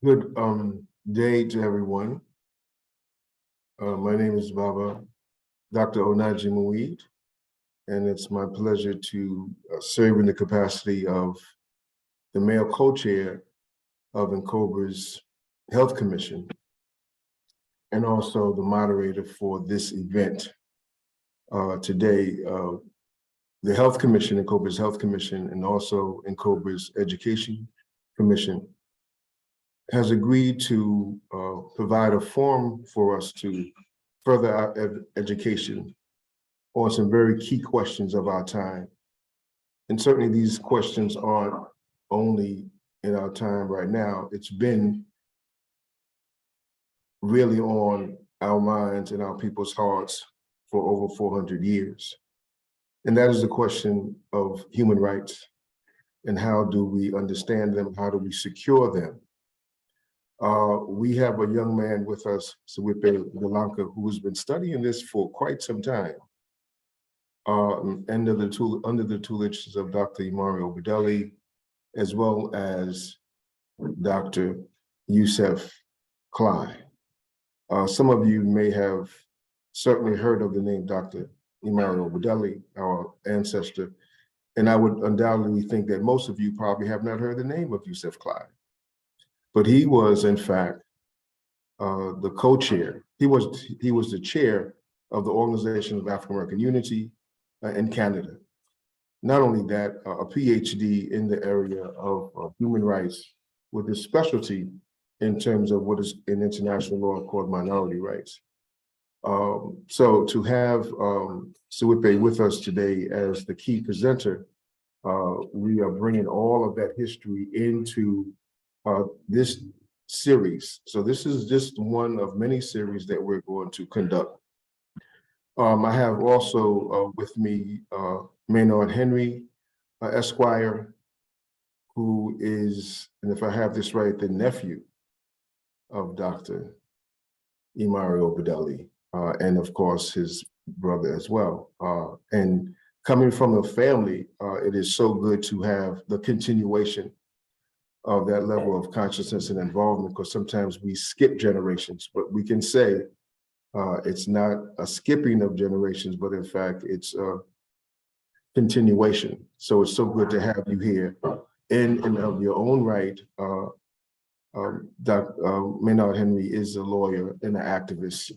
Good day to everyone. My name is Dr. Onaji Muid, and it's my pleasure to serve in the capacity of the male co-chair of NCOBRA's Health Commission, and also the moderator for this event. Today, the Health Commission, NCOBRA's Health Commission, and also NCOBRA's Education Commission has agreed to provide a forum for us to further our education on some very key questions of our time. And certainly these questions aren't only in our time right now, it's been really on our minds and our people's hearts for over 400 years. And that is the question of human rights and how do we understand them, how do we secure them? We have a young man with us, Sawipe Galanka, who has been studying this for quite some time. Under the tutelages of Dr. Imari Obadele, as well as Dr. Yusuf Klein. Some of you may have certainly heard of the name Dr. Imari Obadele, our ancestor, and I would undoubtedly think that most of you probably have not heard the name of Yusuf Klein. But he was, in fact, the co-chair. He was the chair of the Organization of African American Unity in Canada. Not only that, a PhD in the area of human rights with a specialty in terms of what is in international law called minority rights. So to have Sawipe with us today as the key presenter, we are bringing all of that history into this series. So this is just one of many series that we're going to conduct. I have also with me Maynard Henry, Esquire, who is, and if I have this right, the nephew of Dr. Imari Obadele, and of course his brother as well. And coming from a family, it is so good to have the continuation of that level of consciousness and involvement, because sometimes we skip generations, but we can say it's not a skipping of generations, but in fact, it's a continuation. So it's so good to have you here in and of your own right. Dr. Maynard Henry is a lawyer and an activist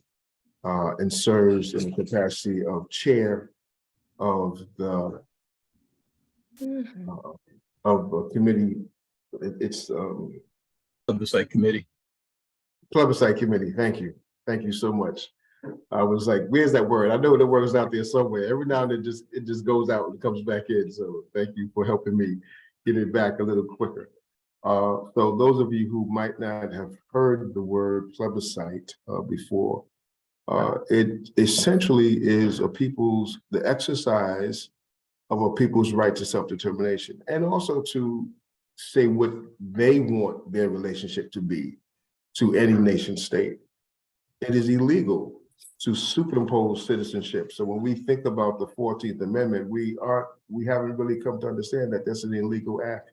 and serves in the capacity of chair of the committee. It's Plebiscite committee. Plebiscite committee. Thank you. Thank you so much. I was like, where's that word? I know the word is out there somewhere. Every now and then it just goes out and comes back in. So thank you for helping me get it back a little quicker. So those of you who might not have heard the word plebiscite before, it essentially is the exercise of a people's right to self-determination, and also to say what they want their relationship to be to any nation state. It is illegal to superimpose citizenship. So when we think about the 14th Amendment, we haven't really come to understand that that's an illegal act.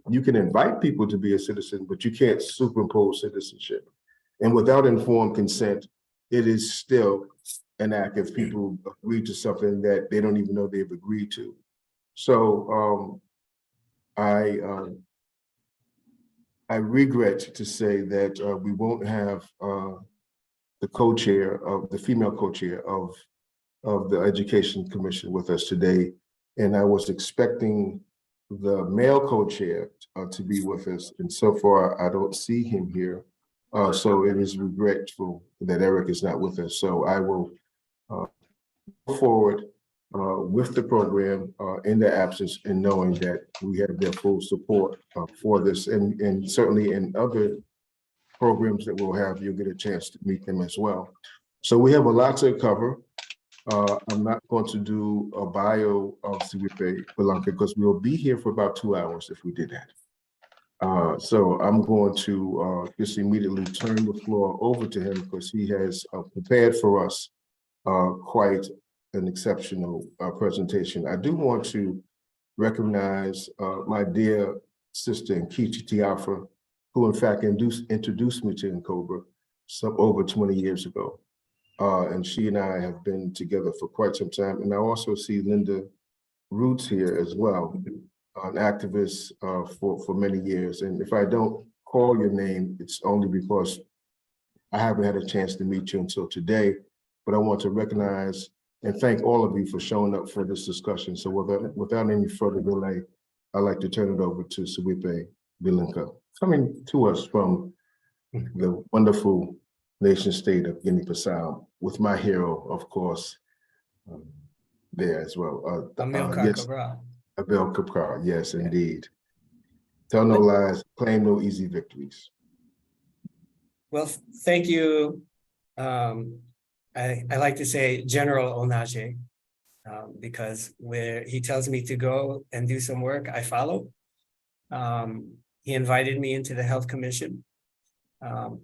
You can invite people to be a citizen, but you can't superimpose citizenship. And without informed consent, it is still an act if people agree to something that they don't even know they've agreed to. So I regret to say that we won't have the female co-chair of the Education Commission with us today. And I was expecting the male co-chair to be with us. And so far, I don't see him here. So it is regretful that Eric is not with us. So I will go forward with the program in their absence, and knowing that we have their full support for this, and certainly in other programs that we'll have, you'll get a chance to meet them as well. So we have a lot to cover. I'm not going to do a bio of Sawipe Galanka because we'll be here for about 2 hours if we did that. So I'm going to just immediately turn the floor over to him because he has prepared for us quite an exceptional presentation. I do want to recognize my dear sister Nkechi Tiafra, who in fact introduced me to NCOBRA some over 20 years ago. And she and I have been together for quite some time. And I also see Linda Roots here as well, an activist for many years. And if I don't call your name, it's only because I haven't had a chance to meet you until today. But I want to recognize and thank all of you for showing up for this discussion. So without any further delay, I'd like to turn it over to Suwipe Bilinka, coming to us from the wonderful nation state of Guinea-Bissau, with my hero, of course, there as well. Yes, Abel Cabral, yes, indeed. Tell no lies, claim no easy victories. Well, thank you. I like to say General Onaje, because where he tells me to go and do some work, I follow. He invited me into the Health Commission.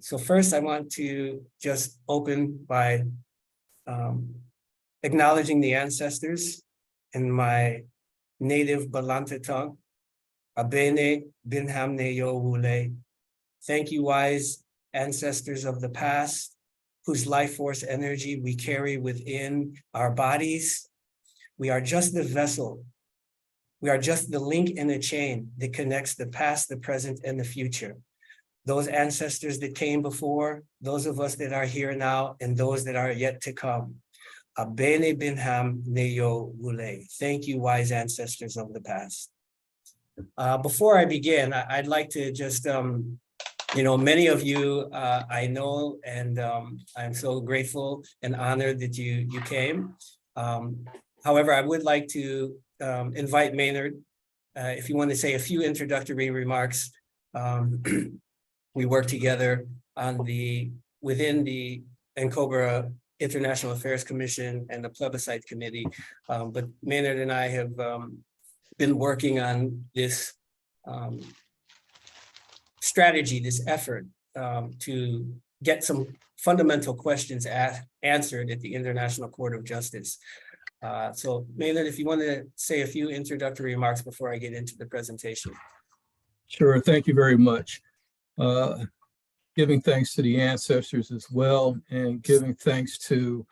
So first I want to just open by acknowledging the ancestors in my native Balanta tongue. Abene binhamne yo wule. Thank you, wise ancestors of the past, whose life force energy we carry within our bodies. We are just the vessel. We are just the link in a chain that connects the past, the present, and the future. Those ancestors that came before, those of us that are here now, and those that are yet to come. Abene binham neyo wule. Thank you, wise ancestors of the past. Before I begin, I'd like to just, many of you I know, and I'm so grateful and honored that you came. However, I would like to invite Maynard, if you want to say a few introductory remarks. We work together on within the NCOBRA International Affairs Commission and the Plebiscite Committee. But Maynard and I have been working on this strategy, this effort to get some fundamental questions answered at the International Court of Justice. So Maynard, if you want to say a few introductory remarks before I get into the presentation. Sure, thank you very much. Giving thanks to the ancestors as well, and giving thanks to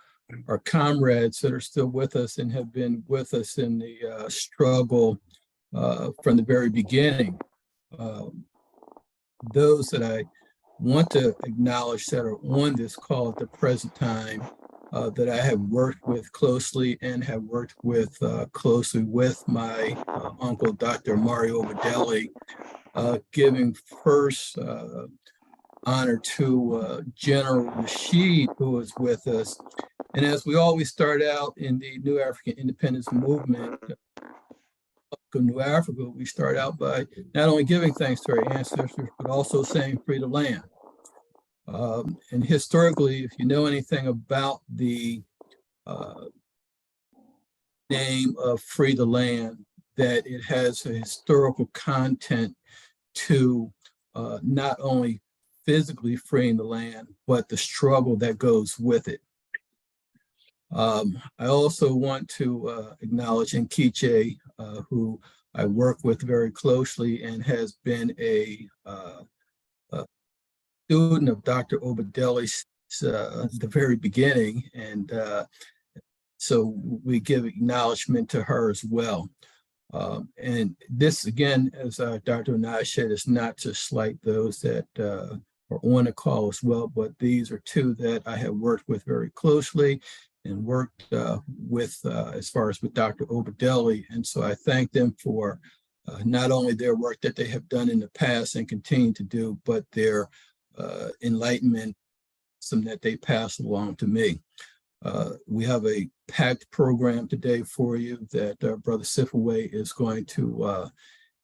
our comrades that are still with us and have been with us in the struggle from the very beginning. Those that I want to acknowledge that are on this call at the present time, that I have worked with closely and have worked with closely with my uncle, Dr. Imari Obadele, giving first honor to General Rashid, who is with us. And as we always start out in the New African Independence Movement, New Africa, we start out by not only giving thanks to our ancestors, but also saying free the land. And historically, if you know anything about the name of free the land, that it has a historical content to not only physically freeing the land, but the struggle that goes with it. I also want to acknowledge Nkiche, who I work with very closely and has been a student of Dr. Obadele since the very beginning. And so we give acknowledgement to her as well. And this, again, as Dr. Onaj said, is not to slight those that are on the call as well, but these are two that I have worked with very closely and worked with as far as with Dr. Obadele. And so I thank them for not only their work that they have done in the past and continue to do, but their enlightenment, some that they pass along to me. We have a packed program today for you that Brother Sifaway is going to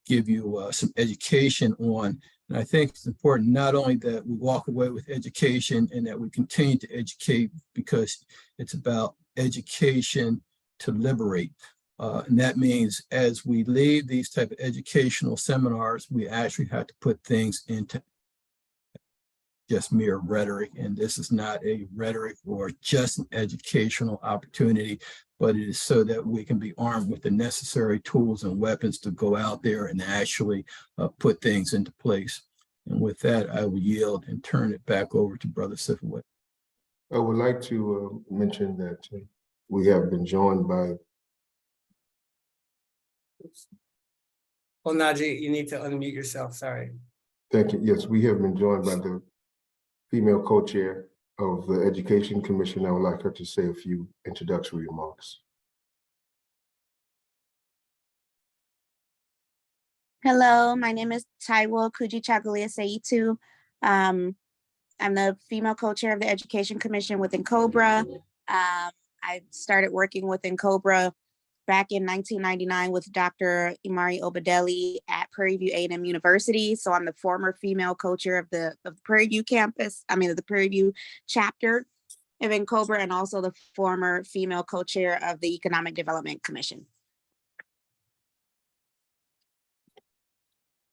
give you some education on. And I think it's important not only that we walk away with education and that we continue to educate, because it's about education to liberate. And that means as we leave these type of educational seminars, we actually have to put things into just mere rhetoric. And this is not a rhetoric or just an educational opportunity, but it is so that we can be armed with the necessary tools and weapons to go out there and actually put things into place. And with that, I will yield and turn it back over to Brother Sifoway. I would like to mention that we have been joined by. Oh, Najee, you need to unmute yourself, sorry. Thank you. Yes, we have been joined by the female co-chair of the Education Commission. I would like her to say a few introductory remarks. Hello, my name is Taiwo Kujichagulia Seitu. I'm the female co-chair of the Education Commission within COBRA. I started working within COBRA back in 1999 with Dr. Imari Obadele at Prairie View A&M University. So I'm the former female co-chair of the Prairie View campus, the Prairie View chapter within COBRA, and also the former female co-chair of the Economic Development Commission.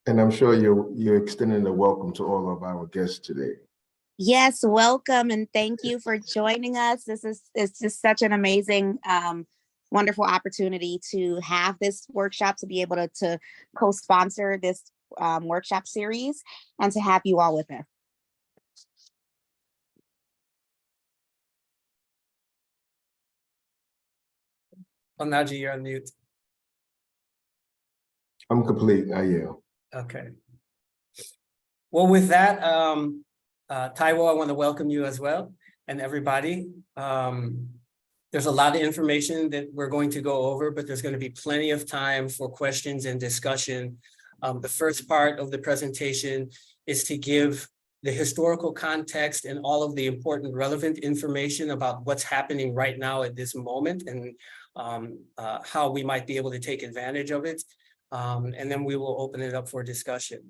And I'm sure you're extending a welcome to all of our guests today. Yes, welcome and thank you for joining us. It's just such an amazing, wonderful opportunity to have this workshop, to be able to co-sponsor this workshop series, and to have you all with us. Oh, Najee, you're on mute. I'm complete. I am. Okay. Well, with that, Taiwo, I want to welcome you as well, and everybody. There's a lot of information that we're going to go over, but there's going to be plenty of time for questions and discussion. The first part of the presentation is to give the historical context and all of the important relevant information about what's happening right now at this moment, and how we might be able to take advantage of it. And then we will open it up for discussion.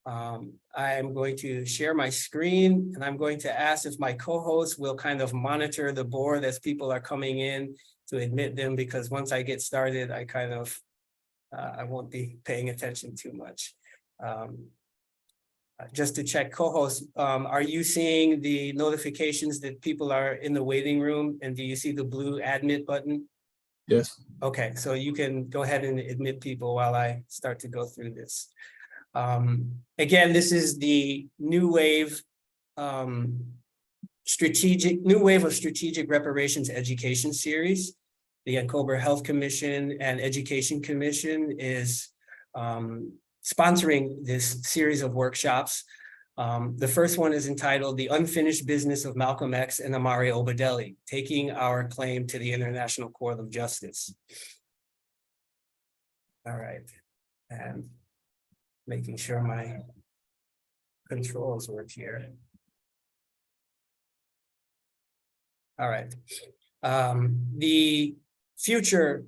I am going to share my screen, and I'm going to ask if my co-hosts will kind of monitor the board as people are coming in to admit them, because once I get started, I kind of, I won't be paying attention too much. Just to check, co-hosts, are you seeing the notifications that people are in the waiting room, and do you see the blue admit button? Yes. Okay, so you can go ahead and admit people while I start to go through this. Again, this is the new wave of strategic reparations education series. The COBRA Health Commission and Education Commission is sponsoring this series of workshops. The first one is entitled The Unfinished Business of Malcolm X and Imari Obadele, Taking Our Claim to the International Court of Justice. All right, and making sure my controls work here. All right. The future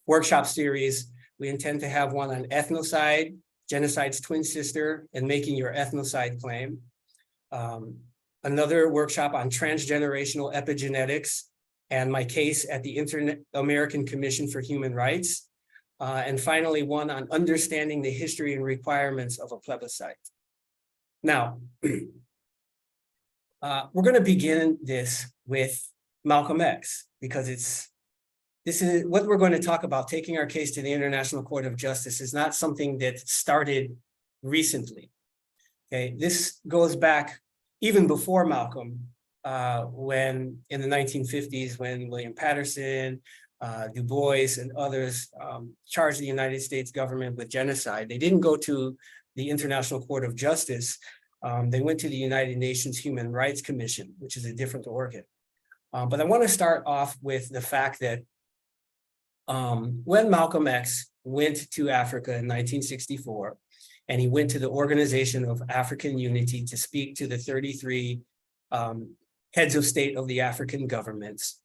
workshop series, we intend to have one on ethnocide, genocide's twin sister, and making your ethnocide claim. Another workshop on transgenerational epigenetics and my case at the Inter-American Commission for Human Rights. And finally, one on understanding the history and requirements of a plebiscite. Now, we're going to begin this with Malcolm X, because this is what we're going to talk about. Taking our case to the International Court of Justice is not something that started recently. Okay, this goes back even before Malcolm, when in the 1950s, when William Patterson, Du Bois, and others charged the United States government with genocide. They didn't go to the International Court of Justice. They went to the United Nations Human Rights Commission, which is a different organ. But I want to start off with the fact that when Malcolm X went to Africa in 1964, and he went to the Organization of African Unity to speak to the 33 heads of state of the African governments.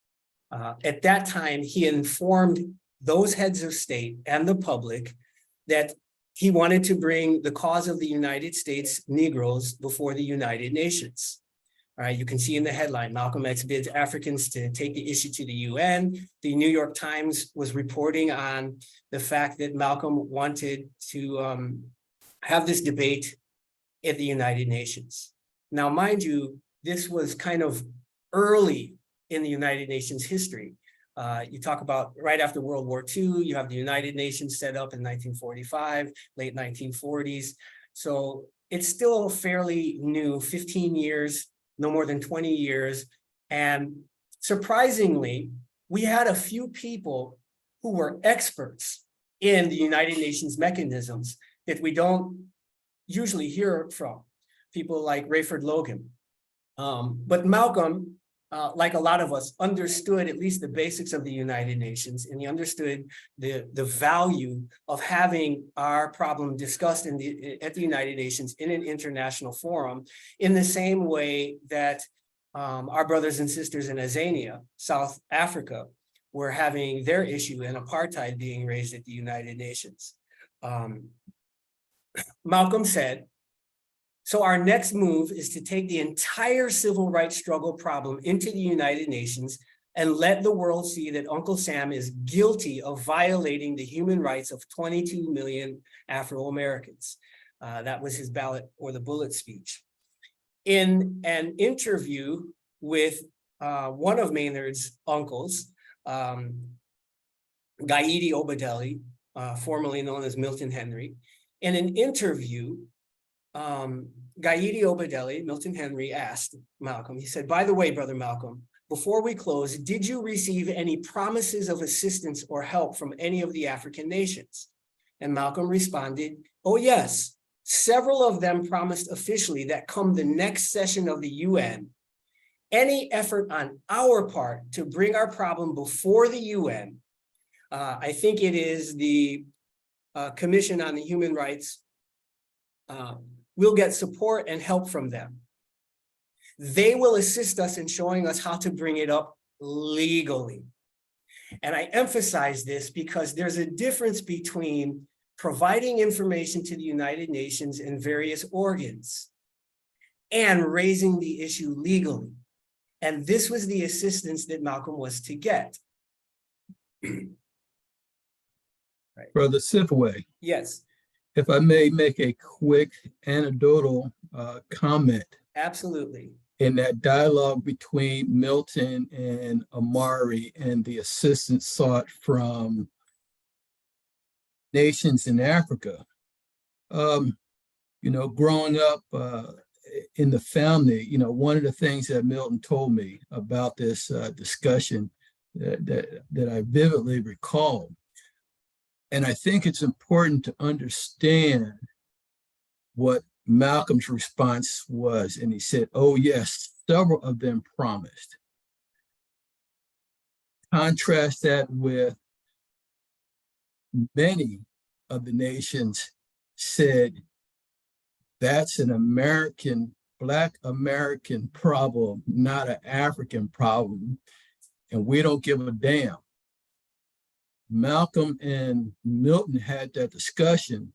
At that time, he informed those heads of state and the public that he wanted to bring the cause of the United States Negroes before the United Nations. All right, you can see in the headline, Malcolm X bids Africans to take the issue to the UN. The New York Times was reporting on the fact that Malcolm wanted to have this debate at the United Nations. Now, mind you, this was kind of early in the United Nations history. You talk about right after World War II, you have the United Nations set up in 1945, late 1940s. So it's still fairly new, 15 years, no more than 20 years. And surprisingly, we had a few people who were experts in the United Nations mechanisms that we don't usually hear from, people like Rayford Logan. But Malcolm, like a lot of us, understood at least the basics of the United Nations, and he understood the value of having our problem discussed at the United Nations in an international forum, in the same way that our brothers and sisters in Azania, South Africa, were having their issue and apartheid being raised at the United Nations. Malcolm said, so our next move is to take the entire civil rights struggle problem into the United Nations and let the world see that Uncle Sam is guilty of violating the human rights of 22 million Afro-Americans. That was his ballot or the bullet speech. In an interview with one of Maynard's uncles, Gaidi Obadele, formerly known as Milton Henry, in an interview, Gaidi Obadele, Milton Henry, asked Malcolm, he said, by the way, Brother Malcolm, before we close, did you receive any promises of assistance or help from any of the African nations? And Malcolm responded, oh yes, several of them promised officially that come the next session of the UN, any effort on our part to bring our problem before the UN, I think it is the Commission on the Human Rights, we'll get support and help from them. They will assist us in showing us how to bring it up legally. And I emphasize this because there's a difference between providing information to the United Nations and various organs and raising the issue legally. And this was the assistance that Malcolm was to get. Right. Brother Sifway. Yes. If I may make a quick anecdotal comment. Absolutely. In that dialogue between Milton and Imari and the assistance sought from nations in Africa, growing up in the family, one of the things that Milton told me about this discussion that I vividly recall. And I think it's important to understand what Malcolm's response was. And he said, oh, yes, several of them promised. Contrast that with many of the nations said, that's an American, Black American problem, not an African problem. And we don't give a damn. Malcolm and Milton had that discussion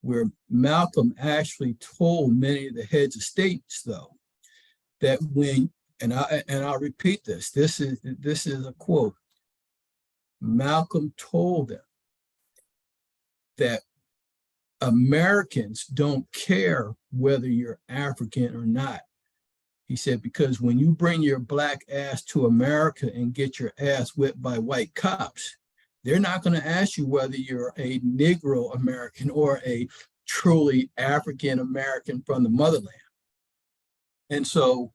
where Malcolm actually told many of the heads of states, though, that when, and I'll repeat this, this is a quote, Malcolm told them that Americans don't care whether you're African or not. He said, because when you bring your Black ass to America and get your ass whipped by white cops, they're not going to ask you whether you're a Negro American or a truly African American from the motherland. And so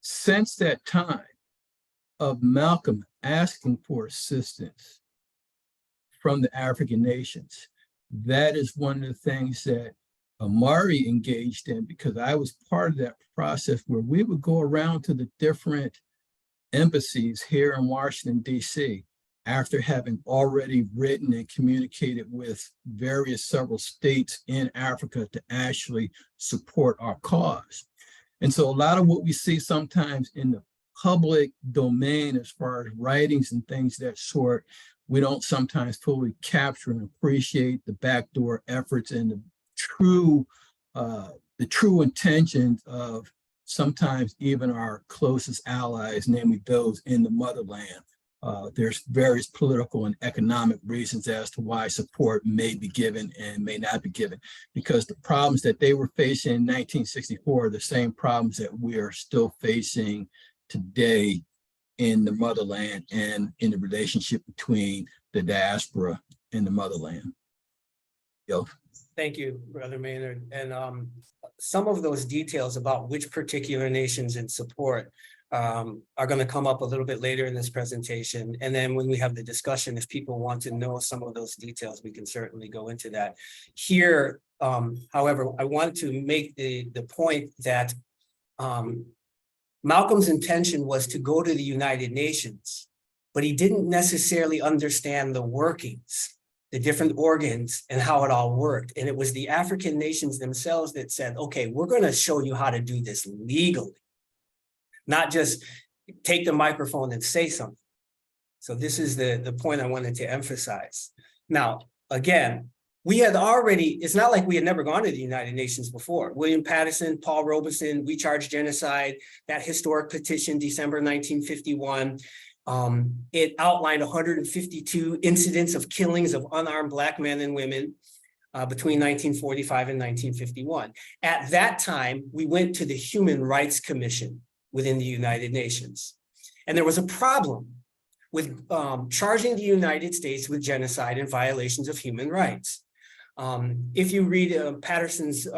since that time of Malcolm asking for assistance from the African nations, that is one of the things that Imari engaged in, because I was part of that process where we would go around to the different embassies here in Washington, D.C., after having already written and communicated with several states in Africa to actually support our cause. And so a lot of what we see sometimes in the public domain as far as writings and things of that sort, we don't sometimes fully capture and appreciate the backdoor efforts and the true intentions of sometimes even our closest allies, namely those in the motherland. There's various political and economic reasons as to why support may be given and may not be given, because the problems that they were facing in 1964 are the same problems that we are still facing today in the motherland and in the relationship between the diaspora and the motherland. Yo. Thank you, Brother Maynard. And some of those details about which particular nations in support are going to come up a little bit later in this presentation. And then when we have the discussion, if people want to know some of those details, we can certainly go into that. Here, however, I want to make the point that Malcolm's intention was to go to the United Nations, but he didn't necessarily understand the workings, the different organs and how it all worked. And it was the African nations themselves that said, okay, we're going to show you how to do this legally, not just take the microphone and say something. So this is the point I wanted to emphasize. Now, again, we had already, it's not like we had never gone to the United Nations before. William Patterson, Paul Robeson, We Charge Genocide, that historic petition, December 1951. It outlined 152 incidents of killings of unarmed Black men and women between 1945 and 1951. At that time, we went to the Human Rights Commission within the United Nations. And there was a problem with charging the United States with genocide and violations of human rights. If you read Patterson's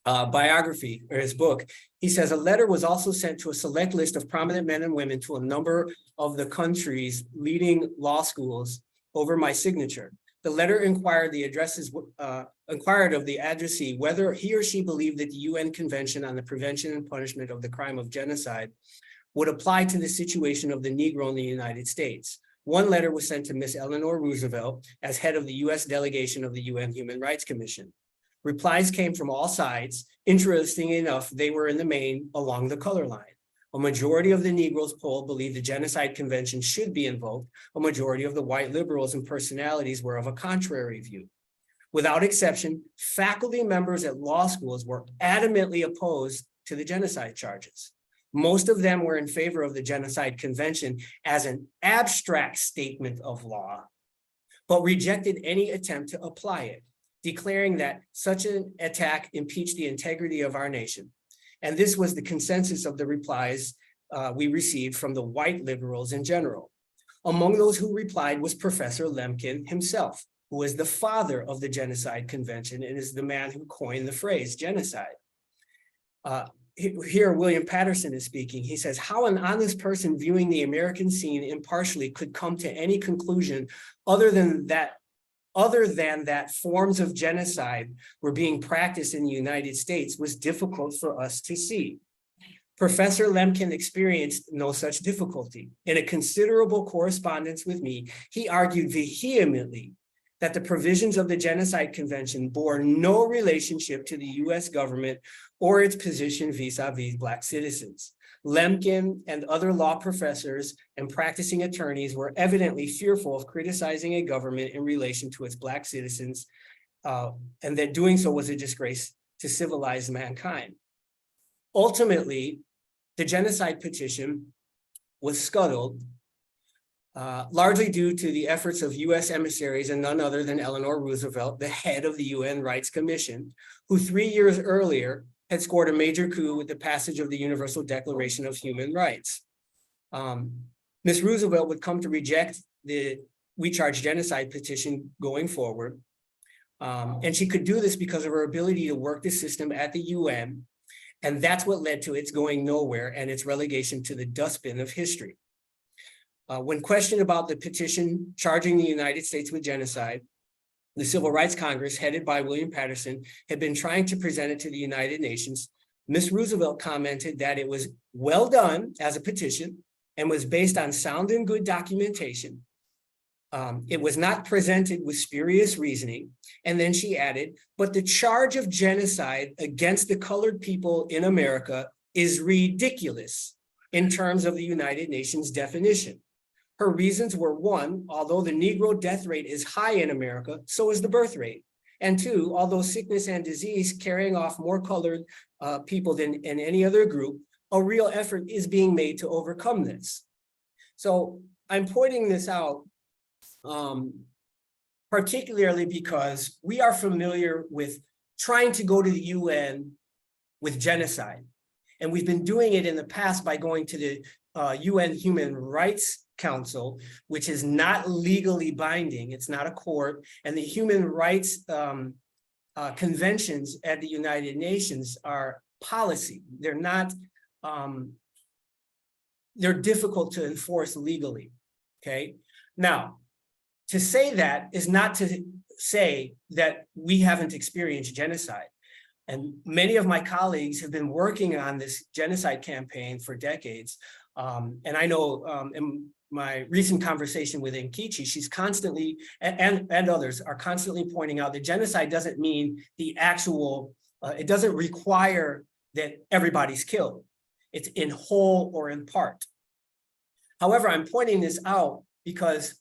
biography or his book, he says a letter was also sent to a select list of prominent men and women to a number of the country's leading law schools over my signature. The letter inquired of the addressee whether he or she believed that the UN Convention on the Prevention and Punishment of the Crime of Genocide would apply to the situation of the Negro in the United States. One letter was sent to Miss Eleanor Roosevelt as head of the US delegation of the UN Human Rights Commission. Replies came from all sides. Interesting enough, they were in the main along the color line. A majority of the Negroes polled believed the Genocide Convention should be invoked. A majority of the white liberals and personalities were of a contrary view. Without exception, faculty members at law schools were adamantly opposed to the genocide charges. Most of them were in favor of the Genocide Convention as an abstract statement of law, but rejected any attempt to apply it, declaring that such an attack impeached the integrity of our nation. And this was the consensus of the replies we received from the white liberals in general. Among those who replied was Professor Lemkin himself, who was the father of the Genocide Convention and is the man who coined the phrase genocide. Here, William Patterson is speaking. He says, how an honest person viewing the American scene impartially could come to any conclusion other than that forms of genocide were being practiced in the United States was difficult for us to see. Professor Lemkin experienced no such difficulty. In a considerable correspondence with me, he argued vehemently that the provisions of the Genocide Convention bore no relationship to the US government or its position vis-a-vis Black citizens. Lemkin and other law professors and practicing attorneys were evidently fearful of criticizing a government in relation to its Black citizens, and that doing so was a disgrace to civilized mankind. Ultimately, the genocide petition was scuttled, largely due to the efforts of US emissaries and none other than Eleanor Roosevelt, the head of the UN Rights Commission, who 3 years earlier had scored a major coup with the passage of the Universal Declaration of Human Rights. Ms. Roosevelt would come to reject the We Charge Genocide petition going forward. And she could do this because of her ability to work the system at the UN. And that's what led to its going nowhere and its relegation to the dustbin of history. When questioned about the petition charging the United States with genocide, the Civil Rights Congress, headed by William Patterson, had been trying to present it to the United Nations. Ms. Roosevelt commented that it was well done as a petition and was based on sound and good documentation. It was not presented with spurious reasoning. And then she added, but the charge of genocide against the colored people in America is ridiculous in terms of the United Nations definition. Her reasons were, one, although the Negro death rate is high in America, so is the birth rate. And two, although sickness and disease carrying off more colored people than in any other group, a real effort is being made to overcome this. So I'm pointing this out particularly because we are familiar with trying to go to the UN with genocide. And we've been doing it in the past by going to the UN Human Rights Council, which is not legally binding. It's not a court. And the Human Rights conventions at the United Nations are policy. They're not, they're difficult to enforce legally, okay? Now, to say that is not to say that we haven't experienced genocide. And many of my colleagues have been working on this genocide campaign for decades. And I know in my recent conversation with Nkichi, she's constantly, and others are constantly pointing out that genocide doesn't mean the actual, it doesn't require that everybody's killed. It's in whole or in part. However, I'm pointing this out because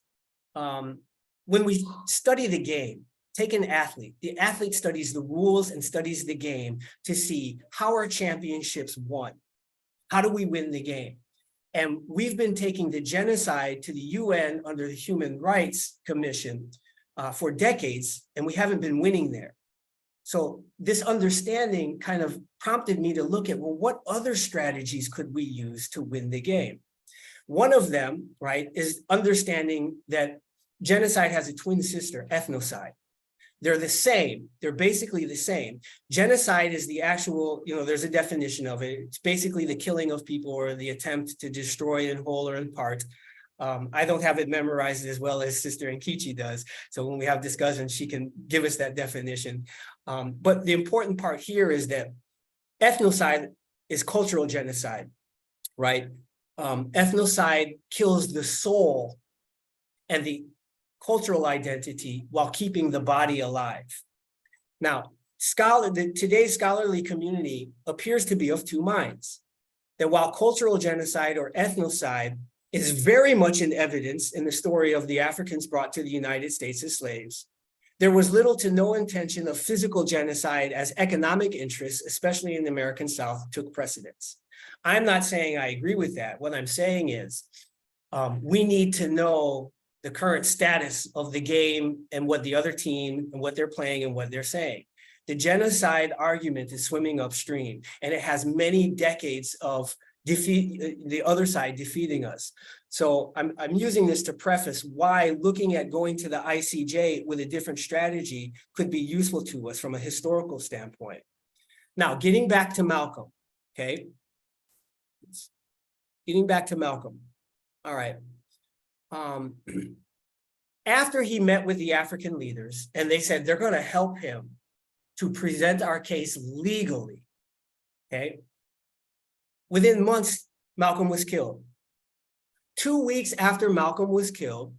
when we study the game, take an athlete. The athlete studies the rules and studies the game to see how are championships won? How do we win the game? And we've been taking the genocide to the UN under the Human Rights Commission for decades, and we haven't been winning there. So this understanding kind of prompted me to look at, well, what other strategies could we use to win the game? One of them, right, is understanding that genocide has a twin sister, ethnocide. They're the same. They're basically the same. Genocide is the actual, there's a definition of it. It's basically the killing of people or the attempt to destroy in whole or in part. I don't have it memorized as well as Sister Nkichi does. So when we have discussions, she can give us that definition. But the important part here is that ethnocide is cultural genocide, right? Ethnocide kills the soul and the cultural identity while keeping the body alive. Now, today's scholarly community appears to be of two minds, that while cultural genocide or ethnocide is very much in evidence in the story of the Africans brought to the United States as slaves, there was little to no intention of physical genocide as economic interests, especially in the American South, took precedence. I'm not saying I agree with that. What I'm saying is we need to know the current status of the game and what the other team and what they're playing and what they're saying. The genocide argument is swimming upstream, and it has many decades of the other side defeating us. So I'm using this to preface why looking at going to the ICJ with a different strategy could be useful to us from a historical standpoint. Now, getting back to Malcolm, okay? Getting back to Malcolm. All right. After he met with the African leaders and they said they're going to help him to present our case legally, okay? Within months, Malcolm was killed. 2 weeks after Malcolm was killed,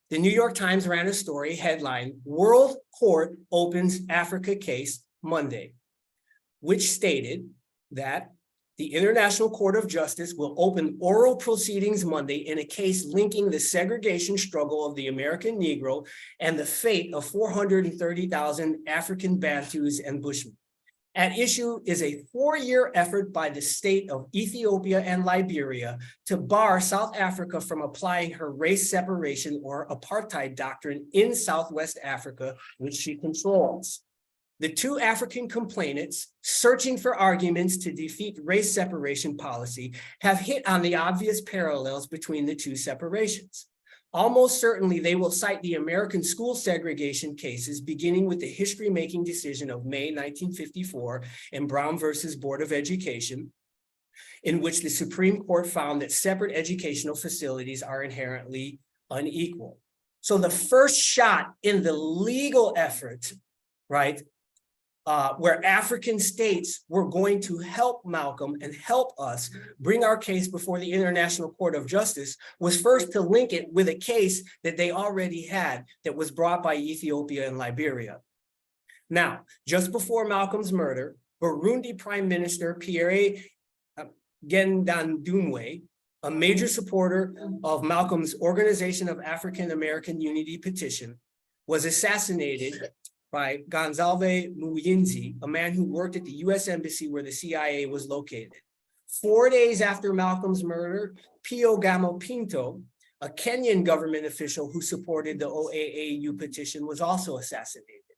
the New York Times ran a story headline, "World Court Opens Africa Case Monday," which stated that the International Court of Justice will open oral proceedings Monday in a case linking the segregation struggle of the American Negro and the fate of 430,000 African Bantus and Bushmen. At issue is a 4-year effort by the state of Ethiopia and Liberia to bar South Africa from applying her race separation or apartheid doctrine in Southwest Africa, which she controls. The two African complainants, searching for arguments to defeat race separation policy, have hit on the obvious parallels between the two separations. Almost certainly, they will cite the American school segregation cases, beginning with the history-making decision of May 1954 in Brown versus Board of Education, in which the Supreme Court found that separate educational facilities are inherently unequal. So the first shot in the legal effort, right, where African states were going to help Malcolm and help us bring our case before the International Court of Justice, was first to link it with a case that they already had that was brought by Ethiopia and Liberia. Now, just before Malcolm's murder, Burundi Prime Minister Pierre Ngendandumwe, a major supporter of Malcolm's Organization of African American Unity petition, was assassinated by Gonzalve Muyinzi, a man who worked at the US Embassy where the CIA was located. 4 days after Malcolm's murder, Pio Gamo Pinto, a Kenyan government official who supported the OAAU petition, was also assassinated.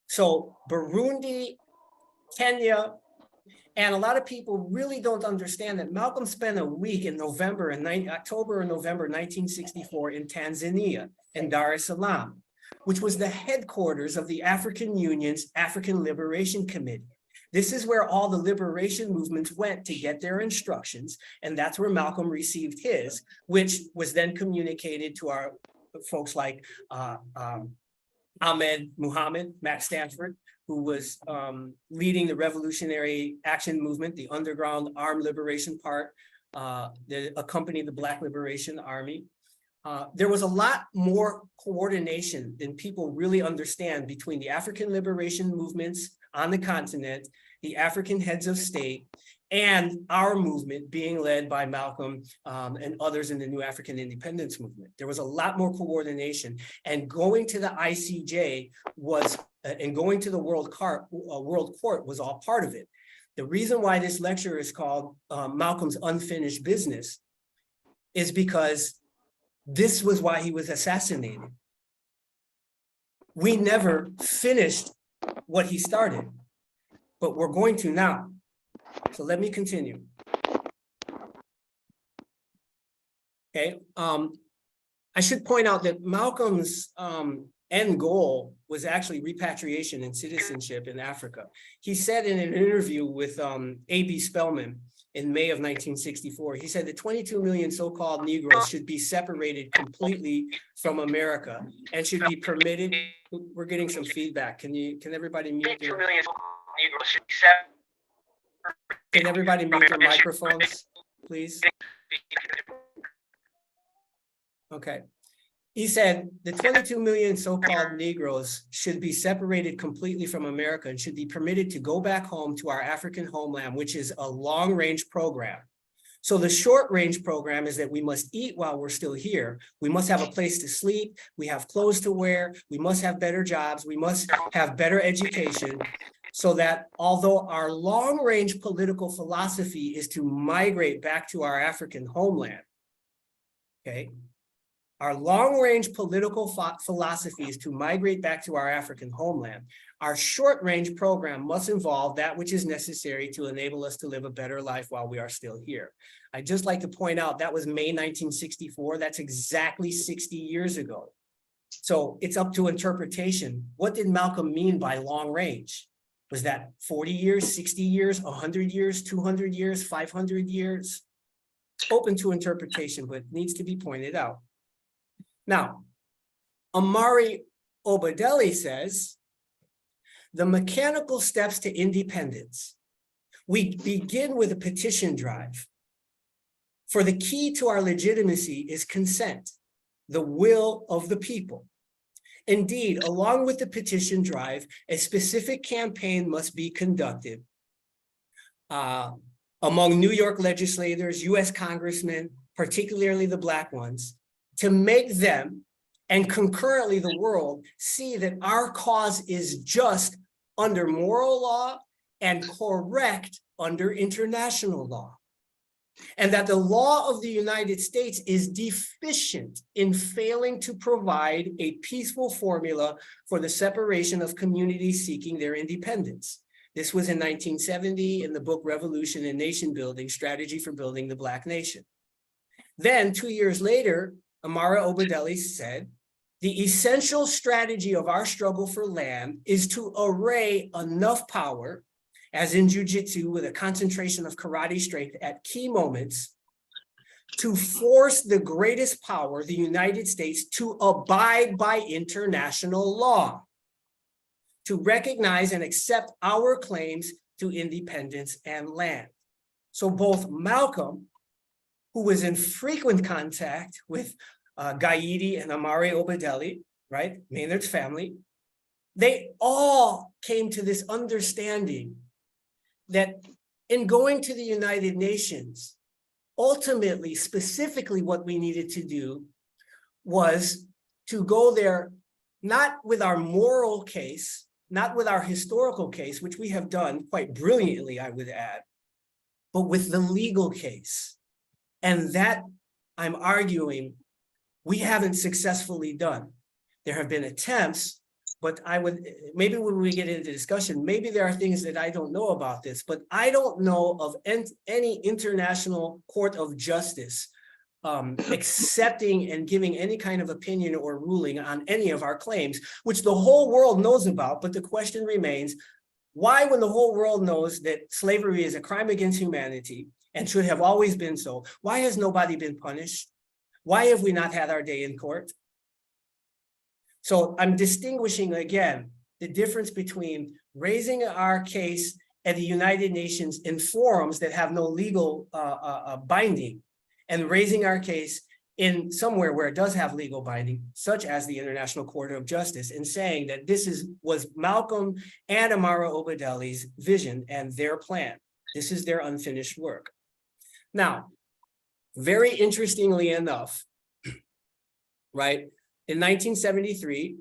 So Burundi, Kenya, and a lot of people really don't understand that Malcolm spent a week in October and November 1964 in Tanzania, in Dar es Salaam, which was the headquarters of the African Union's African Liberation Committee. This is where all the liberation movements went to get their instructions, and that's where Malcolm received his, which was then communicated to our folks like Ahmed Muhammad, Max Stanford, who was leading the Revolutionary Action Movement, the underground armed liberation part that accompanied the Black Liberation Army. There was a lot more coordination than people really understand between the African liberation movements on the continent, the African heads of state, and our movement being led by Malcolm and others in the New African Independence Movement. There was a lot more coordination, and going to the ICJ was, and going to the World Court was all part of it. The reason why this lecture is called Malcolm's Unfinished Business is because this was why he was assassinated. We never finished what he started, but we're going to now. So let me continue. Okay, I should point out that Malcolm's end goal was actually repatriation and citizenship in Africa. He said in an interview with A.B. Spellman in May of 1964, he said that 22 million so-called Negroes should be separated completely from America and should be permitted. We're getting some feedback. Can everybody mute their, can everybody mute their microphones, please? Okay. He said the 22 million so-called Negroes should be separated completely from America and should be permitted to go back home to our African homeland, which is a long-range program. So the short-range program is that we must eat while we're still here. We must have a place to sleep. We have clothes to wear. We must have better jobs. We must have better education, so that although our long-range political philosophy is to migrate back to our African homeland, okay? Our long-range political philosophy is to migrate back to our African homeland. Our short-range program must involve that which is necessary to enable us to live a better life while we are still here. I'd just like to point out that was May 1964. That's exactly 60 years ago. So it's up to interpretation. What did Malcolm mean by long range? Was that 40 years, 60 years, 100 years, 200 years, 500 years? It's open to interpretation, but needs to be pointed out. Now, Imari Obadele says, the mechanical steps to independence. We begin with a petition drive. For the key to our legitimacy is consent, the will of the people. Indeed, along with the petition drive, a specific campaign must be conducted among New York legislators, US congressmen, particularly the Black ones, to make them and concurrently the world see that our cause is just under moral law and correct under international law. And that the law of the United States is deficient in failing to provide a peaceful formula for the separation of communities seeking their independence. This was in 1970 in the book Revolution and Nation Building, Strategy for Building the Black Nation. Then 2 years later, Imari Obadele said, the essential strategy of our struggle for land is to array enough power, as in jiu-jitsu with a concentration of karate strength at key moments, to force the greatest power, the United States, to abide by international law, to recognize and accept our claims to independence and land. So both Malcolm, who was in frequent contact with Gaidi and Imari Obadele, right, Maynard's family, they all came to this understanding that in going to the United Nations, ultimately, specifically what we needed to do was to go there, not with our moral case, not with our historical case, which we have done quite brilliantly, I would add, but with the legal case. And that, I'm arguing, we haven't successfully done. There have been attempts, but I would, maybe when we get into discussion, maybe there are things that I don't know about this, but I don't know of any international court of justice accepting and giving any kind of opinion or ruling on any of our claims, which the whole world knows about. But the question remains, why, when the whole world knows that slavery is a crime against humanity and should have always been so, why has nobody been punished? Why have we not had our day in court? So I'm distinguishing again the difference between raising our case at the United Nations in forums that have no legal binding, and raising our case in somewhere where it does have legal binding, such as the International Court of Justice, and saying that this was Malcolm and Imari Obadele's vision and their plan. This is their unfinished work. Now, very interestingly enough, right, in 1973,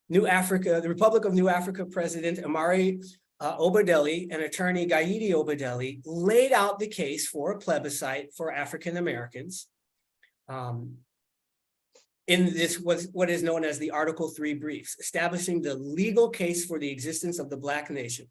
the Republic of New Africa President Imari Obadele and attorney Gaidi Obadele laid out the case for a plebiscite for African Americans in this what is known as the Article 3 briefs, establishing the legal case for the existence of the Black nation.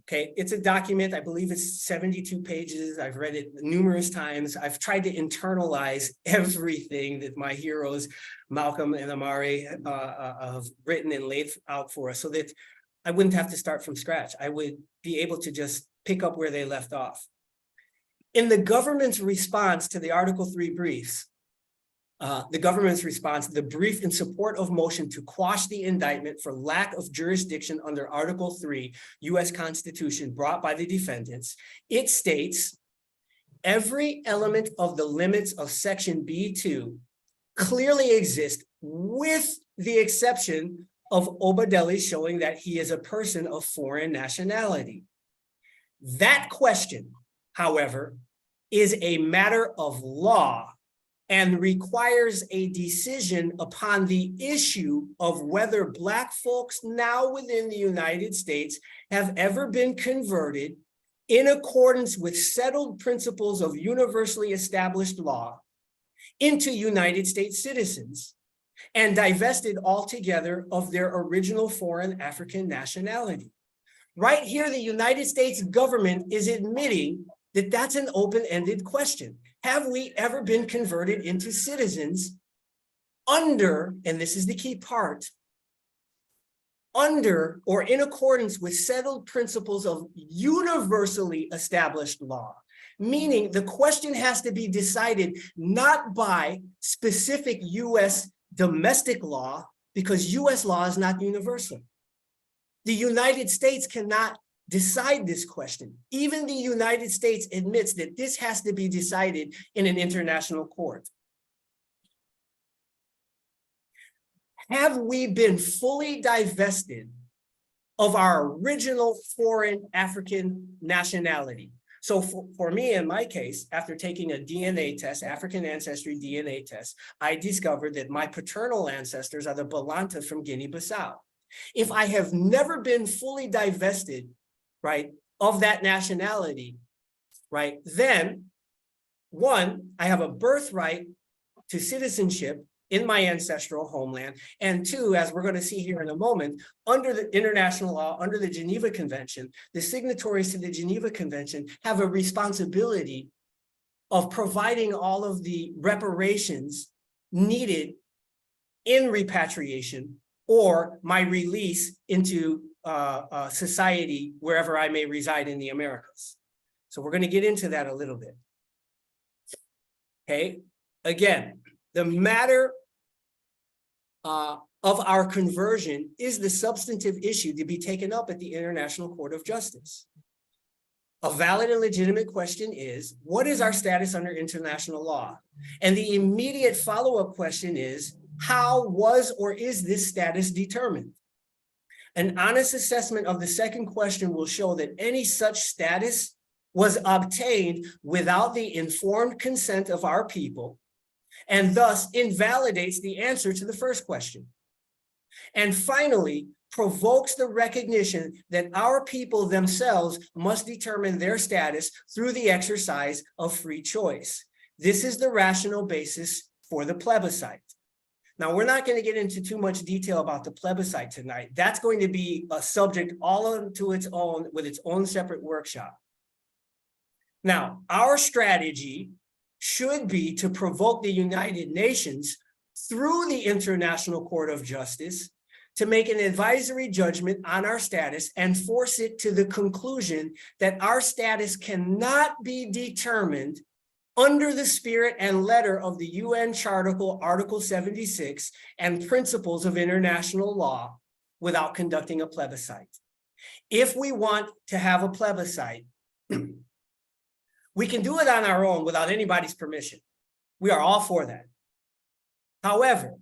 Okay, it's a document, I believe it's 72 pages. I've read it numerous times. I've tried to internalize everything that my heroes, Malcolm and Imari, have written and laid out for us so that I wouldn't have to start from scratch. I would be able to just pick up where they left off. In the government's response to the Article 3 briefs, the brief in support of motion to quash the indictment for lack of jurisdiction under Article 3 U.S. Constitution brought by the defendants, it states, every element of the limits of Section B2 clearly exists with the exception of Obadele showing that he is a person of foreign nationality. That question, however, is a matter of law and requires a decision upon the issue of whether Black folks now within the United States have ever been converted in accordance with settled principles of universally established law into United States citizens and divested altogether of their original foreign African nationality. Right here, the United States government is admitting that that's an open-ended question. Have we ever been converted into citizens under, and this is the key part, under or in accordance with settled principles of universally established law? Meaning the question has to be decided not by specific US domestic law, because US law is not universal. The United States cannot decide this question. Even the United States admits that this has to be decided in an international court. Have we been fully divested of our original foreign African nationality? So for me, in my case, after taking a DNA test, African ancestry DNA test, I discovered that my paternal ancestors are the Balanta from Guinea-Bissau. If I have never been fully divested, right, of that nationality, right, then one, I have a birthright to citizenship in my ancestral homeland, and two, as we're going to see here in a moment, under the international law, under the Geneva Convention, the signatories to the Geneva Convention have a responsibility of providing all of the reparations needed in repatriation or my release into society wherever I may reside in the Americas. So we're going to get into that a little bit. Okay, again, the matter of our conversion is the substantive issue to be taken up at the International Court of Justice. A valid and legitimate question is, what is our status under international law? And the immediate follow-up question is, how was or is this status determined? An honest assessment of the second question will show that any such status was obtained without the informed consent of our people, and thus invalidates the answer to the first question. And finally, provokes the recognition that our people themselves must determine their status through the exercise of free choice. This is the rational basis for the plebiscite. Now, we're not going to get into too much detail about the plebiscite tonight. That's going to be a subject all unto its own with its own separate workshop. Now, our strategy should be to provoke the United Nations through the International Court of Justice to make an advisory judgment on our status and force it to the conclusion that our status cannot be determined under the spirit and letter of the UN Charter, Article 76, and principles of international law without conducting a plebiscite. If we want to have a plebiscite, we can do it on our own without anybody's permission. We are all for that. However,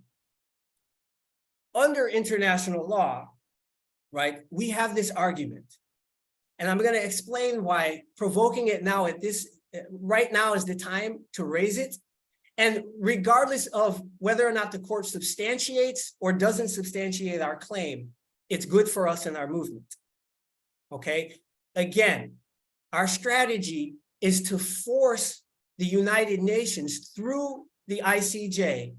under international law, right, we have this argument. And I'm going to explain why provoking it now at this, right now is the time to raise it. And regardless of whether or not the court substantiates or doesn't substantiate our claim, it's good for us in our movement. Okay, again, our strategy is to force the United Nations through the ICJ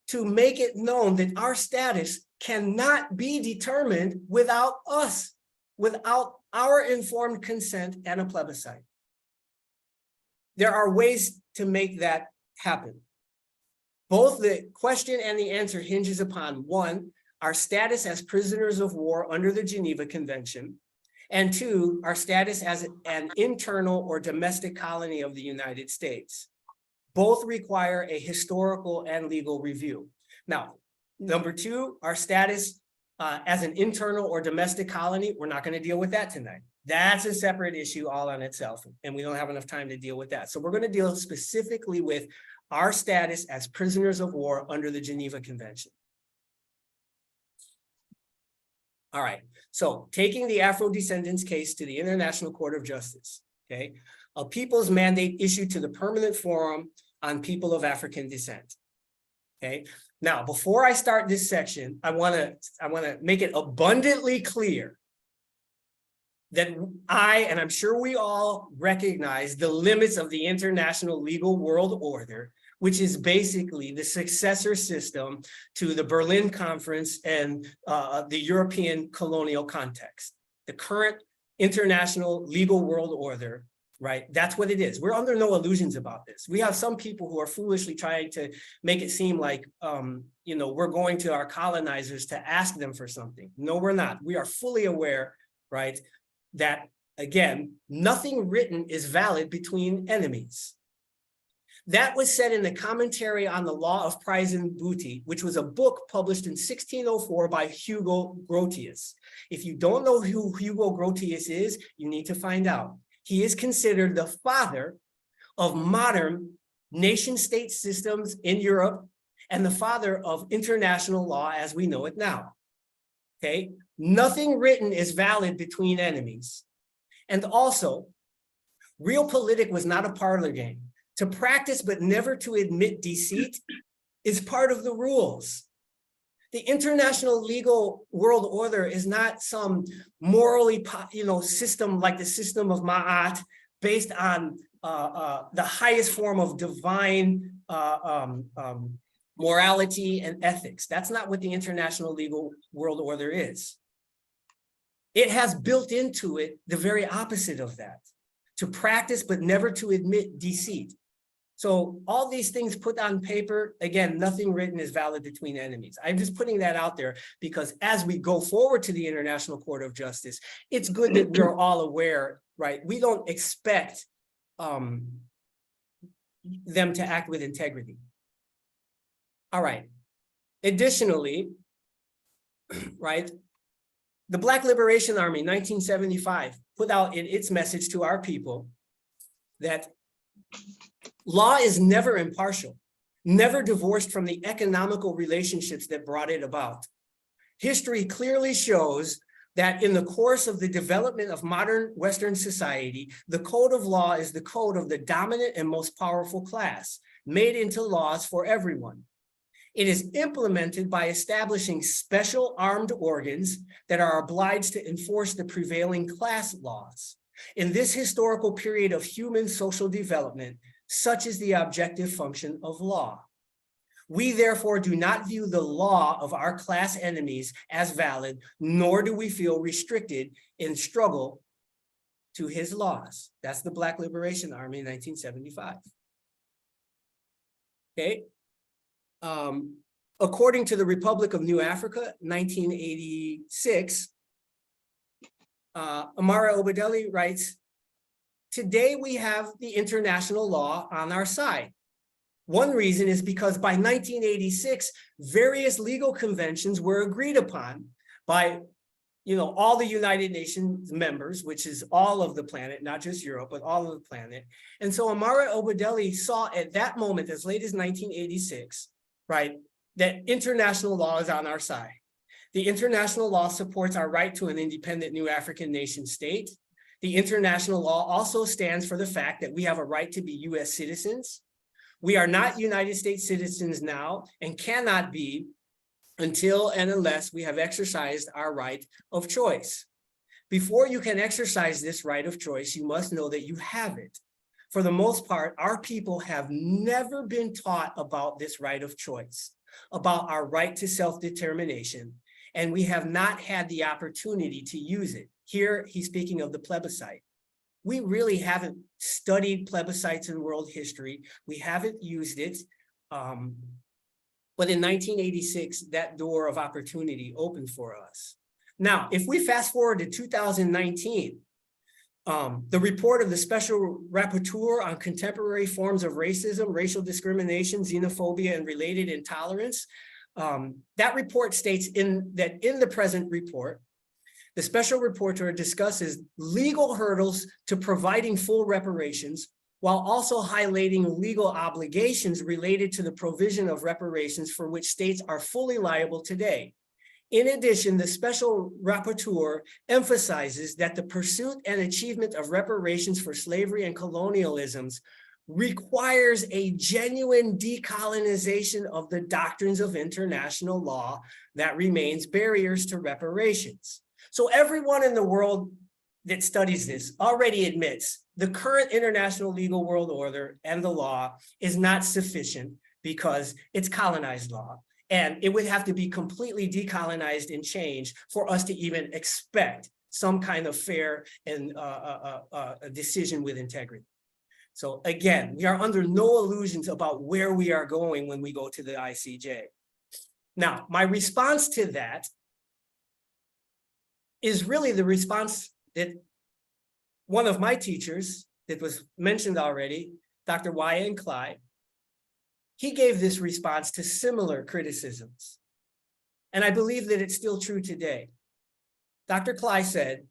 to make it known that our status cannot be determined without us, without our informed consent and a plebiscite. There are ways to make that happen. Both the question and the answer hinges upon, one, our status as prisoners of war under the Geneva Convention, and two, our status as an internal or domestic colony of the United States. Both require a historical and legal review. Now, number two, our status as an internal or domestic colony, we're not going to deal with that tonight. That's a separate issue all on itself, and we don't have enough time to deal with that. So we're going to deal specifically with our status as prisoners of war under the Geneva Convention. All right, so taking the Afro-descendants case to the International Court of Justice, okay, a people's mandate issued to the Permanent Forum on People of African Descent. Okay, now before I start this section, I want to make it abundantly clear that and I'm sure we all recognize the limits of the international legal world order, which is basically the successor system to the Berlin Conference and the European colonial context. The current international legal world order, right? That's what it is. We're under no illusions about this. We have some people who are foolishly trying to make it seem like, you know, we're going to our colonizers to ask them for something. No, we're not. We are fully aware, right, that, again, nothing written is valid between enemies. That was said in the Commentary on the Law of Prize and Booty, which was a book published in 1604 by Hugo Grotius. If you don't know who Hugo Grotius is, you need to find out. He is considered the father of modern nation-state systems in Europe and the father of international law as we know it now. Okay, nothing written is valid between enemies. And also, realpolitik was not a parlor game. To practice but never to admit deceit is part of the rules. The international legal world order is not some morally, system like the system of Ma'at based on the highest form of divine morality and ethics. That's not what the international legal world order is. It has built into it the very opposite of that, to practice but never to admit deceit. So all these things put on paper, again, nothing written is valid between enemies. I'm just putting that out there because as we go forward to the International Court of Justice, it's good that we're all aware, right? We don't expect them to act with integrity. All right. Additionally, right, the Black Liberation Army, 1975, put out in its message to our people that law is never impartial, never divorced from the economical relationships that brought it about. History clearly shows that in the course of the development of modern Western society, the code of law is the code of the dominant and most powerful class, made into laws for everyone. It is implemented by establishing special armed organs that are obliged to enforce the prevailing class laws. In this historical period of human social development, such is the objective function of law. We therefore do not view the law of our class enemies as valid, nor do we feel restricted in struggle to his laws. That's the Black Liberation Army in 1975. Okay. According to the Republic of New Africa, 1986, Imari Obadele writes, today we have the international law on our side. One reason is because by 1986, various legal conventions were agreed upon by all the United Nations members, which is all of the planet, not just Europe, but all of the planet. And so Imari Obadele saw at that moment, as late as 1986, right, that international law is on our side. The international law supports our right to an independent new African nation state. The international law also stands for the fact that we have a right to be US citizens. We are not United States citizens now and cannot be until and unless we have exercised our right of choice. Before you can exercise this right of choice, you must know that you have it. For the most part, our people have never been taught about this right of choice, about our right to self-determination, and we have not had the opportunity to use it. Here, he's speaking of the plebiscite. We really haven't studied plebiscites in world history. We haven't used it. But in 1986, that door of opportunity opened for us. Now, if we fast forward to 2019, the report of the Special Rapporteur on Contemporary Forms of Racism, Racial Discrimination, Xenophobia, and Related Intolerance, that report states that in the present report, the Special Rapporteur discusses legal hurdles to providing full reparations, while also highlighting legal obligations related to the provision of reparations for which states are fully liable today. In addition, the Special Rapporteur emphasizes that the pursuit and achievement of reparations for slavery and colonialisms requires a genuine decolonization of the doctrines of international law that remains barriers to reparations. So everyone in the world that studies this already admits the current international legal world order and the law is not sufficient because it's colonized law. And it would have to be completely decolonized and changed for us to even expect some kind of fair and a decision with integrity. So again, we are under no illusions about where we are going when we go to the ICJ. Now, my response to that is really the response that one of my teachers that was mentioned already, Dr. Y.N. Clyde, he gave this response to similar criticisms. And I believe that it's still true today. Dr. Clyde said,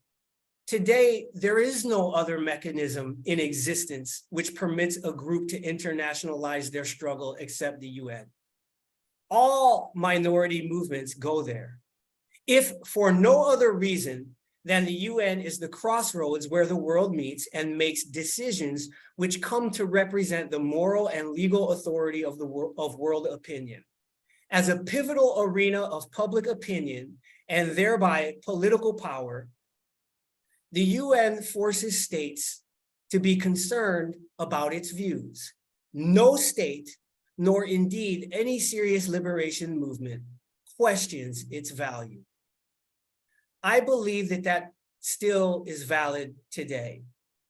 today, there is no other mechanism in existence which permits a group to internationalize their struggle except the UN. All minority movements go there. If for no other reason than the UN is the crossroads where the world meets and makes decisions which come to represent the moral and legal authority of world opinion. As a pivotal arena of public opinion and thereby political power, the UN forces states to be concerned about its views. No state, nor indeed any serious liberation movement, questions its value. I believe that that still is valid today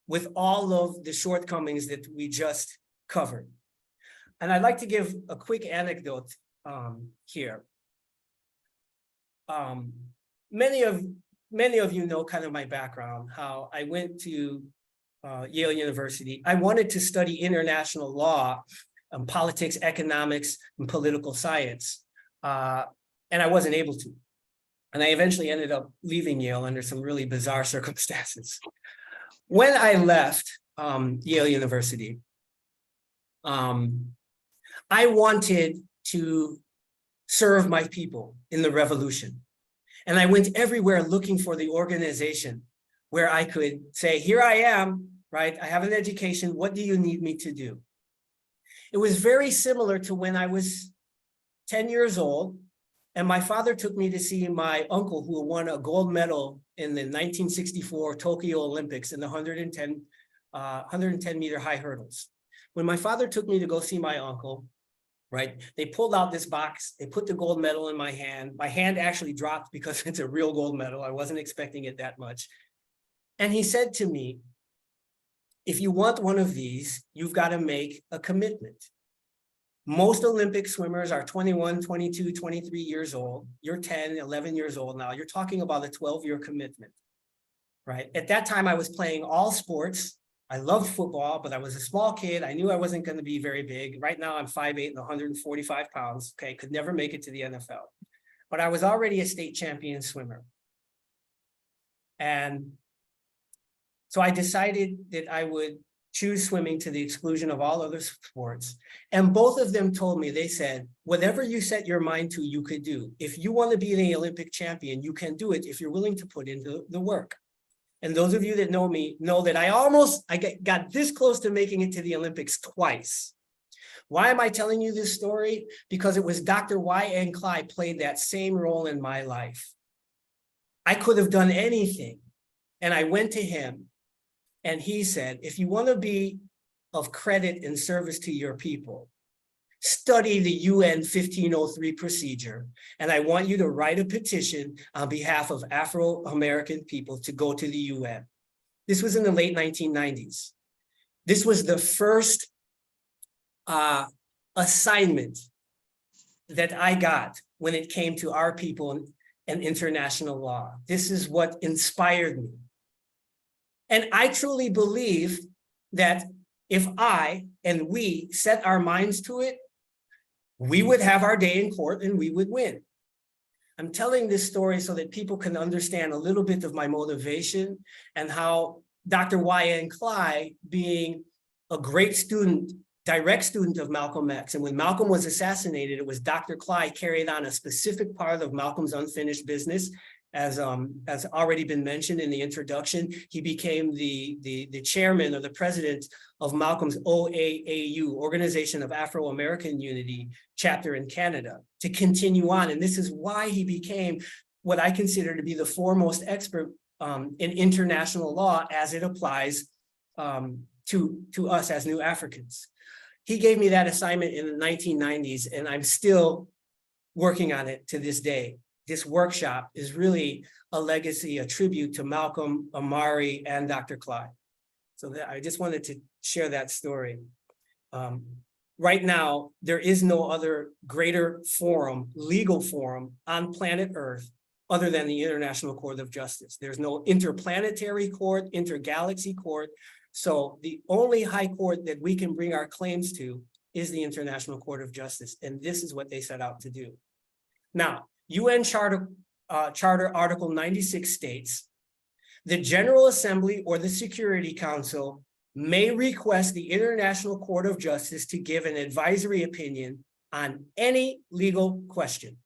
with all of the shortcomings that we just covered. And I'd like to give a quick anecdote here. Many of you know kind of my background, how I went to Yale University. I wanted to study international law, politics, economics, and political science, and I wasn't able to. And I eventually ended up leaving Yale under some really bizarre circumstances. When I left Yale University, I wanted to serve my people in the revolution. And I went everywhere looking for the organization where I could say, here I am, right? I have an education. What do you need me to do? It was very similar to when I was 10 years old. And my father took me to see my uncle who won a gold medal in the 1964 Tokyo Olympics in the 110 meter high hurdles. When my father took me to go see my uncle, right, they pulled out this box, they put the gold medal in my hand. My hand actually dropped because it's a real gold medal. I wasn't expecting it that much. And he said to me, if you want one of these, you've got to make a commitment. Most Olympic swimmers are 21, 22, 23 years old. You're 10, 11 years old now. You're talking about a 12-year commitment, right? At that time, I was playing all sports. I loved football, but I was a small kid. I knew I wasn't going to be very big. Right now, I'm 5'8" and 145 pounds. Okay, could never make it to the NFL. But I was already a state champion swimmer. And so I decided that I would choose swimming to the exclusion of all other sports. And both of them told me, they said, whatever you set your mind to, you could do. If you want to be an Olympic champion, you can do it if you're willing to put in the work. And those of you that know me know that I got this close to making it to the Olympics twice. Why am I telling you this story? Because it was Dr. Y.N. Clyde played that same role in my life. I could have done anything. And I went to him and he said, if you want to be of credit and service to your people, study the UN 1503 procedure. And I want you to write a petition on behalf of Afro-American people to go to the UN. This was in the late 1990s. This was the first assignment that I got when it came to our people and international law. This is what inspired me. And I truly believe that if I and we set our minds to it, we would have our day in court and we would win. I'm telling this story so that people can understand a little bit of my motivation and how Dr. Y.N. Clyde, being a great student, direct student of Malcolm X, and when Malcolm was assassinated, it was Dr. Clyde carried on a specific part of Malcolm's unfinished business. As already been mentioned in the introduction, he became the chairman or the president of Malcolm's OAAU, Organization of Afro-American Unity chapter in Canada, to continue on. And this is why he became what I consider to be the foremost expert in international law as it applies to us as New Africans. He gave me that assignment in the 1990s, and I'm still working on it to this day. This workshop is really a legacy, a tribute to Malcolm, Imari, and Dr. Clyde. So I just wanted to share that story. Right now, there is no other greater forum, legal forum on planet Earth other than the International Court of Justice. There's no interplanetary court, intergalaxy court. So the only high court that we can bring our claims to is the International Court of Justice. And this is what they set out to do. Now, UN Charter Article 96 states, the General Assembly or the Security Council may request the International Court of Justice to give an advisory opinion on any legal question.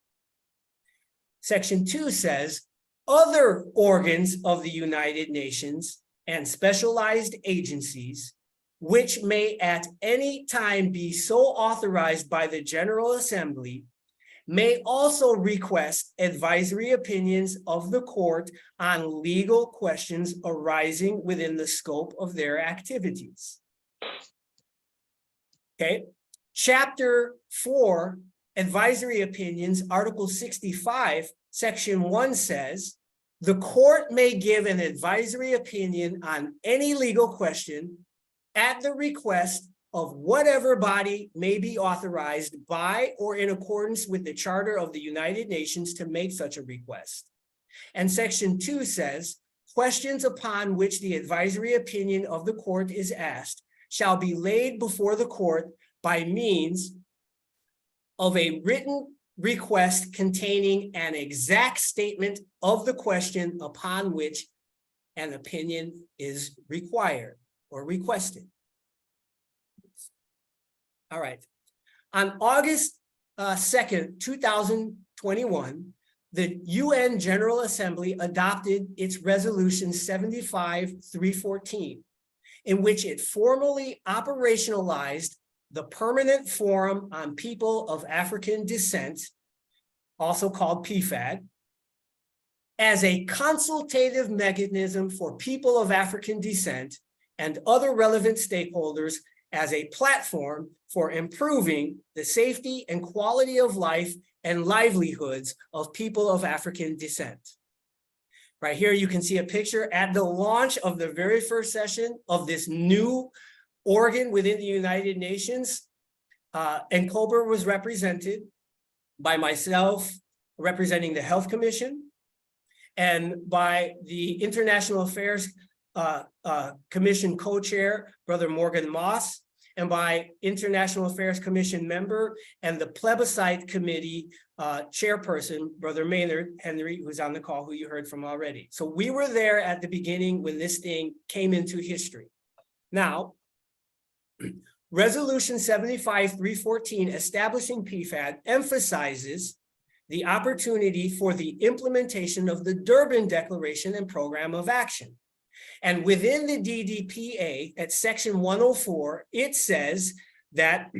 Section 2 says, other organs of the United Nations and specialized agencies, which may at any time be so authorized by the General Assembly, may also request advisory opinions of the court on legal questions arising within the scope of their activities. Okay, Chapter 4, Advisory Opinions, Article 65, Section 1 says, the court may give an advisory opinion on any legal question at the request of whatever body may be authorized by or in accordance with the Charter of the United Nations to make such a request. And Section 2 says, questions upon which the advisory opinion of the court is asked shall be laid before the court by means of a written request containing an exact statement of the question upon which an opinion is required or requested. All right. On August 2nd, 2021, the UN General Assembly adopted its resolution 75-314, in which it formally operationalized the Permanent Forum on People of African Descent, also called PFPAD, as a consultative mechanism for people of African descent and other relevant stakeholders as a platform for improving the safety and quality of life and livelihoods of people of African descent. Right here, you can see a picture at the launch of the very first session of this new organ within the United Nations. And Cobra was represented by myself, representing the Health Commission, and by the International Affairs Commission co-chair, Brother Morgan Moss, and by International Affairs Commission member and the Plebiscite Committee chairperson, Brother Maynard Henry, who's on the call, who you heard from already. So we were there at the beginning when this thing came into history. Now, Resolution 75-314 establishing PFPAD emphasizes the opportunity for the implementation of the Durban Declaration and Program of Action. And within the DDPA at section 104, it says that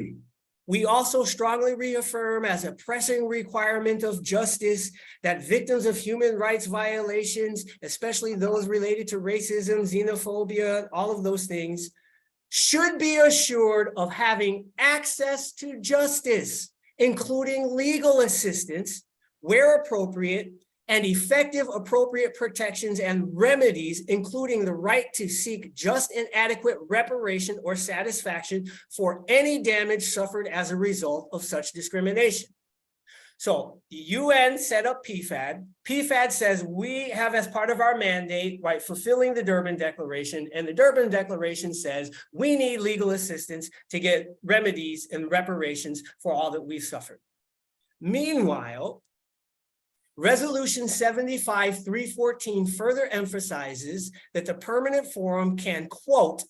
we also strongly reaffirm as a pressing requirement of justice that victims of human rights violations, especially those related to racism, xenophobia, all of those things, should be assured of having access to justice, including legal assistance where appropriate, and effective appropriate protections and remedies, including the right to seek just and adequate reparation or satisfaction for any damage suffered as a result of such discrimination. So the UN set up PFPAD. PFPAD says we have as part of our mandate, right, fulfilling the Durban Declaration, and the Durban Declaration says we need legal assistance to get remedies and reparations for all that we've suffered. Meanwhile, Resolution 75-314 further emphasizes that the Permanent Forum can, quote,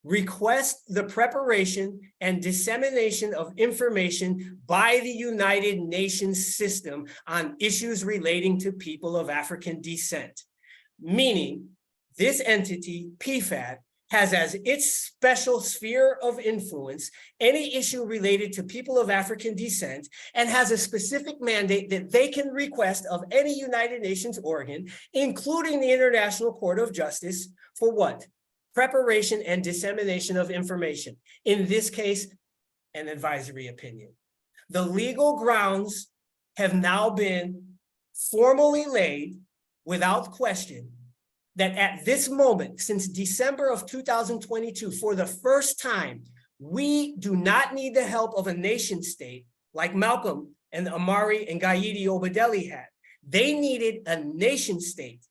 request the preparation and dissemination of information by the United Nations system on issues relating to people of African descent. Meaning, this entity, PFPAD, has as its special sphere of influence any issue related to people of African descent, and has a specific mandate that they can request of any United Nations organ, including the International Court of Justice, for what? Preparation and dissemination of information. In this case, an advisory opinion. The legal grounds have now been formally laid without question that at this moment, since December of 2022, for the first time, we do not need the help of a nation state like Malcolm and Imari and Obadele had. They needed a nation state,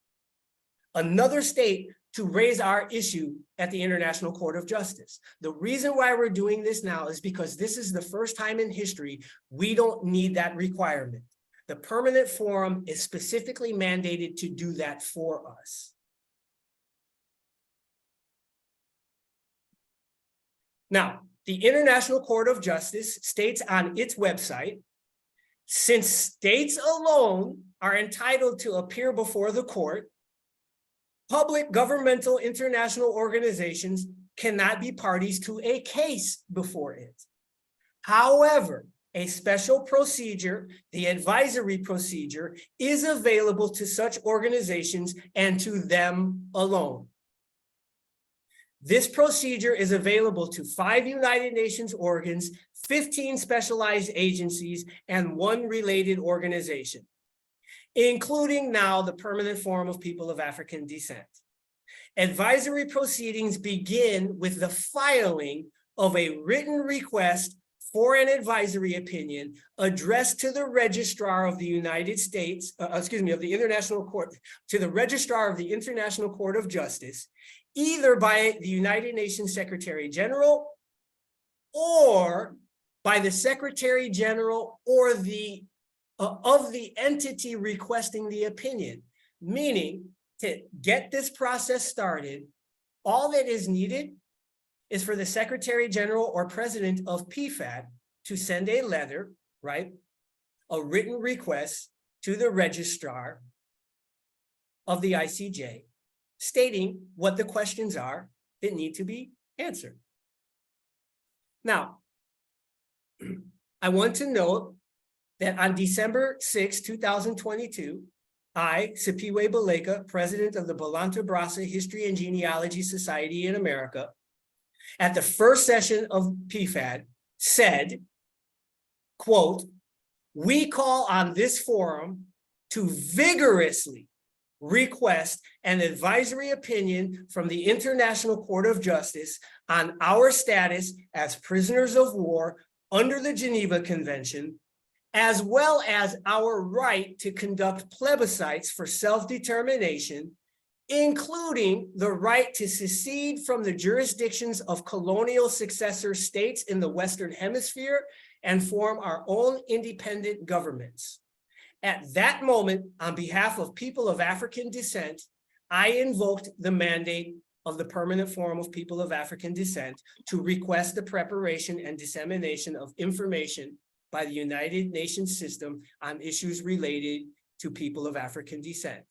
another state, to raise our issue at the International Court of Justice. The reason why we're doing this now is because this is the first time in history we don't need that requirement. The Permanent Forum is specifically mandated to do that for us. Now, the International Court of Justice states on its website, since states alone are entitled to appear before the court, public governmental international organizations cannot be parties to a case before it. However, a special procedure, the advisory procedure, is available to such organizations and to them alone. This procedure is available to 5 United Nations organs, 15 specialized agencies, and 1 related organization, including now the Permanent Forum of People of African Descent. Advisory proceedings begin with the filing of a written request for an advisory opinion addressed to the registrar of the United States, of the International Court, to the registrar of the International Court of Justice, either by the United Nations Secretary General or by the Secretary General or of the entity requesting the opinion. Meaning, to get this process started, all that is needed is for the Secretary General or President of PFPAD to send a letter, right? A written request to the registrar of the ICJ, stating what the questions are that need to be answered. Now, I want to note that on December 6, 2022, I, Sipiwe Baleka, president of the Balanta Brasa History and Genealogy Society in America, at the first session of PFPAD, said, quote, "We call on this forum to vigorously request an advisory opinion from the International Court of Justice on our status as prisoners of war under the Geneva Convention, as well as our right to conduct plebiscites for self-determination, including the right to secede from the jurisdictions of colonial successor states in the Western Hemisphere and form our own independent governments. At that moment, on behalf of people of African descent, I invoked the mandate of the Permanent Forum of People of African Descent to request the preparation and dissemination of information by the United Nations system on issues related to people of African descent.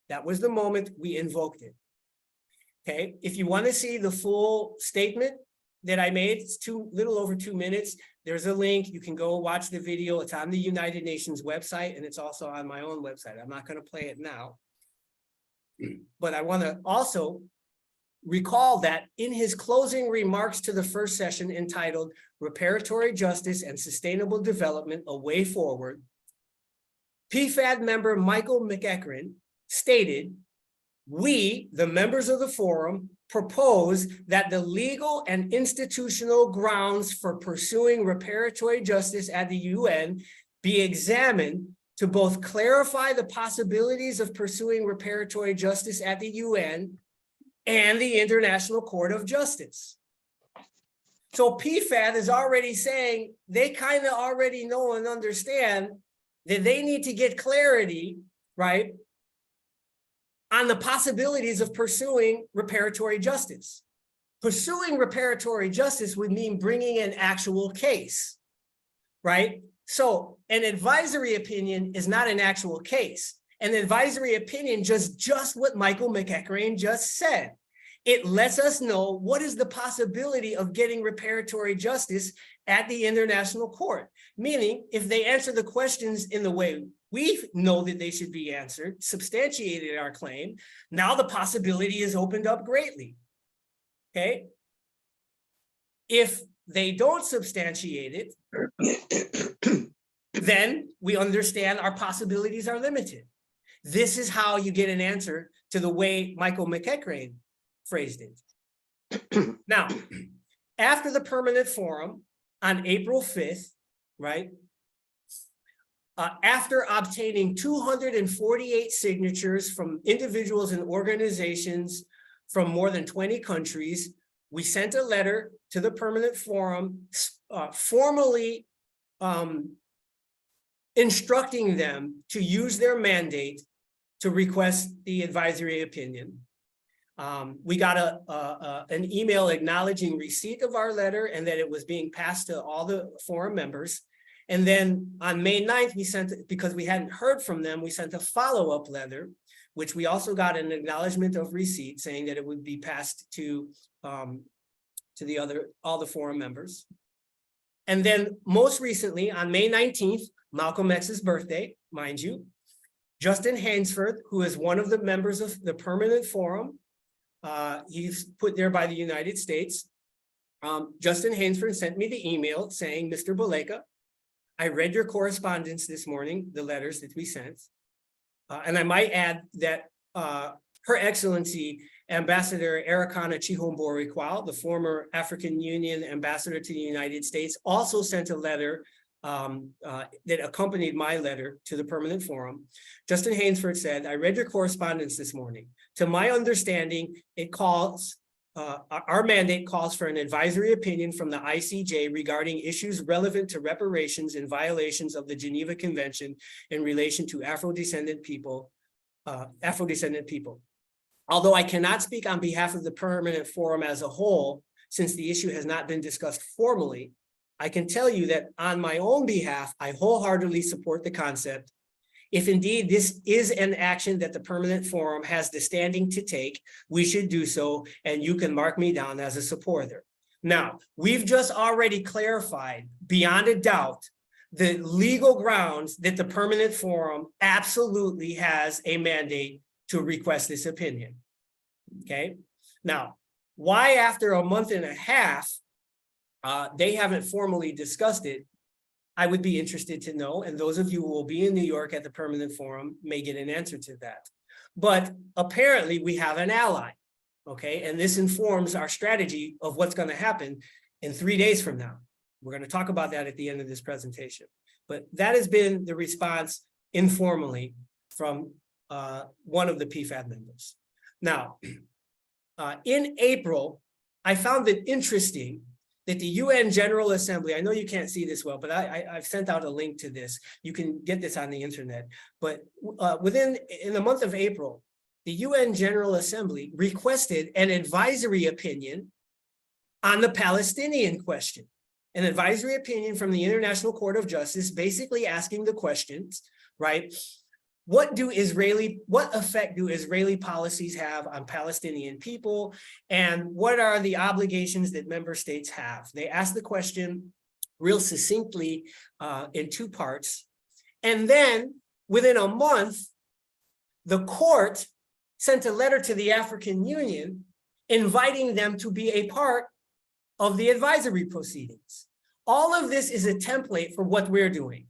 That was the moment we invoked it. Okay, if you want to see the full statement that I made, it's little over 2 minutes. There's a link. You can go watch the video. It's on the United Nations website, and it's also on my own website. I'm not going to play it now. But I want to also recall that in his closing remarks to the first session entitled Reparatory Justice and Sustainable Development, A Way Forward, PFPAD member Michael McEachran stated, "We, the members of the forum, propose that the legal and institutional grounds for pursuing reparatory justice at the UN be examined to both clarify the possibilities of pursuing reparatory justice at the UN and the International Court of Justice." So PFPAD is already saying they kind of already know and understand that they need to get clarity, right, on the possibilities of pursuing reparatory justice. Pursuing reparatory justice would mean bringing an actual case, right? So an advisory opinion is not an actual case. An advisory opinion just what Michael McEachran just said. It lets us know what is the possibility of getting reparatory justice at the International Court. Meaning, if they answer the questions in the way we know that they should be answered, substantiated our claim, now the possibility is opened up greatly, okay? If they don't substantiate it, then we understand our possibilities are limited. This is how you get an answer to the way Michael McEachran phrased it. Now, after the permanent forum on April 5th, right, after obtaining 248 signatures from individuals and organizations from more than 20 countries, we sent a letter to the permanent forum formally instructing them to use their mandate to request the advisory opinion. We got an email acknowledging receipt of our letter and that it was being passed to all the forum members. And then on May 9th, we sent, because we hadn't heard from them, we sent a follow-up letter, which we also got an acknowledgement of receipt saying that it would be passed to all the forum members. And then most recently on May 19th, Malcolm X's birthday, mind you, Justin Hainsford, who is one of the members of the permanent forum, he's put there by the United States. Justin Hainsford sent me the email saying, "Mr. Baleka, I read your correspondence this morning, the letters that we sent. And I might add that Her Excellency Ambassador Erikana Chihombo-Rikwal, the former African Union ambassador to the United States, also sent a letter that accompanied my letter to the permanent forum." Justin Hainsford said, "I read your correspondence this morning. To my understanding, it calls, our mandate calls for an advisory opinion from the ICJ regarding issues relevant to reparations and violations of the Geneva Convention in relation to Afro-descendant people. Although I cannot speak on behalf of the permanent forum as a whole, since the issue has not been discussed formally, I can tell you that on my own behalf, I wholeheartedly support the concept. If indeed this is an action that the permanent forum has the standing to take, we should do so, and you can mark me down as a supporter." Now, we've just already clarified beyond a doubt the legal grounds that the permanent forum absolutely has a mandate to request this opinion, okay? Now, why after a month and a half, they haven't formally discussed it, I would be interested to know, and those of you who will be in New York at the permanent forum may get an answer to that. but apparently we have an ally, okay? And this informs our strategy of what's going to happen in 3 days from now. We're going to talk about that at the end of this presentation. But that has been the response informally from one of the PFPAD members. Now, in April, I found it interesting that the UN General Assembly, I know you can't see this well, but I've sent out a link to this. You can get this on the internet. But in the month of April, the UN General Assembly requested an advisory opinion on the Palestinian question. An advisory opinion from the International Court of Justice, basically asking the questions, right? What effect do Israeli policies have on Palestinian people? And what are the obligations that member states have? They asked the question real succinctly in 2 parts. And then within a month, the court sent a letter to the African Union inviting them to be a part of the advisory proceedings. All of this is a template for what we're doing.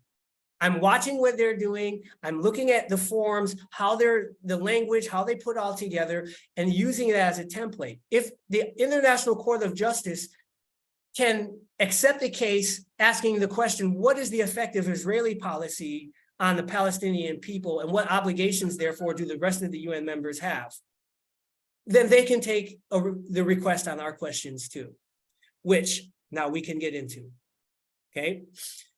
I'm watching what they're doing. I'm looking at the forms, the language, how they put all together, and using it as a template. If the International Court of Justice can accept a case asking the question, what is the effect of Israeli policy on the Palestinian people, and what obligations, therefore, do the rest of the UN members have? Then they can take the request on our questions too, which now we can get into, okay?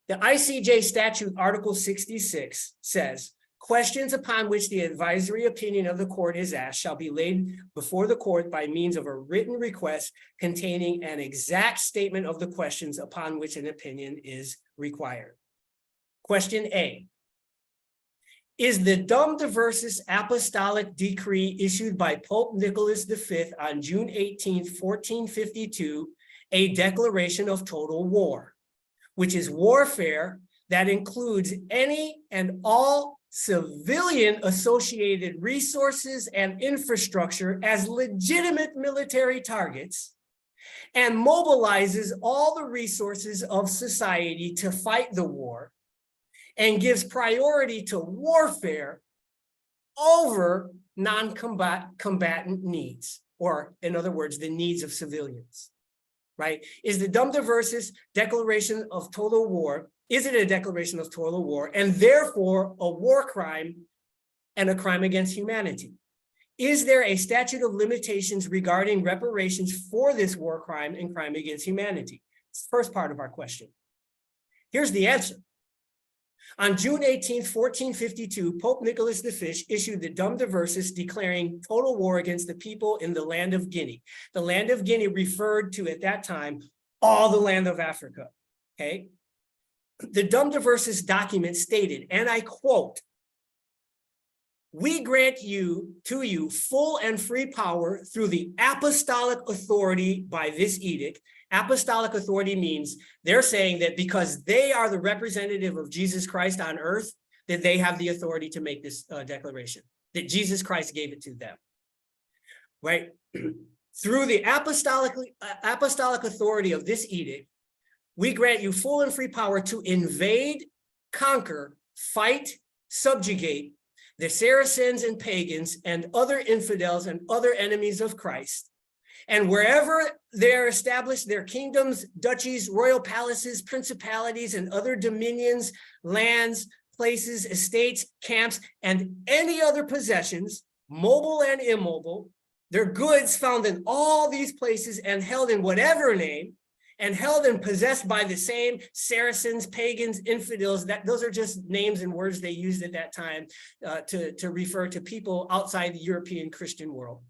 The ICJ statute, Article 66 says, questions upon which the advisory opinion of the court is asked shall be laid before the court by means of a written request containing an exact statement of the questions upon which an opinion is required. Question A, is the Dum Diversis Apostolic Decree issued by Pope Nicholas V on June 18, 1452, a declaration of total war, which is warfare that includes any and all civilian associated resources and infrastructure as legitimate military targets, and mobilizes all the resources of society to fight the war, and gives priority to warfare over non-combatant needs, or in other words, the needs of civilians, right? Is the Dum Diversis declaration of total war, is it a declaration of total war, and therefore a war crime and a crime against humanity? Is there a statute of limitations regarding reparations for this war crime and crime against humanity? It's the first part of our question. Here's the answer. On June 18, 1452, Pope Nicholas V issued the Dum Diversis declaring total war against the people in the land of Guinea. The land of Guinea referred to at that time all the land of Africa, okay? The Dum Diversis document stated, and I quote, "We grant to you full and free power through the apostolic authority by this edict." Apostolic authority means they're saying that because they are the representative of Jesus Christ on earth, that they have the authority to make this declaration, that Jesus Christ gave it to them, right? Through the apostolic authority of this edict, we grant you full and free power to invade, conquer, fight, subjugate the Saracens and pagans and other infidels and other enemies of Christ. And wherever they're established, their kingdoms, duchies, royal palaces, principalities, and other dominions, lands, places, estates, camps, and any other possessions, mobile and immobile, their goods found in all these places and held in whatever name, and held and possessed by the same Saracens, pagans, infidels, those are just names and words they used at that time to refer to people outside the European Christian world.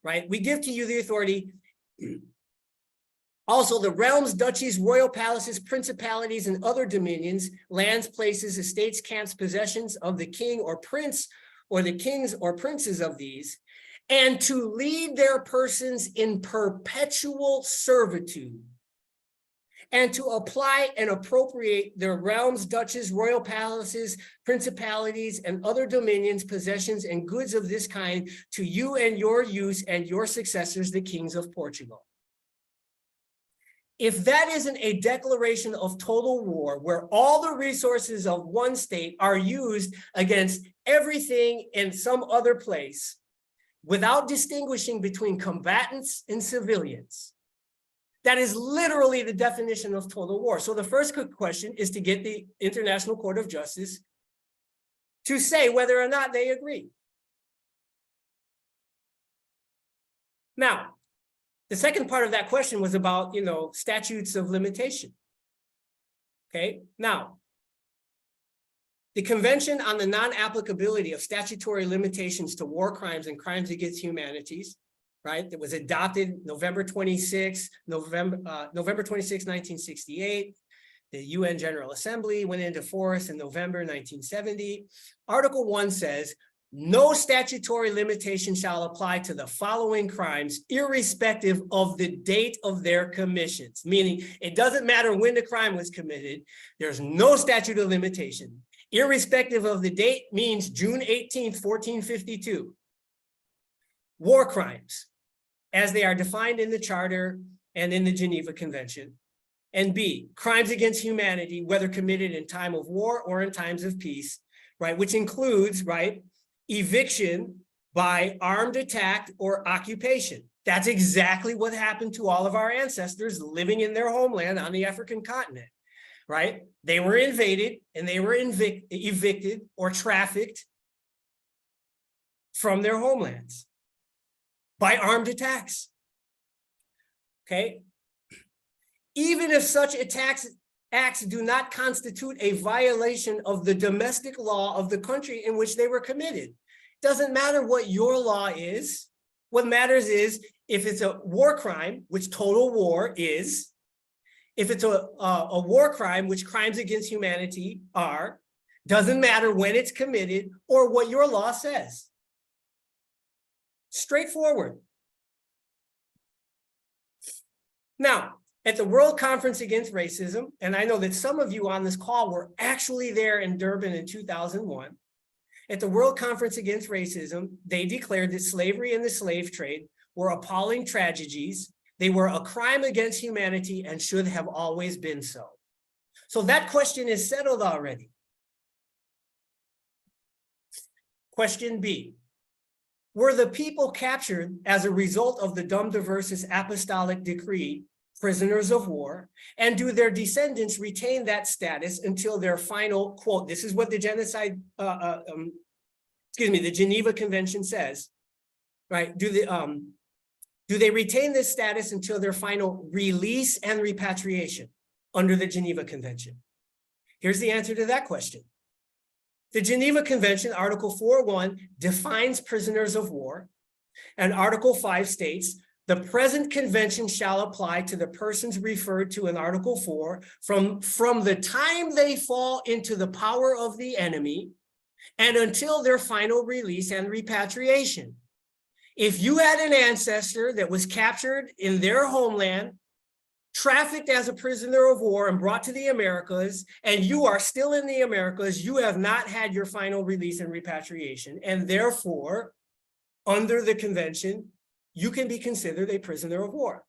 Right? We give to you the authority. Also, the realms, duchies, royal palaces, principalities, and other dominions, lands, places, estates, camps, possessions of the king or prince, or the kings or princes of these, and to lead their persons in perpetual servitude, and to apply and appropriate their realms, duchies, royal palaces, principalities, and other dominions, possessions, and goods of this kind to you and your use and your successors, the kings of Portugal. If that isn't a declaration of total war, where all the resources of one state are used against everything in some other place, without distinguishing between combatants and civilians, that is literally the definition of total war. So the first question is to get the International Court of Justice to say whether or not they agree. Now, the second part of that question was about, statutes of limitation. Okay, now, the Convention on the Non-Applicability of Statutory Limitations to War Crimes and Crimes Against Humanities, right, that was adopted November 26, 1968. The UN General Assembly went into force in November 1970. Article 1 says, no statutory limitation shall apply to the following crimes, irrespective of the date of their commissions. Meaning, it doesn't matter when the crime was committed, there's no statute of limitation. Irrespective of the date means June 18th, 1452. War crimes, as they are defined in the Charter and in the Geneva Convention. And B, crimes against humanity, whether committed in time of war or in times of peace, right? Which includes, right, eviction by armed attack or occupation. That's exactly what happened to all of our ancestors living in their homeland on the African continent, right? They were invaded and they were evicted or trafficked from their homelands by armed attacks, okay? Even if such acts do not constitute a violation of the domestic law of the country in which they were committed. Doesn't matter what your law is. What matters is if it's a war crime, which total war is, if it's a war crime, which crimes against humanity are, doesn't matter when it's committed or what your law says. Straightforward. Now, at the World Conference Against Racism, and I know that some of you on this call were actually there in Durban in 2001. At the World Conference Against Racism, they declared that slavery and the slave trade were appalling tragedies. They were a crime against humanity and should have always been so. So that question is settled already. Question B. Were the people captured as a result of the Dum Diversas Apostolic Decree prisoners of war, and do their descendants retain that status until their final, quote, this is what the the Geneva Convention says, right? Do they retain this status until their final release and repatriation under the Geneva Convention? Here's the answer to that question. The Geneva Convention, Article 4.1, defines prisoners of war, and Article 5 states, the present convention shall apply to the persons referred to in Article 4 from the time they fall into the power of the enemy and until their final release and repatriation. If you had an ancestor that was captured in their homeland, trafficked as a prisoner of war and brought to the Americas, and you are still in the Americas, you have not had your final release and repatriation, and therefore, under the convention, you can be considered a prisoner of war.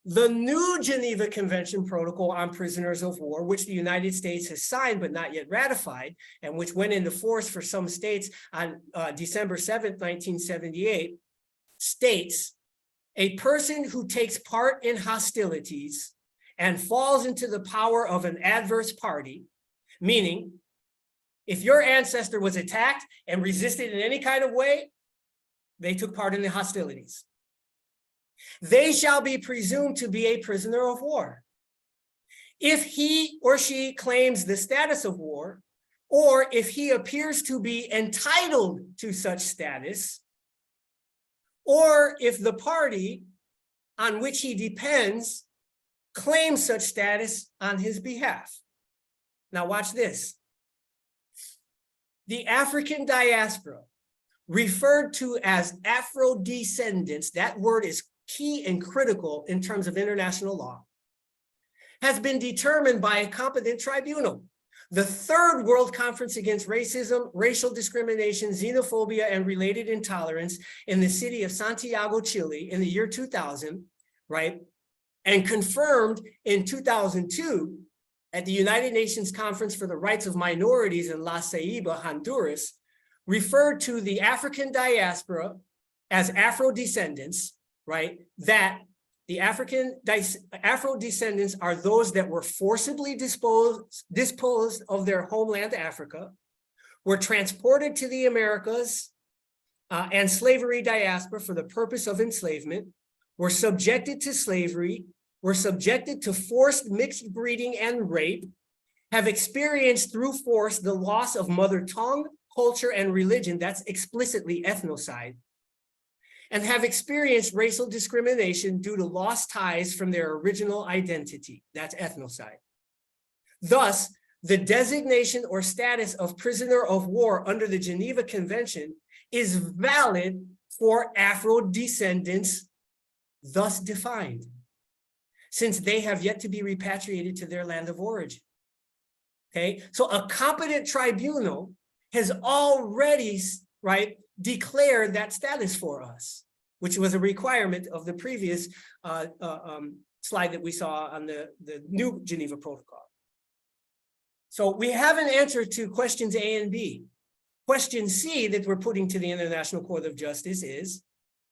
The new Geneva Convention Protocol on Prisoners of War, which the United States has signed but not yet ratified, and which went into force for some states on December 7th, 1978, states a person who takes part in hostilities and falls into the power of an adverse party, meaning if your ancestor was attacked and resisted in any kind of way, they took part in the hostilities. They shall be presumed to be a prisoner of war. If he or she claims the status of war, or if he appears to be entitled to such status, or if the party on which he depends claims such status on his behalf. Now watch this. The African diaspora, referred to as Afro-descendants, that word is key and critical in terms of international law, has been determined by a competent tribunal. The Third World Conference Against Racism, Racial Discrimination, Xenophobia, and Related Intolerance in the city of Santiago, Chile in the year 2000, right, and confirmed in 2002 at the United Nations Conference for the Rights of Minorities in La Ceiba, Honduras, referred to the African diaspora as Afro-descendants, right? That the Afro-descendants are those that were forcibly disposed of their homeland, Africa, were transported to the Americas and slavery diaspora for the purpose of enslavement, were subjected to slavery, were subjected to forced mixed breeding and rape, have experienced through force the loss of mother tongue, culture, and religion, that's explicitly ethnocide, and have experienced racial discrimination due to lost ties from their original identity, that's ethnocide. Thus, the designation or status of prisoner of war under the Geneva Convention is valid for Afro-descendants, thus defined, since they have yet to be repatriated to their land of origin. Okay, so a competent tribunal has already, right, declared that status for us, which was a requirement of the previous slide that we saw on the new Geneva Protocol. So we have an answer to questions A and B. Question C that we're putting to the International Court of Justice is,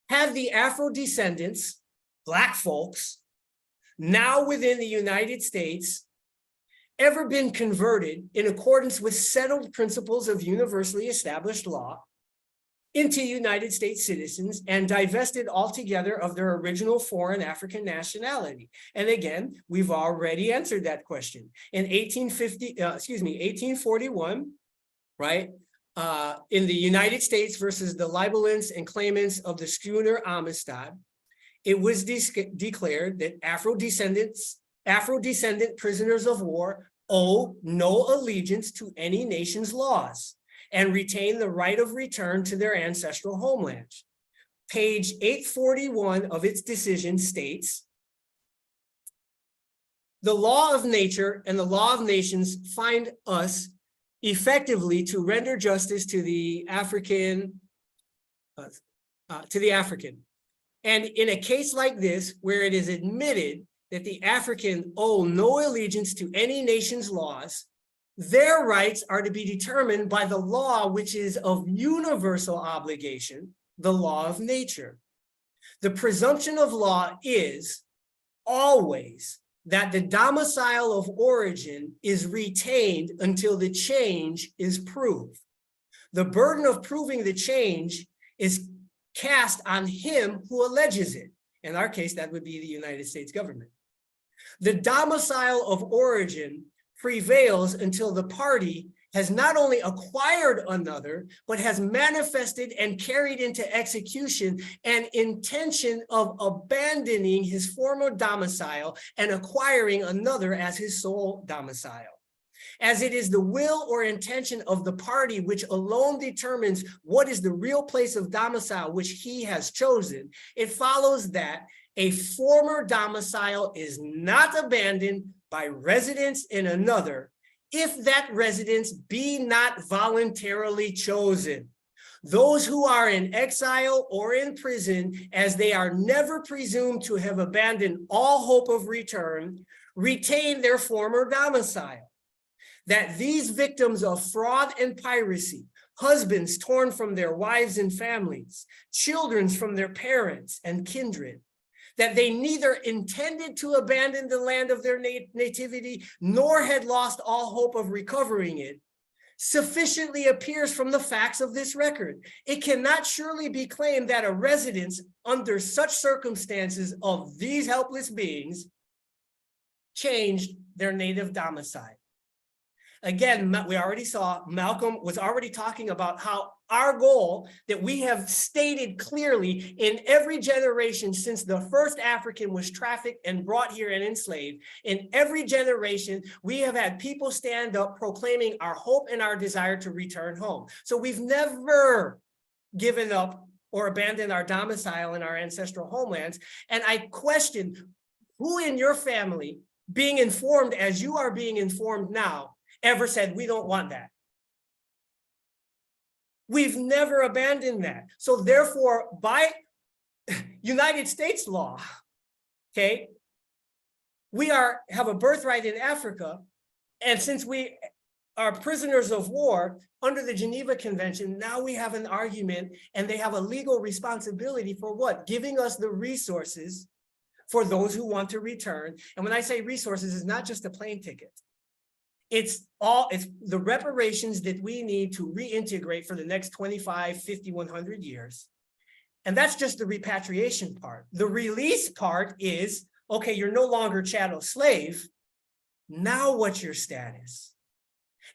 have the Afro-descendants, Black folks, now within the United States, ever been converted in accordance with settled principles of universally established law into United States citizens and divested altogether of their original foreign African nationality? And again, we've already answered that question. In 1841, right? In the United States versus the libellants and claimants of the schooner Amistad, it was declared that Afro-descendant prisoners of war owe no allegiance to any nation's laws and retain the right of return to their ancestral homelands. Page 841 of its decision states, the law of nature and the law of nations find us effectively to render justice to the African. And in a case like this, where it is admitted that the African owe no allegiance to any nation's laws, their rights are to be determined by the law which is of universal obligation, the law of nature. The presumption of law is always that the domicile of origin is retained until the change is proved. The burden of proving the change is cast on him who alleges it. In our case, that would be the United States government. The domicile of origin prevails until the party has not only acquired another, but has manifested and carried into execution an intention of abandoning his former domicile and acquiring another as his sole domicile. As it is the will or intention of the party which alone determines what is the real place of domicile which he has chosen, it follows that a former domicile is not abandoned by residence in another if that residence be not voluntarily chosen. Those who are in exile or in prison, as they are never presumed to have abandoned all hope of return, retain their former domicile. That these victims of fraud and piracy, husbands torn from their wives and families, children from their parents and kindred, that they neither intended to abandon the land of their nativity, nor had lost all hope of recovering it, sufficiently appears from the facts of this record. It cannot surely be claimed that a residence under such circumstances of these helpless beings changed their native domicile. Again, we already saw Malcolm was already talking about how our goal that we have stated clearly in every generation since the first African was trafficked and brought here and enslaved, in every generation, we have had people stand up proclaiming our hope and our desire to return home. So we've never given up or abandoned our domicile in our ancestral homelands. And I question who in your family, being informed as you are being informed now, ever said, we don't want that. We've never abandoned that. So therefore, by United States law, okay, we have a birthright in Africa, and since we are prisoners of war under the Geneva Convention, now we have an argument, and they have a legal responsibility for what? Giving us the resources for those who want to return. And when I say resources, it's not just a plane ticket. It's the reparations that we need to reintegrate for the next 25, 50, 100 years. And that's just the repatriation part. The release part is, okay, you're no longer chattel slave. Now what's your status?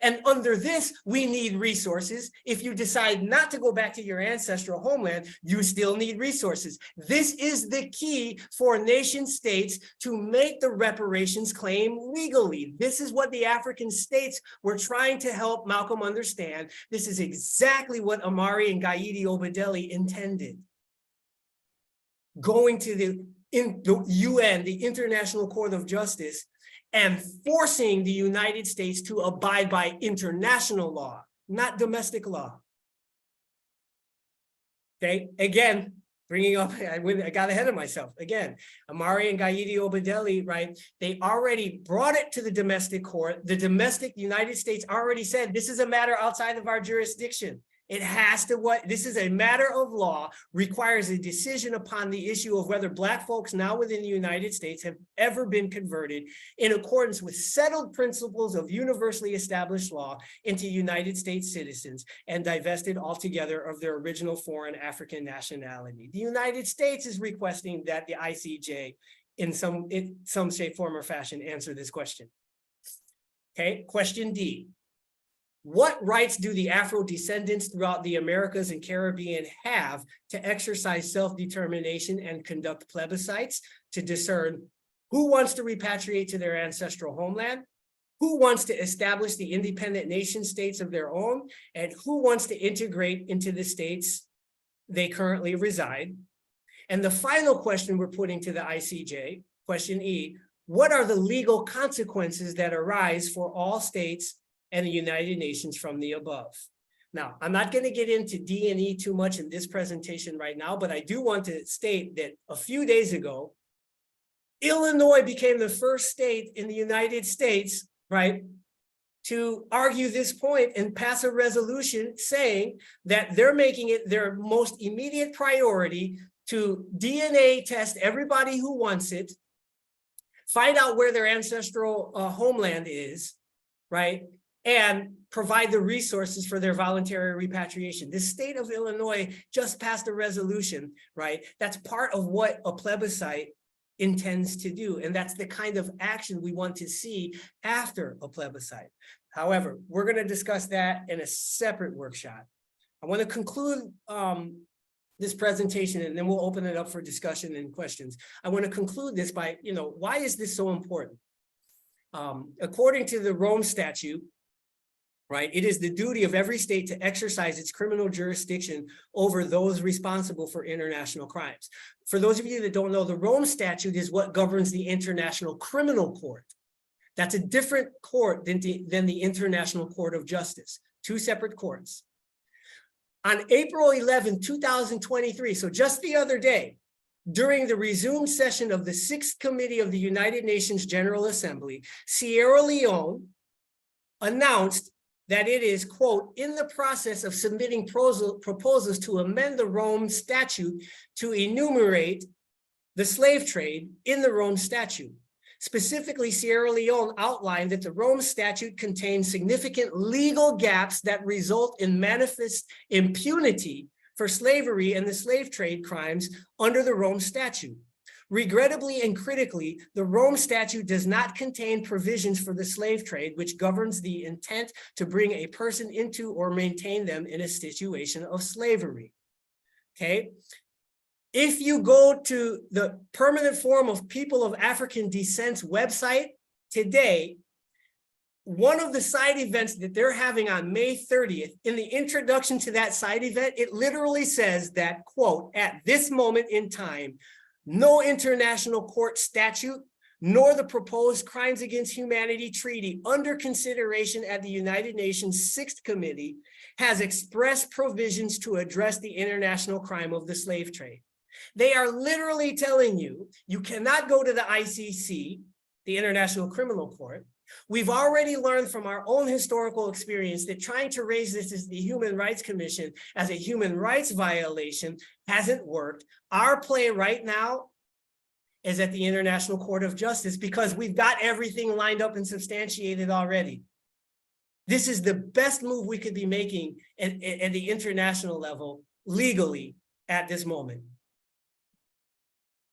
And under this, we need resources. If you decide not to go back to your ancestral homeland, you still need resources. This is the key for nation states to make the reparations claim legally. This is what the African states were trying to help Malcolm understand. This is exactly what Imari and Obadele intended. Going to the UN, the International Court of Justice, and forcing the United States to abide by international law, not domestic law. Okay, again, bringing up, I got ahead of myself. Again, Imari and Obadele, right? They already brought it to the domestic court. The domestic United States already said, this is a matter outside of our jurisdiction. It has to, this is a matter of law, requires a decision upon the issue of whether Black folks now within the United States have ever been converted in accordance with settled principles of universally established law into United States citizens and divested altogether of their original foreign African nationality. The United States is requesting that the ICJ in some shape, form, or fashion answer this question. Okay, question D. What rights do the Afro-descendants throughout the Americas and Caribbean have to exercise self-determination and conduct plebiscites to discern who wants to repatriate to their ancestral homeland, who wants to establish the independent nation states of their own, and who wants to integrate into the states they currently reside? And the final question we're putting to the ICJ, question E, what are the legal consequences that arise for all states and the United Nations from the above? Now, I'm not going to get into D and E too much in this presentation right now, but I do want to state that a few days ago, Illinois became the first state in the United States, right, to argue this point and pass a resolution saying that they're making it their most immediate priority to DNA test everybody who wants it, find out where their ancestral homeland is, right, and provide the resources for their voluntary repatriation. The state of Illinois just passed a resolution, right? That's part of what a plebiscite intends to do. And that's the kind of action we want to see after a plebiscite. However, we're going to discuss that in a separate workshop. I want to conclude this presentation, and then we'll open it up for discussion and questions. I want to conclude this by, why is this so important? According to the Rome Statute, right, it is the duty of every state to exercise its criminal jurisdiction over those responsible for international crimes. For those of you that don't know, the Rome Statute is what governs the International Criminal Court. That's a different court than the International Court of Justice, two separate courts. On April 11, 2023, so just the other day, during the resumed session of the 6th Committee of the United Nations General Assembly, Sierra Leone announced that it is, quote, in the process of submitting proposals to amend the Rome Statute to enumerate the slave trade in the Rome Statute. Specifically, Sierra Leone outlined that the Rome Statute contains significant legal gaps that result in manifest impunity for slavery and the slave trade crimes under the Rome Statute. Regrettably and critically, the Rome Statute does not contain provisions for the slave trade, which governs the intent to bring a person into or maintain them in a situation of slavery. Okay? If you go to the Permanent Forum of People of African Descent's website today, one of the side events that they're having on May 30th, in the introduction to that side event, it literally says that, quote, at this moment in time, no international court statute, nor the proposed Crimes Against Humanity Treaty under consideration at the United Nations 6th Committee has expressed provisions to address the international crime of the slave trade. They are literally telling you, you cannot go to the ICC the International Criminal Court. We've already learned from our own historical experience that trying to raise this as the Human Rights Commission as a human rights violation hasn't worked. Our play right now is at the International Court of Justice because we've got everything lined up and substantiated already. This is the best move we could be making at the international level legally at this moment.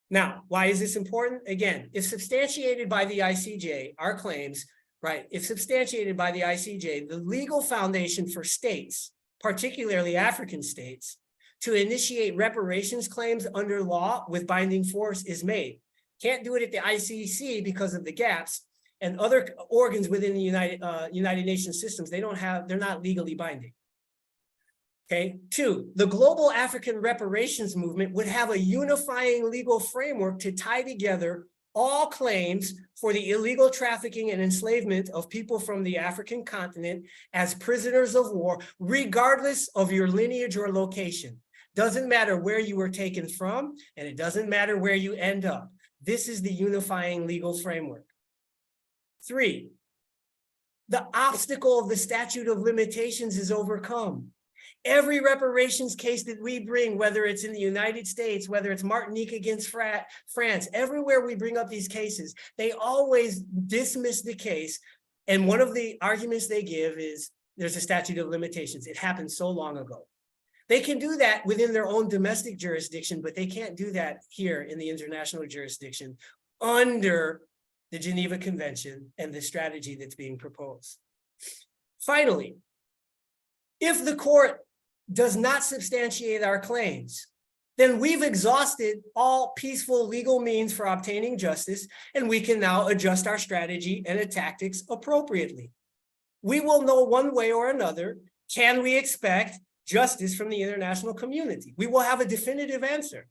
Now, why is this important? Again, if substantiated by the ICJ, our claims, right? If substantiated by the ICJ, the legal foundation for states, particularly African states, to initiate reparations claims under law with binding force is made. Can't do it at the ICC because of the gaps, and other organs within the United Nations systems, they're not legally binding. Okay, 2, the global African reparations movement would have a unifying legal framework to tie together all claims for the illegal trafficking and enslavement of people from the African continent as prisoners of war, regardless of your lineage or location. Doesn't matter where you were taken from, and it doesn't matter where you end up. This is the unifying legal framework. 3, the obstacle of the statute of limitations is overcome. Every reparations case that we bring, whether it's in the United States, whether it's Martinique against France, everywhere we bring up these cases, they always dismiss the case. And one of the arguments they give is there's a statute of limitations. It happened so long ago. They can do that within their own domestic jurisdiction, but they can't do that here in the international jurisdiction under the Geneva Convention and the strategy that's being proposed. Finally, if the court does not substantiate our claims, then we've exhausted all peaceful legal means for obtaining justice, and we can now adjust our strategy and tactics appropriately. We will know one way or another, can we expect justice from the international community? We will have a definitive answer.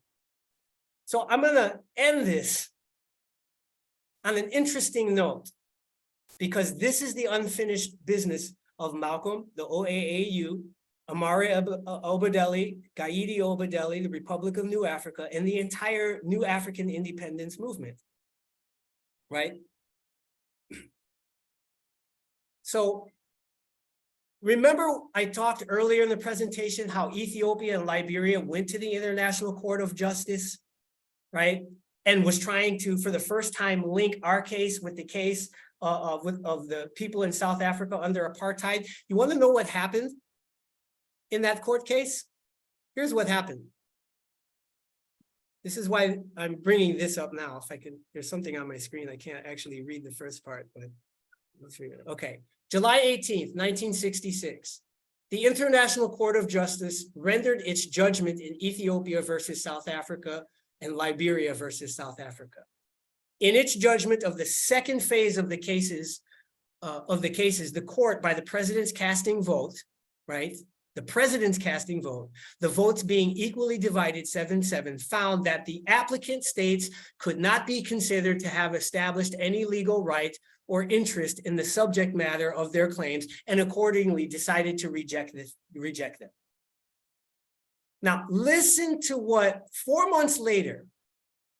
So I'm gonna end this on an interesting note, because this is the unfinished business of Malcolm, the OAAU, Imari Obadele, Gaidi Obadele, the Republic of New Africa, and the entire New African independence movement, right? So remember I talked earlier in the presentation how Ethiopia and Liberia went to the International Court of Justice, right? And was trying to, for the first time, link our case with the case of the people in South Africa under apartheid. You want to know what happened in that court case? Here's what happened. This is why I'm bringing this up now. If I can, there's something on my screen. I can't actually read the first part, but let's read it. Okay, July 18th, 1966. The International Court of Justice rendered its judgment in Ethiopia versus South Africa and Liberia versus South Africa. In its judgment of the second phase of the cases, the court, by the president's casting vote, right? The president's casting vote, the votes being equally divided 7-7, found that the applicant states could not be considered to have established any legal right or interest in the subject matter of their claims, and accordingly decided to reject them. Now, listen to what 4 months later,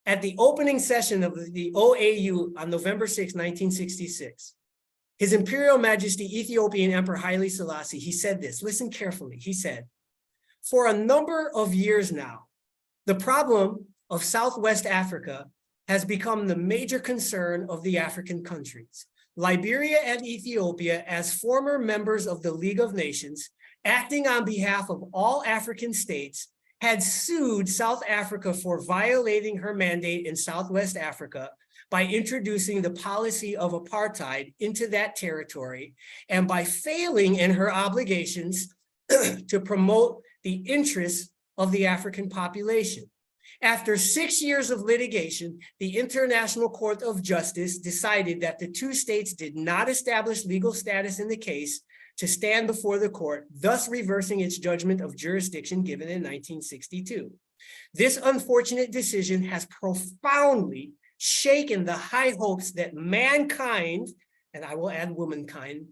at the opening session of the OAU on November 6, 1966, His Imperial Majesty Ethiopian Emperor Haile Selassie, he said this, listen carefully, he said, for a number of years now, the problem of Southwest Africa has become the major concern of the African countries. Liberia and Ethiopia, as former members of the League of Nations, acting on behalf of all African states, had sued South Africa for violating her mandate in Southwest Africa by introducing the policy of apartheid into that territory and by failing in her obligations to promote the interests of the African population. After 6 years of litigation, the International Court of Justice decided that the two states did not establish legal status in the case to stand before the court, thus reversing its judgment of jurisdiction given in 1962. This unfortunate decision has profoundly shaken the high hopes that mankind, and I will add womankind,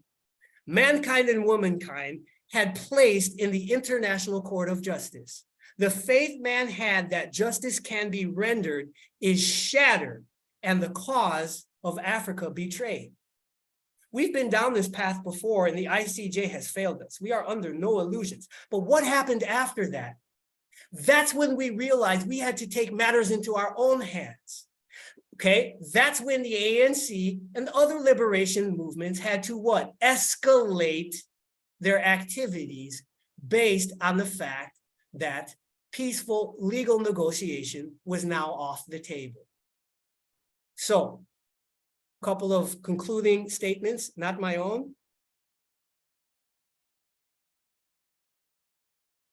mankind and womankind had placed in the International Court of Justice. The faith man had that justice can be rendered is shattered, and the cause of Africa betrayed. We've been down this path before and the ICJ has failed us. We are under no illusions. But what happened after that? That's when we realized we had to take matters into our own hands. Okay, that's when the ANC and other liberation movements had to what? Escalate their activities based on the fact that peaceful legal negotiation was now off the table. So, a couple of concluding statements, not my own.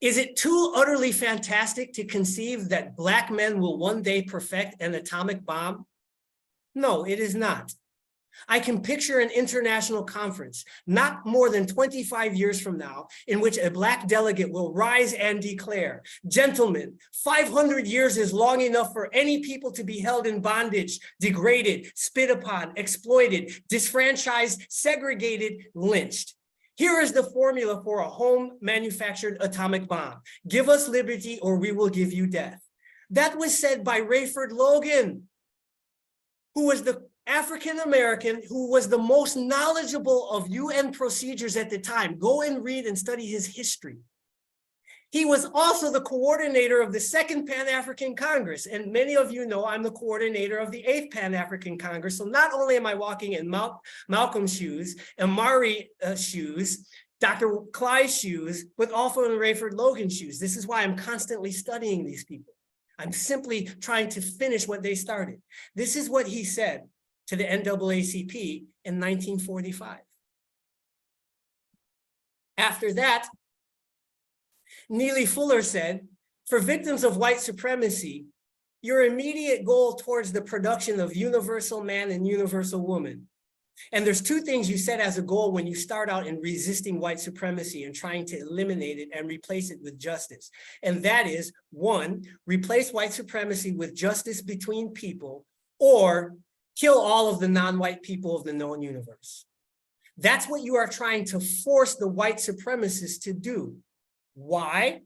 Is it too utterly fantastic to conceive that Black men will one day perfect an atomic bomb? No, it is not. I can picture an international conference, not more than 25 years from now, in which a Black delegate will rise and declare, gentlemen, 500 years is long enough for any people to be held in bondage, degraded, spit upon, exploited, disfranchised, segregated, lynched. Here is the formula for a home-manufactured atomic bomb. Give us liberty or we will give you death. That was said by Rayford Logan, who was the African-American who was the most knowledgeable of UN procedures at the time. Go and read and study his history. He was also the coordinator of the Second Pan-African Congress. And many of you know I'm the coordinator of the 8th Pan-African Congress. So not only am I walking in Malcolm's shoes, Imari shoes, Dr. Clyde's shoes, but also in Rayford Logan's shoes. This is why I'm constantly studying these people. I'm simply trying to finish what they started. This is what he said to the NAACP in 1945. After that, Neely Fuller said, for victims of white supremacy, your immediate goal towards the production of universal man and universal woman. And there's two things you set as a goal when you start out in resisting white supremacy and trying to eliminate it and replace it with justice. And that is, one, replace white supremacy with justice between people, or kill all of the non-white people of the known universe. That's what you are trying to force the white supremacists to do. Why?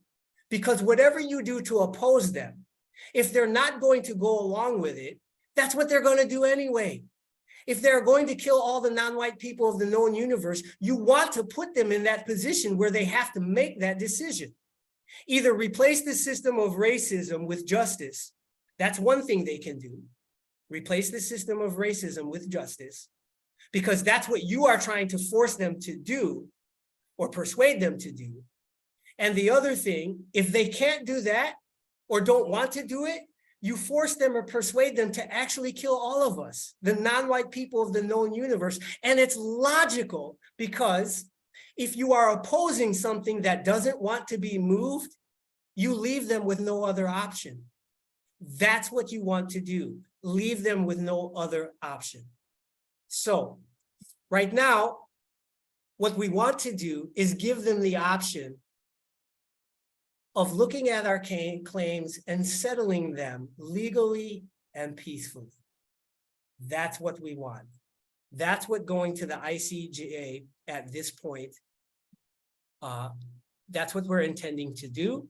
Because whatever you do to oppose them, if they're not going to go along with it, that's what they're going to do anyway. If they're going to kill all the non-white people of the known universe, you want to put them in that position where they have to make that decision. Either replace the system of racism with justice. That's one thing they can do. Replace the system of racism with justice, because that's what you are trying to force them to do or persuade them to do. And the other thing, if they can't do that or don't want to do it, you force them or persuade them to actually kill all of us, the non-white people of the known universe. And it's logical, because if you are opposing something that doesn't want to be moved, you leave them with no other option. That's what you want to do. Leave them with no other option. So right now, what we want to do is give them the option of looking at our claims and settling them legally and peacefully. That's what we want. That's what going to the ICJ at this point, that's what we're intending to do,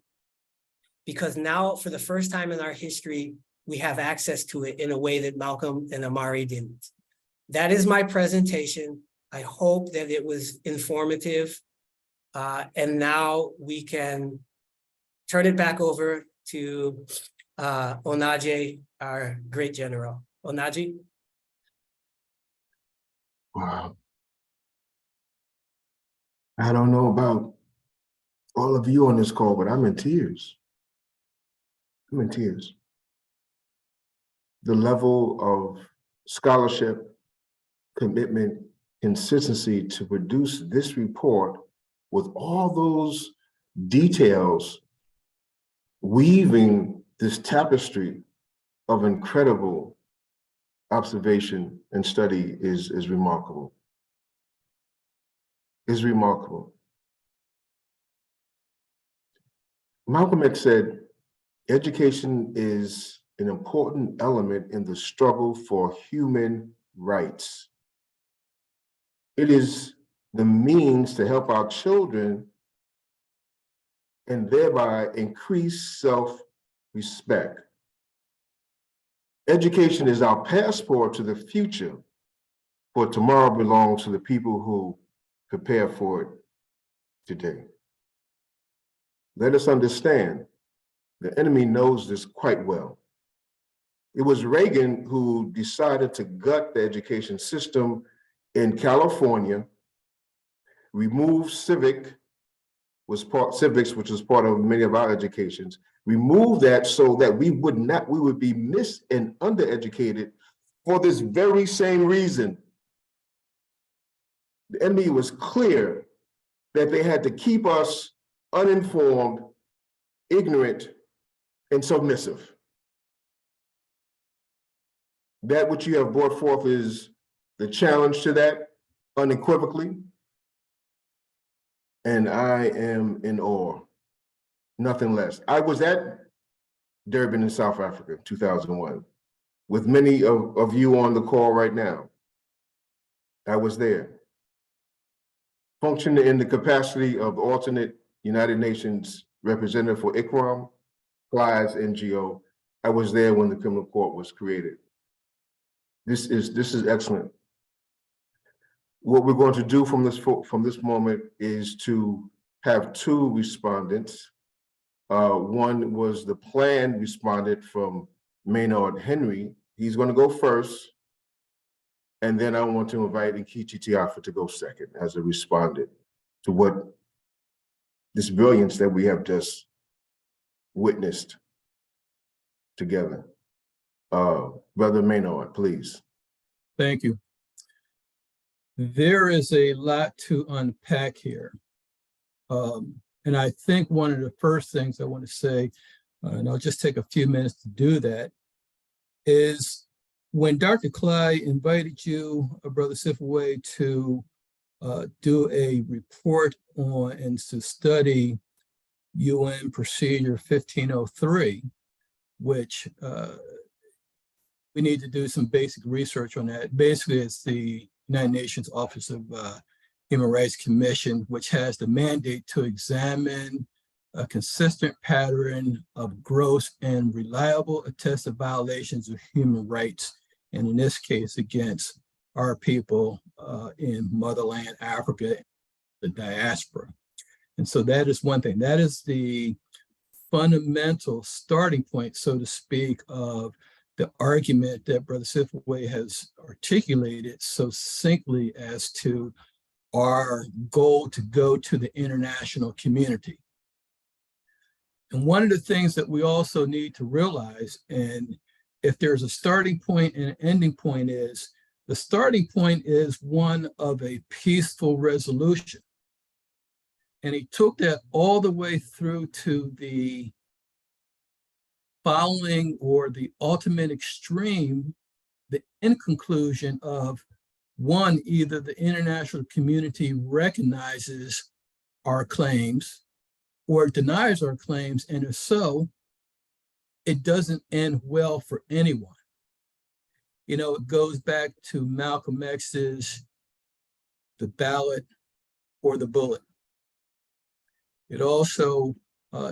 because now for the first time in our history, we have access to it in a way that Malcolm and Imari didn't. That is my presentation. I hope that it was informative. And now we can turn it back over to Onaje, our great general. Onaje? Wow. I don't know about all of you on this call, but I'm in tears. I'm in tears. The level of scholarship, commitment, consistency to produce this report with all those details, weaving this tapestry of incredible observation and study is remarkable. Is remarkable. Malcolm X said, education is an important element in the struggle for human rights. It is the means to help our children and thereby increase self-respect. Education is our passport to the future, for tomorrow belongs to the people who prepare for it today. Let us understand, the enemy knows this quite well. It was Reagan who decided to gut the education system in California, remove civics, which was part of many of our educations, remove that so that we would be mis and undereducated for this very same reason. The enemy was clear that they had to keep us uninformed, ignorant, and submissive. That which you have brought forth is the challenge to that, unequivocally. And I am in awe, nothing less. I was at Durban in South Africa, 2001, with many of you on the call right now. I was there, functioning in the capacity of alternate United Nations representative for ICRAM, Clyde's NGO. I was there when the criminal court was created. This is excellent. What we're going to do from this moment is to have two respondents. One was the planned respondent from Maynard Henry. He's going to go first. And then I want to invite Nkechi Tiafa to go second as a respondent to what this brilliance that we have just witnessed together. Brother Maynard, please. Thank you. There is a lot to unpack here. And I think one of the first things I want to say, and I'll just take a few minutes to do that, is when Dr. Clyde invited you, Brother Sifaway, to do a report on and to study UN Procedure 1503, which we need to do some basic research on that. Basically, it's the United Nations Office of Human Rights Commission, which has the mandate to examine a consistent pattern of gross and reliable attested violations of human rights, and in this case, against our people in motherland Africa, the diaspora. And so that is one thing. That is the fundamental starting point, so to speak, of the argument that Brother Sifaway has articulated so succinctly as to our goal to go to the international community. And one of the things that we also need to realize, and if there's a starting point and an ending point, is the starting point is one of a peaceful resolution. And he took that all the way through to the following, or the ultimate extreme, the end conclusion of one, either the international community recognizes our claims or denies our claims, and if so, it doesn't end well for anyone. You know, it goes back to Malcolm X's the ballot or the bullet. It also,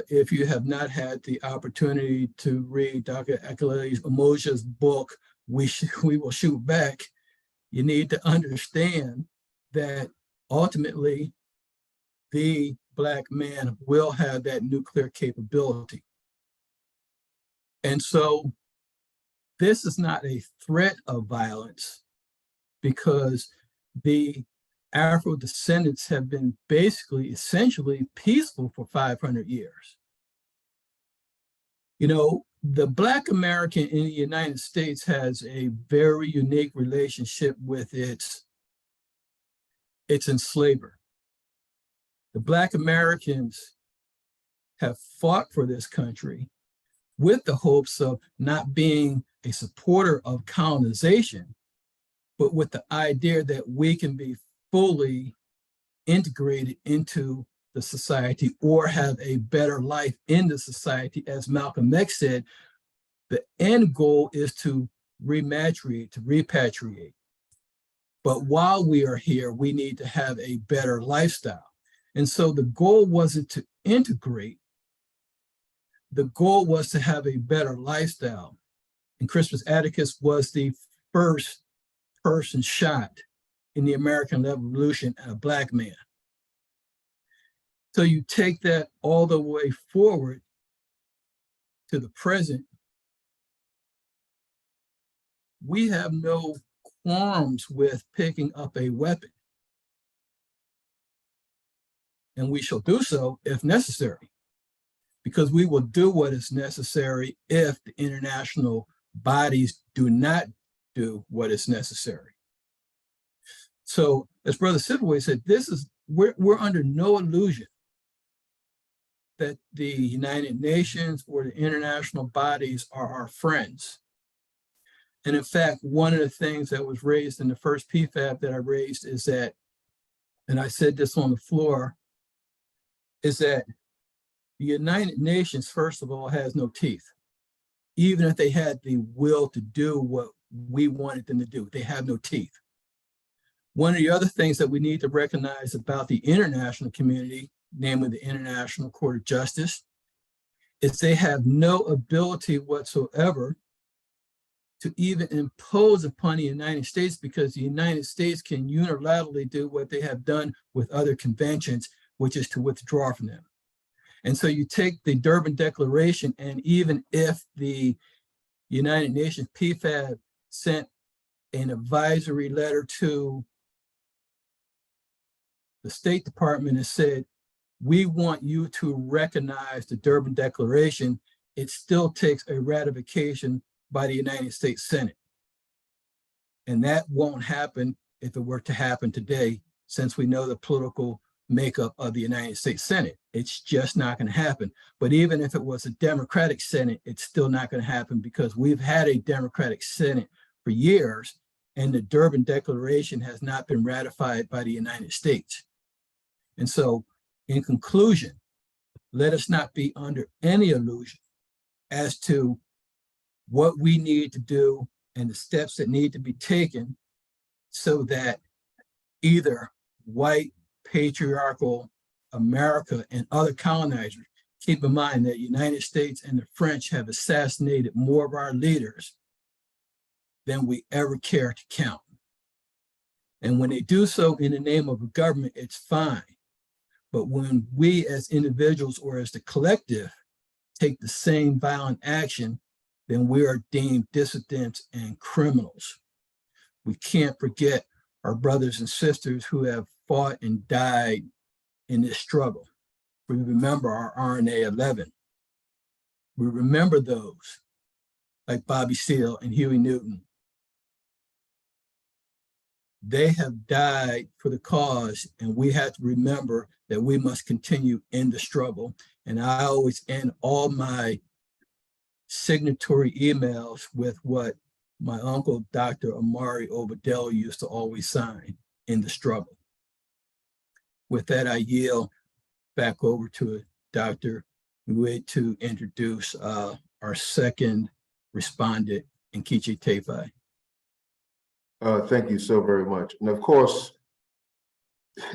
if you have not had the opportunity to read Dr. Akelele Omoja's book, We Will Shoot Back, you need to understand that ultimately the Black man will have that nuclear capability. And so this is not a threat of violence, because the Afro descendants have been basically, essentially peaceful for 500 years. You know, the Black American in the United States has a very unique relationship with its enslaver. The Black Americans have fought for this country with the hopes of not being a supporter of colonization, but with the idea that we can be fully integrated into the society or have a better life in the society. As Malcolm X said, the end goal is to rematriate, to repatriate. But while we are here, we need to have a better lifestyle. And so the goal wasn't to integrate, the goal was to have a better lifestyle. And Crispus Attucks was the first person shot in the American Revolution, a Black man. So you take that all the way forward to the present, we have no qualms with picking up a weapon. And we shall do so if necessary, because we will do what is necessary if the international bodies do not do what is necessary. So as Brother Sipaway said, we're under no illusion that the United Nations or the international bodies are our friends. And in fact, one of the things that was raised in the first PFAB that I raised is that, and I said this on the floor, is that the United Nations, first of all, has no teeth. Even if they had the will to do what we wanted them to do, they have no teeth. One of the other things that we need to recognize about the international community, namely the International Court of Justice, is they have no ability whatsoever to even impose upon the United States, because the United States can unilaterally do what they have done with other conventions, which is to withdraw from them. And so you take the Durban Declaration, and even if the United Nations PFAB sent an advisory letter to the State Department and said, we want you to recognize the Durban Declaration, it still takes a ratification by the United States Senate. And that won't happen if it were to happen today, since we know the political makeup of the United States Senate. It's just not going to happen. But even if it was a Democratic Senate, it's still not going to happen, because we've had a Democratic Senate for years, and the Durban Declaration has not been ratified by the United States. And so, in conclusion, let us not be under any illusion as to what we need to do and the steps that need to be taken so that either white patriarchal America and other colonizers, keep in mind that the United States and the French have assassinated more of our leaders than we ever care to count. And when they do so in the name of a government, it's fine. But when we as individuals or as the collective take the same violent action, then we are deemed dissidents and criminals. We can't forget our brothers and sisters who have fought and died in this struggle. We remember our RNA 11. We remember those like Bobby Seale and Huey Newton. They have died for the cause, and we have to remember that we must continue in the struggle. And I always end all my signatory emails with what my uncle, Dr. Imari Obadele, used to always sign: in the struggle. With that, I yield back over to Dr. Nguyen to introduce our second respondent, Nkechi Tafai. Thank you so very much. And of course,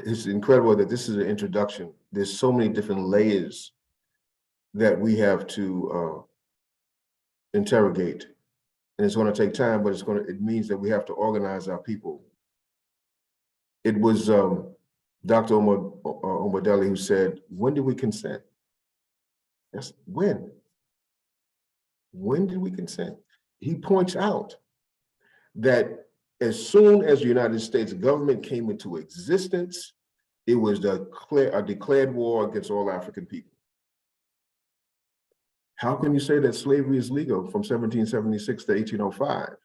it's incredible that this is an introduction. There's so many different layers that we have to interrogate. And it's going to take time, but it means that we have to organize our people. It was Dr. Obadele who said, when did we consent? Yes, when? When did we consent? He points out that as soon as the United States government came into existence, it was a declared war against all African people. How can you say that slavery is legal from 1776 to 1805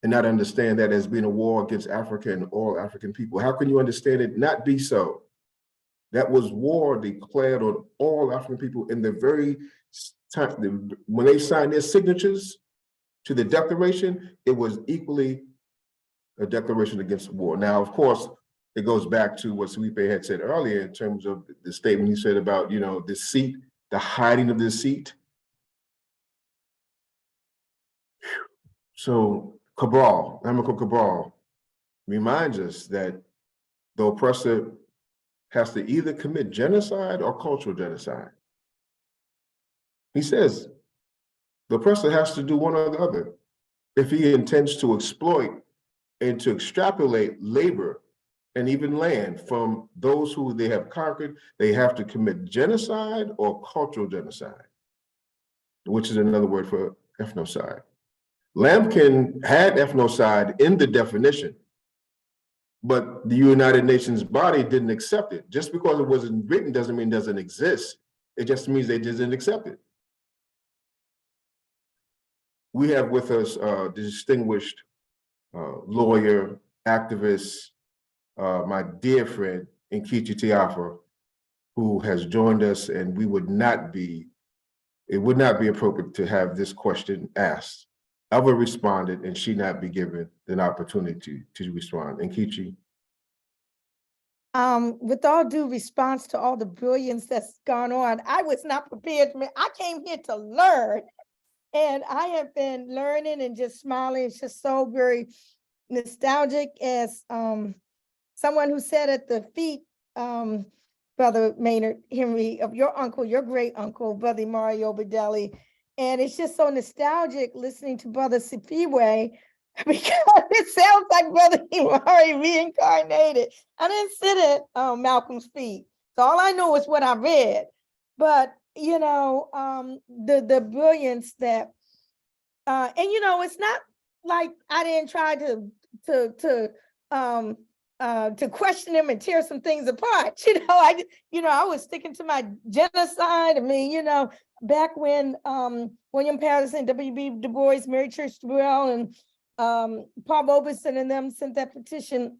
and not understand that as being a war against Africa and all African people? How can you understand it not be so? That was war declared on all African people in the very time when they signed their signatures to the Declaration. It was equally a declaration against war. Now, of course, it goes back to what Suipe had said earlier in terms of the statement he said about, deceit, the hiding of deceit. So Amical Cabral reminds us that the oppressor has to either commit genocide or cultural genocide. He says The oppressor has to do one or the other. If he intends to exploit and to extrapolate labor and even land from those who they have conquered, they have to commit genocide or cultural genocide, which is another word for ethnocide. Lampkin had ethnocide in the definition, but the United Nations body didn't accept it. Just because it wasn't written doesn't mean it doesn't exist. It just means they didn't accept it. We have with us the distinguished lawyer, activist, my dear friend, Nkechi Tiafa, who has joined us, and it would not be appropriate to have this question asked of a respondent and she not be given an opportunity to respond. Nkechi. With all due response to all the brilliance that's gone on, I was not prepared. I came here to learn, and I have been learning and just smiling. It's just so very nostalgic, as someone who sat at the feet, Brother Maynard Henry, of your uncle, your great uncle, Brother Imari Obadele. And it's just so nostalgic listening to Brother Sifiwe, because it sounds like Brother Imari reincarnated. I didn't sit at Malcolm's feet, so all I know is what I read. But you know, the brilliance that, and you know, it's not like I didn't try to question him and tear some things apart. I was sticking to my genocide. I mean, you know, back when William Patterson, W.B. Du Bois, Mary Church Terrell, and Paul Robeson and them sent that petition,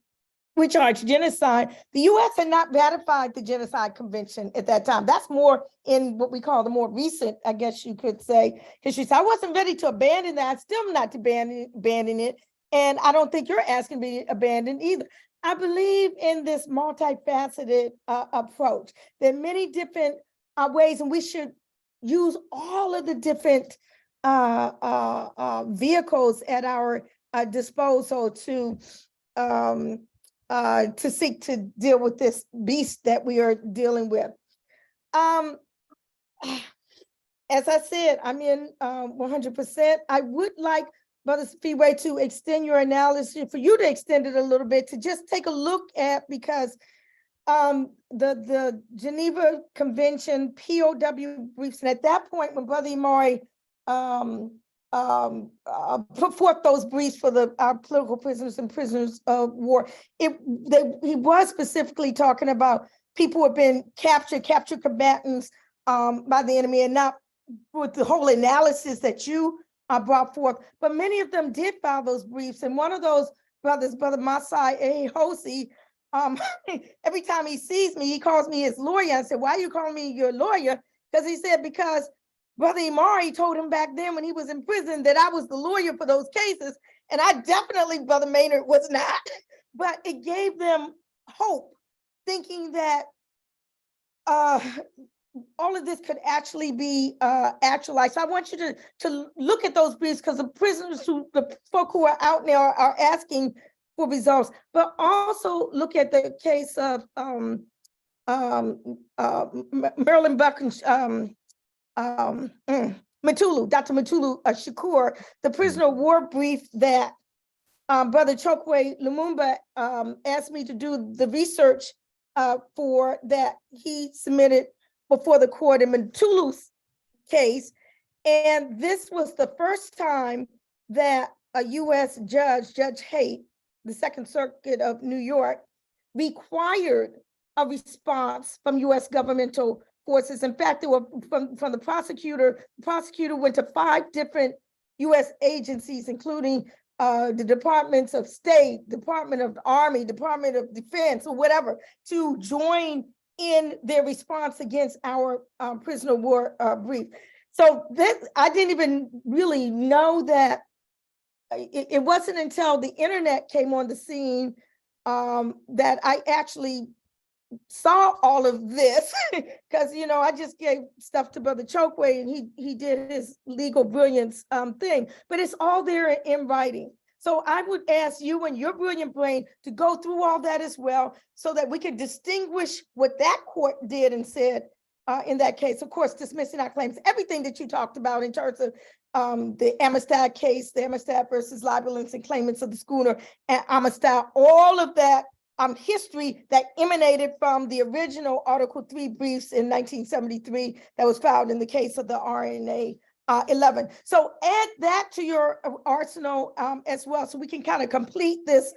we charged genocide. The U.S. had not ratified the Genocide Convention at that time. That's more in what we call the more recent, I guess you could say, history. So I wasn't ready to abandon that. I'm still not abandon it. And I don't think you're asking me to abandon either. I believe in this multifaceted approach. There are many different ways, and we should use all of the different vehicles at our disposal to seek to deal with this beast that we are dealing with. As I said, I'm in 100%. I would like, Brother Speedway, to extend your analysis, for you to extend it a little bit, to just take a look at, because the Geneva Convention, POW briefs, and at that point when Brother Imari put forth those briefs for our political prisoners and prisoners of war, he was specifically talking about people who have been captured combatants by the enemy, and not with the whole analysis that you brought forth. But many of them did file those briefs, and one of those brothers, Brother Masai Hosi, every time he sees me, he calls me his lawyer. I said, "Why are you calling me your lawyer?" Because he said, because Brother Imari told him back then when he was in prison that I was the lawyer for those cases. And I definitely, Brother Maynard, was not. But it gave them hope, thinking that all of this could actually be actualized. So I want you to look at those briefs, because the prisoners, the folk who are out there are asking for results, but also look at the case of Marilyn Buckins, Matulu, Dr. Matulu Shakur, the prisoner of war brief that Brother Chokwe Lumumba asked me to do the research for, that he submitted before the court in Matulu's case. And this was the first time that a U.S. judge, Judge Haight, the Second Circuit of New York, required a response from U.S. governmental forces. In fact, they were from the prosecutor. The prosecutor went to 5 different U.S. agencies, including the Departments of State, Department of the Army, Department of Defense, or whatever, to join in their response against our prisoner of war brief. So this, I didn't even really know that. It wasn't until the internet came on the scene that I actually saw all of this, because I just gave stuff to Brother Chokwe, and he did his legal brilliance thing, but it's all there in writing. So I would ask you and your brilliant brain to go through all that as well, so that we could distinguish what that court did and said in that case. Of course, dismissing our claims, everything that you talked about in terms of the Amistad case, the Amistad versus libelants and claimants of the schooner and Amistad, all of that history that emanated from the original Article 3 briefs in 1973 that was filed in the case of the RNA 11. So add that to your arsenal as well, so we can kind of complete this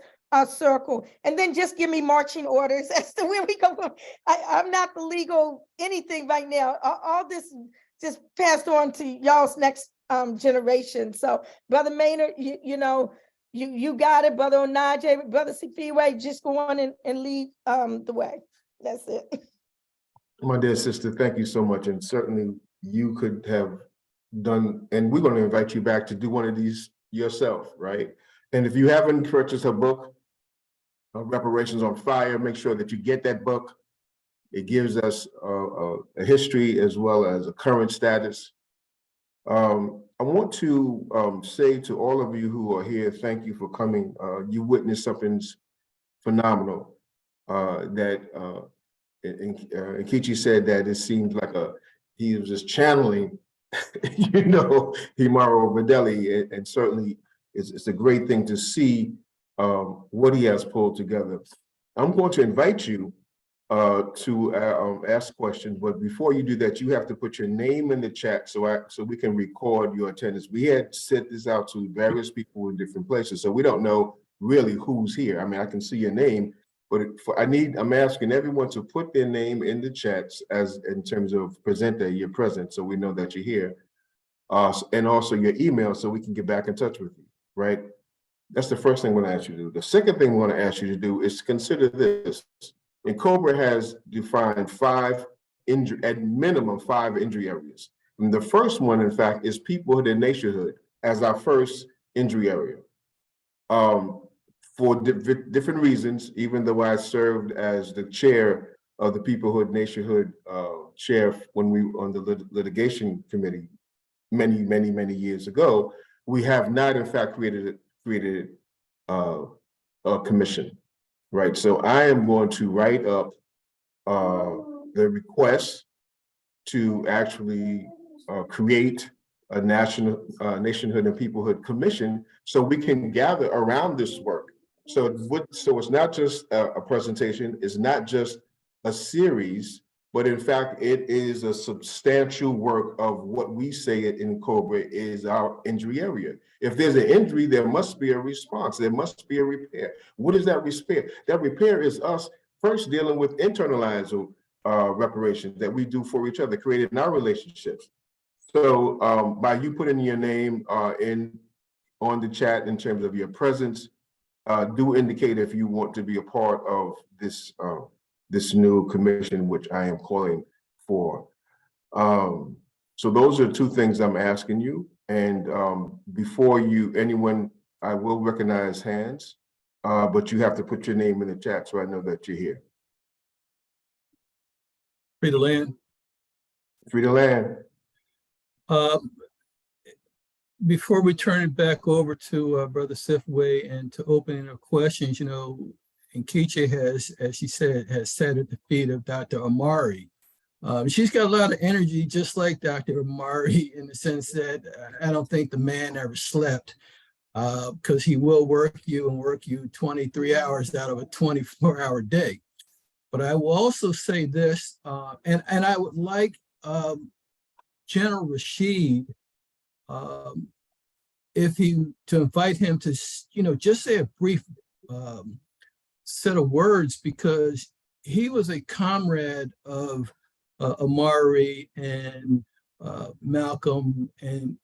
circle, and then just give me marching orders as to where we go from. I'm not the legal anything right now. All this just passed on to y'all's next generation. So Brother Maynard, you got it. Brother Onaje, Brother Sifiwe, just go on and lead the way. That's it. My dear sister, thank you so much. And certainly you could have done, and we're going to invite you back to do one of these yourself, right? And if you haven't purchased her book, Reparations on Fire, make sure that you get that book. It gives us a history as well as a current status. I want to say to all of you who are here, thank you for coming. You witnessed something phenomenal that Nkechi said that it seemed like he was just channeling, Imari Obadele, and certainly it's a great thing to see what he has pulled together. I'm going to invite you to ask questions, but before you do that, you have to put your name in the chat so we can record your attendance. We had sent this out to various people in different places, so we don't know really who's here. I mean, I can see your name, but I'm asking everyone to put their name in the chats as in terms of presenter, you're present, so we know that you're here, and also your email so we can get back in touch with you, right? That's the first thing we're going to ask you to do. The second thing we're going to ask you to do is consider this. And COBRA has defined at minimum five injury areas. And the first one, in fact, is peoplehood and nationhood as our first injury area. For different reasons, even though I served as the chair of the peoplehood nationhood chair when we were on the litigation committee many years ago, we have not, in fact, created a commission. Right, so I am going to write up the request to actually create a national nationhood and peoplehood commission so we can gather around this work. So it's not just a presentation, it's not just a series, but in fact, it is a substantial work of what we say in COBRA is our injury area. If there's an injury, there must be a response. There must be a repair. What is that repair? That repair is us first dealing with internalized reparations that we do for each other, created in our relationships. So by you putting your name on the chat in terms of your presence, do indicate if you want to be a part of this this new commission, which I am calling for. So those are two things I'm asking you. And before anyone, I will recognize hands, but you have to put your name in the chat so I know that you're here. Free to land. Free to land. Before we turn it back over to Brother Sifway and to opening up questions, Nkechi has, as she said, has sat at the feet of Dr. Imari. She's got a lot of energy, just like Dr. Imari, in the sense that I don't think the man ever slept, because he will work you 23 hours out of a 24-hour day. But I will also say this, and I would like General Rashid, to invite him to, just say a brief set of words, because he was a comrade of Imari and Malcolm, and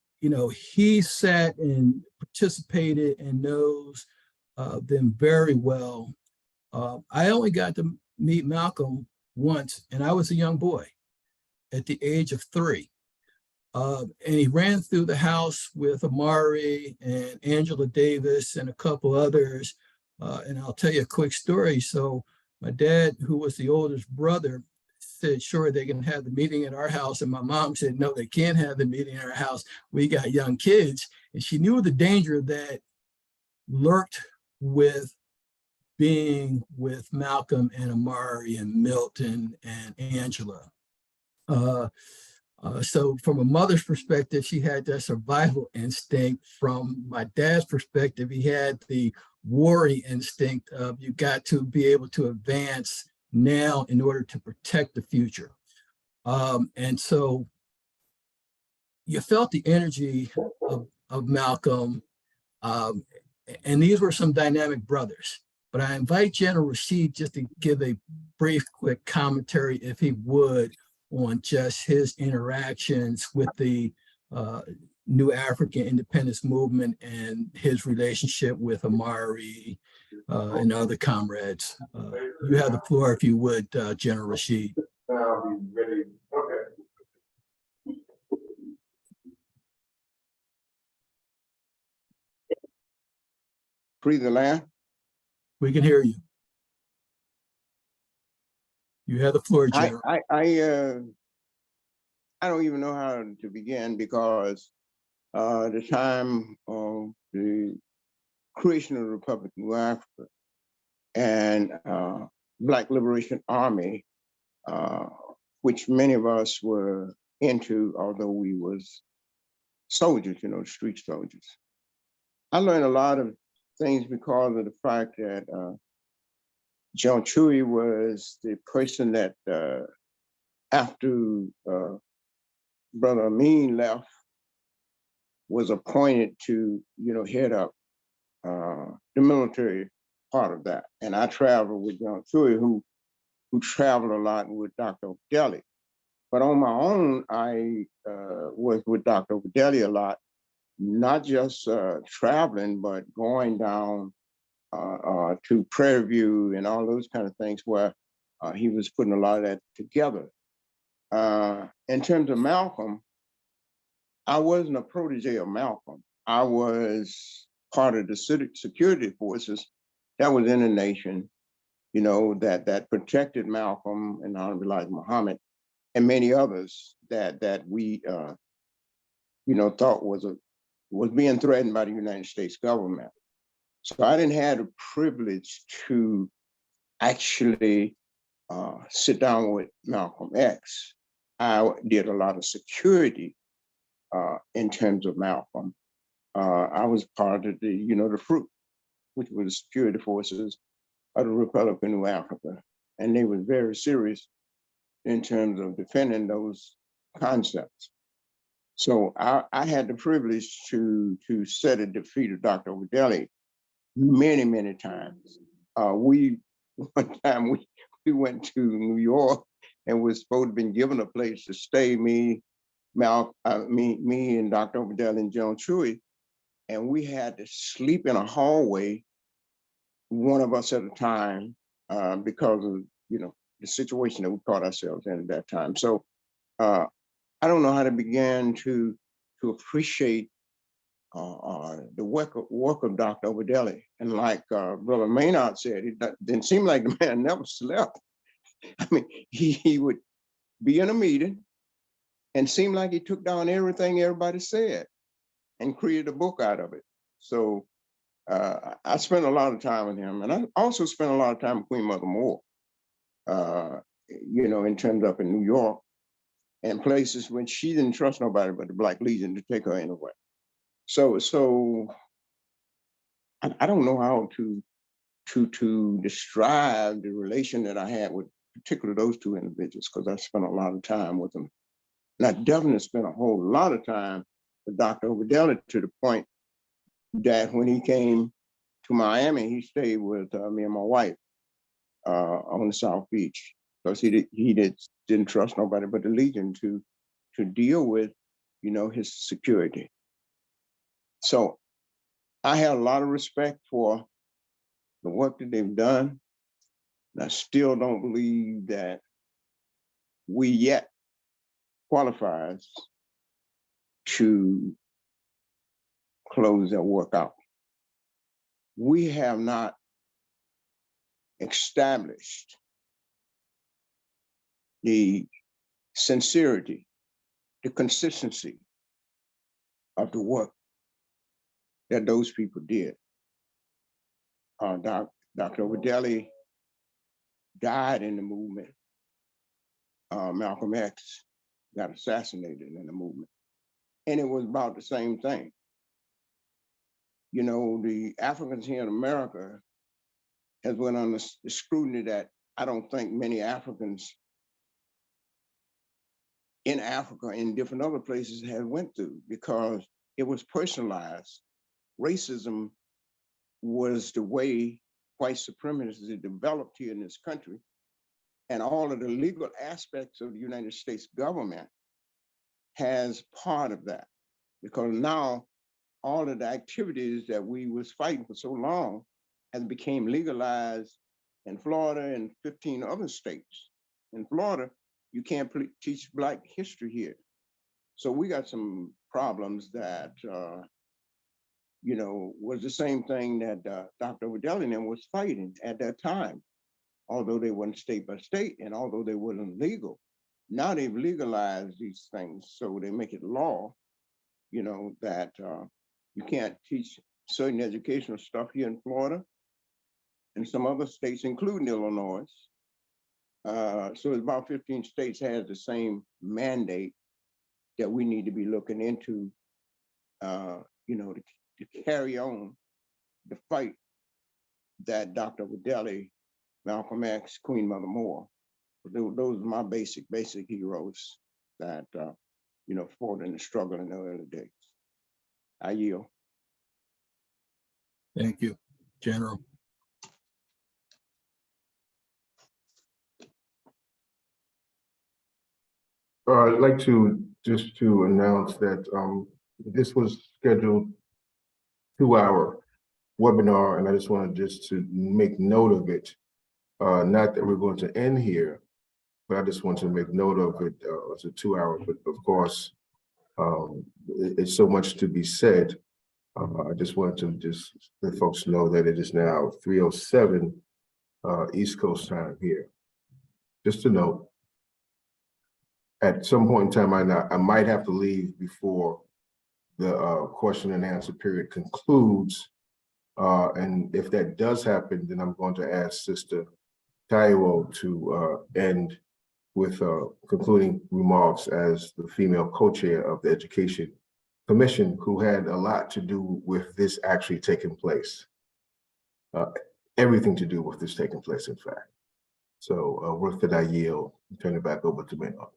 he sat and participated and knows them very well. I only got to meet Malcolm once, and I was a young boy at the age of 3. And he ran through the house with Imari and Angela Davis and a couple others. And I'll tell you a quick story. So my dad, who was the oldest brother, said, sure, they can have the meeting at our house. And my mom said, no, they can't have the meeting at our house. We got young kids. And she knew the danger that lurked with being with Malcolm and Imari and Milton and Angela. So from a mother's perspective, she had that survival instinct. From my dad's perspective, he had the warring instinct of you got to be able to advance now in order to protect the future. And so you felt the energy of Malcolm, and these were some dynamic brothers. But I invite General Rashid just to give a brief, quick commentary, if he would, on just his interactions with the New African Independence Movement and his relationship with Imari and other comrades. You have the floor, if you would, General Rashid. Free the land. We can hear you. You have the floor, General. I don't even know how to begin, because the time of the creation of the Republic of New Africa and Black Liberation Army, which many of us were into, although we was soldiers, street soldiers. I learned a lot of things because of the fact that John Chewy was the person that after Brother Amin left, was appointed to, head up the military part of that. And I traveled with John Chewy, who traveled a lot with Dr. Obadele. But on my own, I was with Dr. Obadele a lot, not just traveling, but going down to Prairie View and all those kind of things, where he was putting a lot of that together. In terms of Malcolm, I wasn't a protege of Malcolm. I was part of the security forces that was in the nation, that protected Malcolm and Honorable Elijah Muhammad and many others that we thought was being threatened by the United States government. So I didn't have the privilege to actually sit down with Malcolm X. I did a lot of security in terms of Malcolm. I was part of the FRUIT, which was the security forces of the Republic of New Africa. And they were very serious in terms of defending those concepts. So I had the privilege to set a defeat of Dr. Obadele many, many times. One time we went to New York and was supposed to have been given a place to stay, me and Dr. Obadele and John Chewy, and we had to sleep in a hallway, one of us at a time, because of the situation that we caught ourselves in at that time. So I don't know how to begin to appreciate the work of Dr. Obadele. And like Brother Maynard said, it didn't seem like the man never slept. I mean, he would be in a meeting and seem like he took down everything everybody said and created a book out of it. So I spent a lot of time with him. And I also spent a lot of time with Queen Mother Moore, in terms of in New York and places when she didn't trust nobody but the Black Legion to take her anywhere. So I don't know how to describe the relation that I had with particularly those two individuals, because I spent a lot of time with them. And I definitely spent a whole lot of time with Dr. Obadele, to the point that when he came to Miami, he stayed with me and my wife on the South Beach, because he didn't trust nobody but the Legion to deal with, his security. So I had a lot of respect for the work that they've done. And I still don't believe that we yet qualifies to close that work out. We have not established the sincerity, the consistency of the work that those people did. Dr. Obadele died in the movement. Malcolm X got assassinated in the movement. And it was about the same thing. You know, the Africans here in America has went on the scrutiny that I don't think many Africans in Africa and different other places have went through, because it was personalized. Racism was the way white supremacy developed here in this country, and all of the legal aspects of the United States government has part of that, because now all of the activities that we was fighting for so long has became legalized in Florida and 15 other states. In Florida, you can't teach Black history here. So we got some problems that, you know, was the same thing that Dr. Obadele and them was fighting at that time, although they weren't state by state and although they weren't legal. Now they've legalized these things, so they make it law, you know, that you can't teach certain educational stuff here in Florida and some other states, including Illinois. So it's about 15 states has the same mandate that we need to be looking into, you know, to carry on the fight that Dr. Obadele, Malcolm X, Queen Mother Moore, those are my basic heroes that, you know, fought in the struggle in the early days. I yield. Thank you, General. I'd like to just to announce that this was scheduled 2-hour webinar, and I just wanted just to make note of it. Not that we're going to end here, but I just want to make note of it. It's a 2-hour, but of course, it's so much to be said. I just wanted to just let folks know that it is now 3:07 East Coast time here. Just to note, at some point in time, I might have to leave before the question and answer period concludes. And if that does happen, then I'm going to ask Sister Taiwo to end with concluding remarks as the female co-chair of the Education Commission, who had a lot to do with this actually taking place. Everything to do with this taking place, in fact. So with that, I yield and turn it back over to Maynard.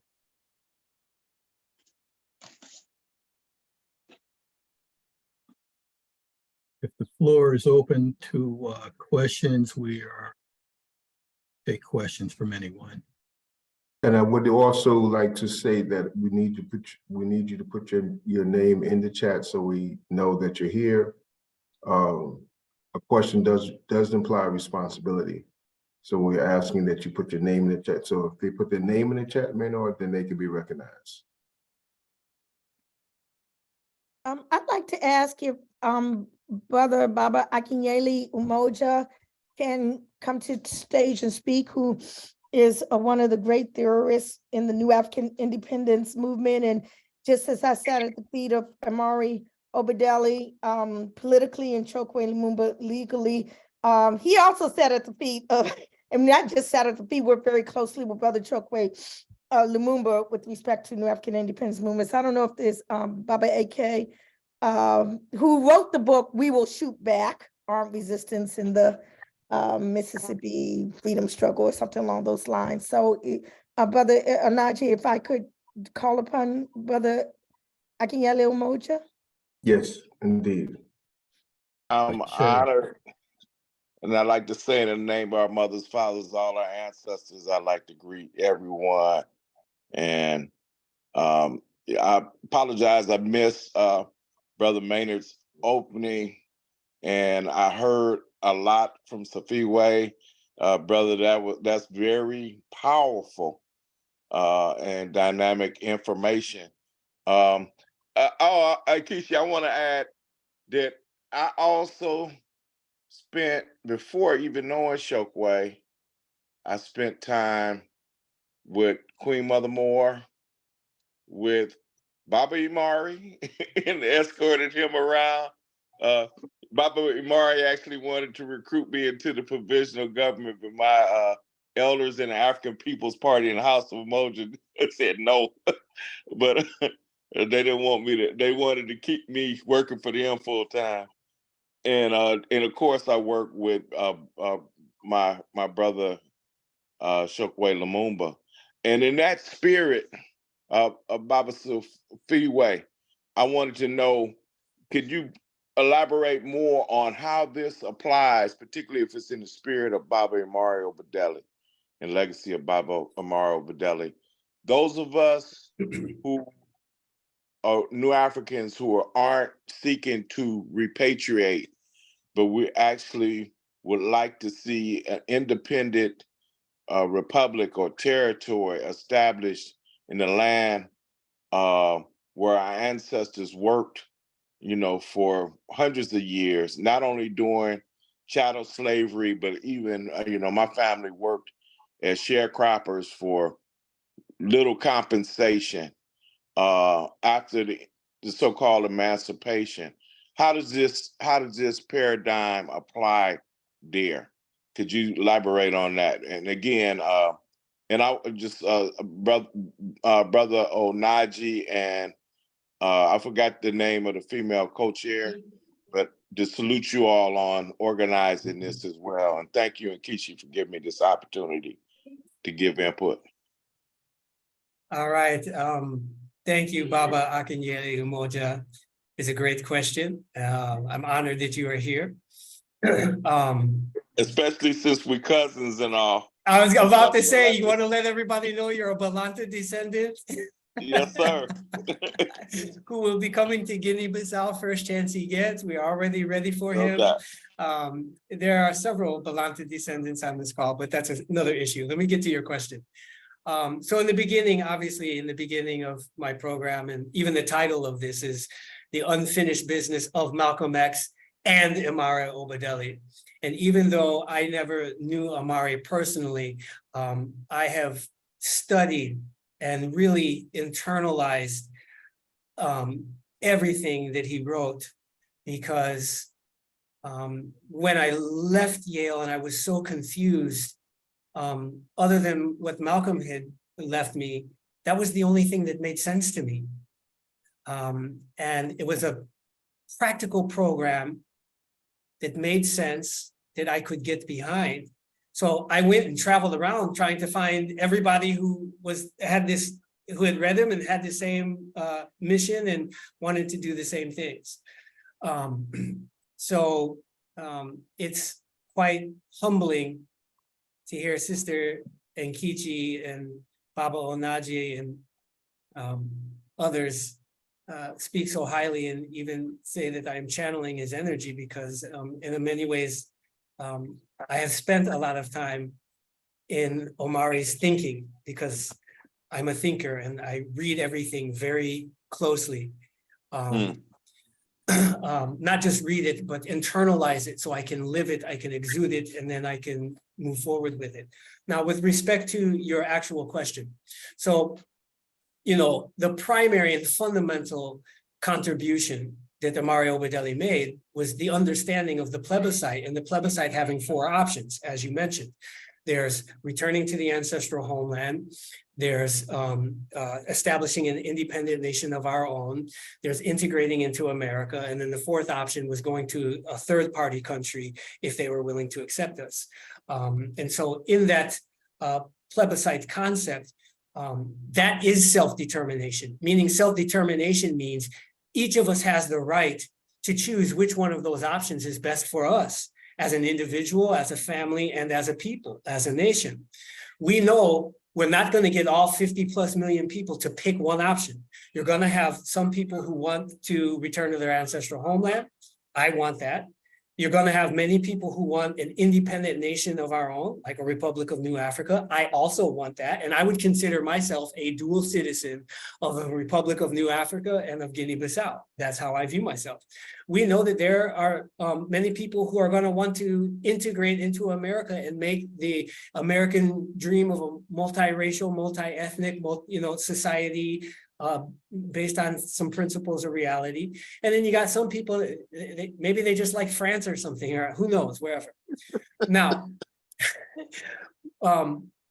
If the floor is open to questions, we are take questions from anyone. And I would also like to say that we need you to put your name in the chat so we know that you're here. A question does imply responsibility. So we're asking that you put your name in the chat. So if they put their name in the chat, Maynard, then they can be recognized. I'd like to ask if Brother Baba Akinyele Umoja can come to the stage and speak, who is one of the great theorists in the New African Independence Movement. And just as I sat at the feet of Imari Obadele politically and Chokwe Lumumba legally, he also sat at the feet of, and not just sat at the feet, worked very closely with Brother Chokwe Lumumba with respect to New African Independence Movement. So I don't know if there's Baba AK, who wrote the book, We Will Shoot Back, Armed Resistance in the Mississippi Freedom Struggle, or something along those lines. So Brother Anaji, if I could call upon Brother Akinyele Umoja. Yes, indeed. I'm honored, and I'd like to say in the name of our mothers, fathers, all our ancestors, I'd like to greet everyone. And I apologize, I missed Brother Maynard's opening, and I heard a lot from Safiwe. Brother, that's very powerful and dynamic information. Keisha, I want to add that I also spent, before even knowing Chokwe, I spent time with Queen Mother Moore, with Baba Imari, and escorted him around. Baba Imari actually wanted to recruit me into the provisional government, but my elders in the African People's Party in the House of Emotion said no, but they didn't want me to. They wanted to keep me working for them full time, and of course I work with my brother Chokwe Lumumba, and in that spirit of Baba Fiwe, I wanted to know, could you elaborate more on how this applies, particularly if it's in the spirit of Baba Imari Obadele and legacy of Baba Imari Obadele? Those of us who are New Africans who aren't seeking to repatriate, but we actually would like to see an independent republic or territory established in the land where our ancestors worked, for hundreds of years, not only during chattel slavery, but even, my family worked as sharecroppers for little compensation after the so-called emancipation. How does this paradigm apply there? Could you elaborate on that? And again, and I just brother Onaji and I forgot the name of the female co-chair, but to salute you all on organizing this as well. And thank you, Nkechi, for giving me this opportunity to give input. All right. Thank you, Baba Akinyele Umoja. It's a great question. I'm honored that you are here. Especially since we're cousins and all. I was about to say, you want to let everybody know you're a Balanta descendant? Yes, sir. Who will be coming to Guinea-Bissau first chance he gets. We're already ready for him. There are several Balanta descendants on this call, but that's another issue. Let me get to your question. So in the beginning, obviously in the beginning of my program, and even the title of this is The Unfinished Business of Malcolm X and Imari Obadele. And even though I never knew Imari personally, I have studied and really internalized everything that he wrote, because when I left Yale and I was so confused, other than what Malcolm had left me, that was the only thing that made sense to me. And it was a practical program that made sense, that I could get behind. So I went and traveled around trying to find everybody who had read him and had the same mission and wanted to do the same things. So it's quite humbling to hear Sister Nkechi and Baba Onaji and others speak so highly and even say that I'm channeling his energy, because in many ways, I have spent a lot of time in Omari's thinking, because I'm a thinker and I read everything very closely. Not just read it, but internalize it so I can live it, I can exude it, and then I can move forward with it. Now, with respect to your actual question, so, the primary and fundamental contribution that Imari Obadele made was the understanding of the plebiscite, and the plebiscite having four options, as you mentioned. There's returning to the ancestral homeland, there's establishing an independent nation of our own, there's integrating into America, and then the fourth option was going to a third-party country if they were willing to accept us. And so in that plebiscite concept, that is self-determination, meaning self-determination means each of us has the right to choose which one of those options is best for us as an individual, as a family, and as a people, as a nation. We know we're not going to get all 50+ million people to pick one option. You're going to have some people who want to return to their ancestral homeland. I want that. You're going to have many people who want an independent nation of our own, like a Republic of New Africa. I also want that. And I would consider myself a dual citizen of the Republic of New Africa and of Guinea-Bissau. That's how I view myself. We know that there are many people who are going to want to integrate into America and make the American dream of a multiracial, multi-ethnic, society based on some principles of reality. And then you got some people, maybe they just like France or something, or who knows, wherever. Now,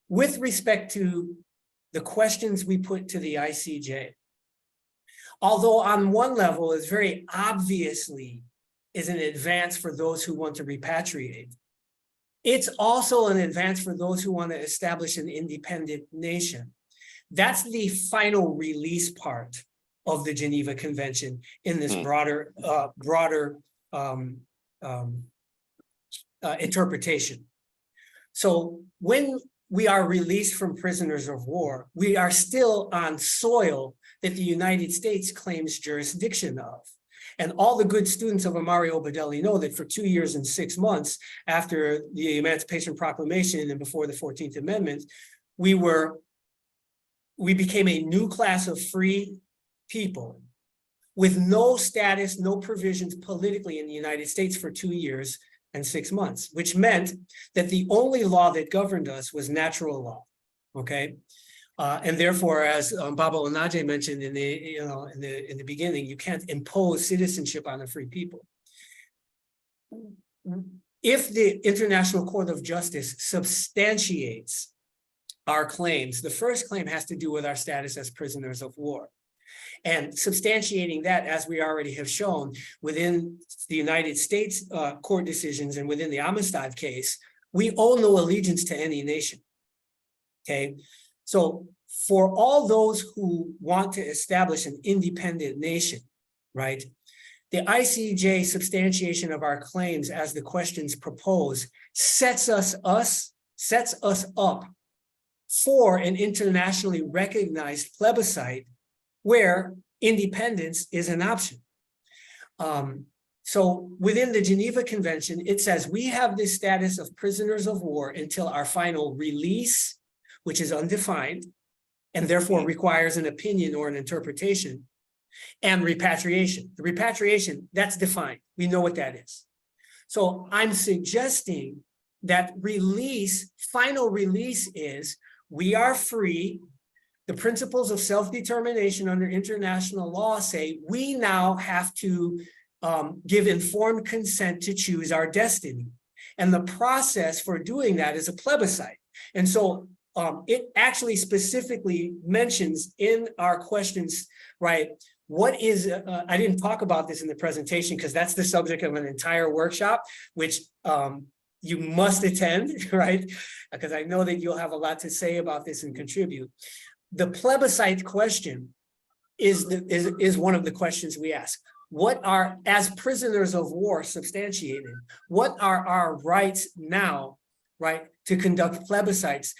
with respect to the questions we put to the ICJ, although on one level is very obviously is an advance for those who want to repatriate, it's also an advance for those who want to establish an independent nation. That's the final release part of the Geneva Convention in this broader interpretation. So when we are released from prisoners of war, we are still on soil that the United States claims jurisdiction of. And all the good students of Imari Obadele know that for 2 years and 6 months after the Emancipation Proclamation and before the 14th Amendment, we became a new class of free people with no status, no provisions politically in the United States for 2 years and 6 months, which meant that the only law that governed us was natural law, okay? And therefore, as Baba Onaje mentioned in the beginning, you can't impose citizenship on a free people. If the International Court of Justice substantiates our claims, the first claim has to do with our status as prisoners of war. And substantiating that, as we already have shown, within the United States court decisions and within the Amistad case, we owe no allegiance to any nation, okay? So for all those who want to establish an independent nation, right, the ICJ substantiation of our claims as the questions propose sets us up for an internationally recognized plebiscite where independence is an option. So within the Geneva Convention, it says we have this status of prisoners of war until our final release, which is undefined, and therefore requires an opinion or an interpretation, and repatriation. The repatriation, that's defined. We know what that is. So I'm suggesting that final release is we are free. The principles of self-determination under international law say we now have to give informed consent to choose our destiny. And the process for doing that is a plebiscite. And so it actually specifically mentions in our questions, right, what is, I didn't talk about this in the presentation because that's the subject of an entire workshop, which you must attend, right? Because I know that you'll have a lot to say about this and contribute. The plebiscite question is one of the questions we ask. What are, as prisoners of war substantiated, what are our rights now, right, to conduct plebiscites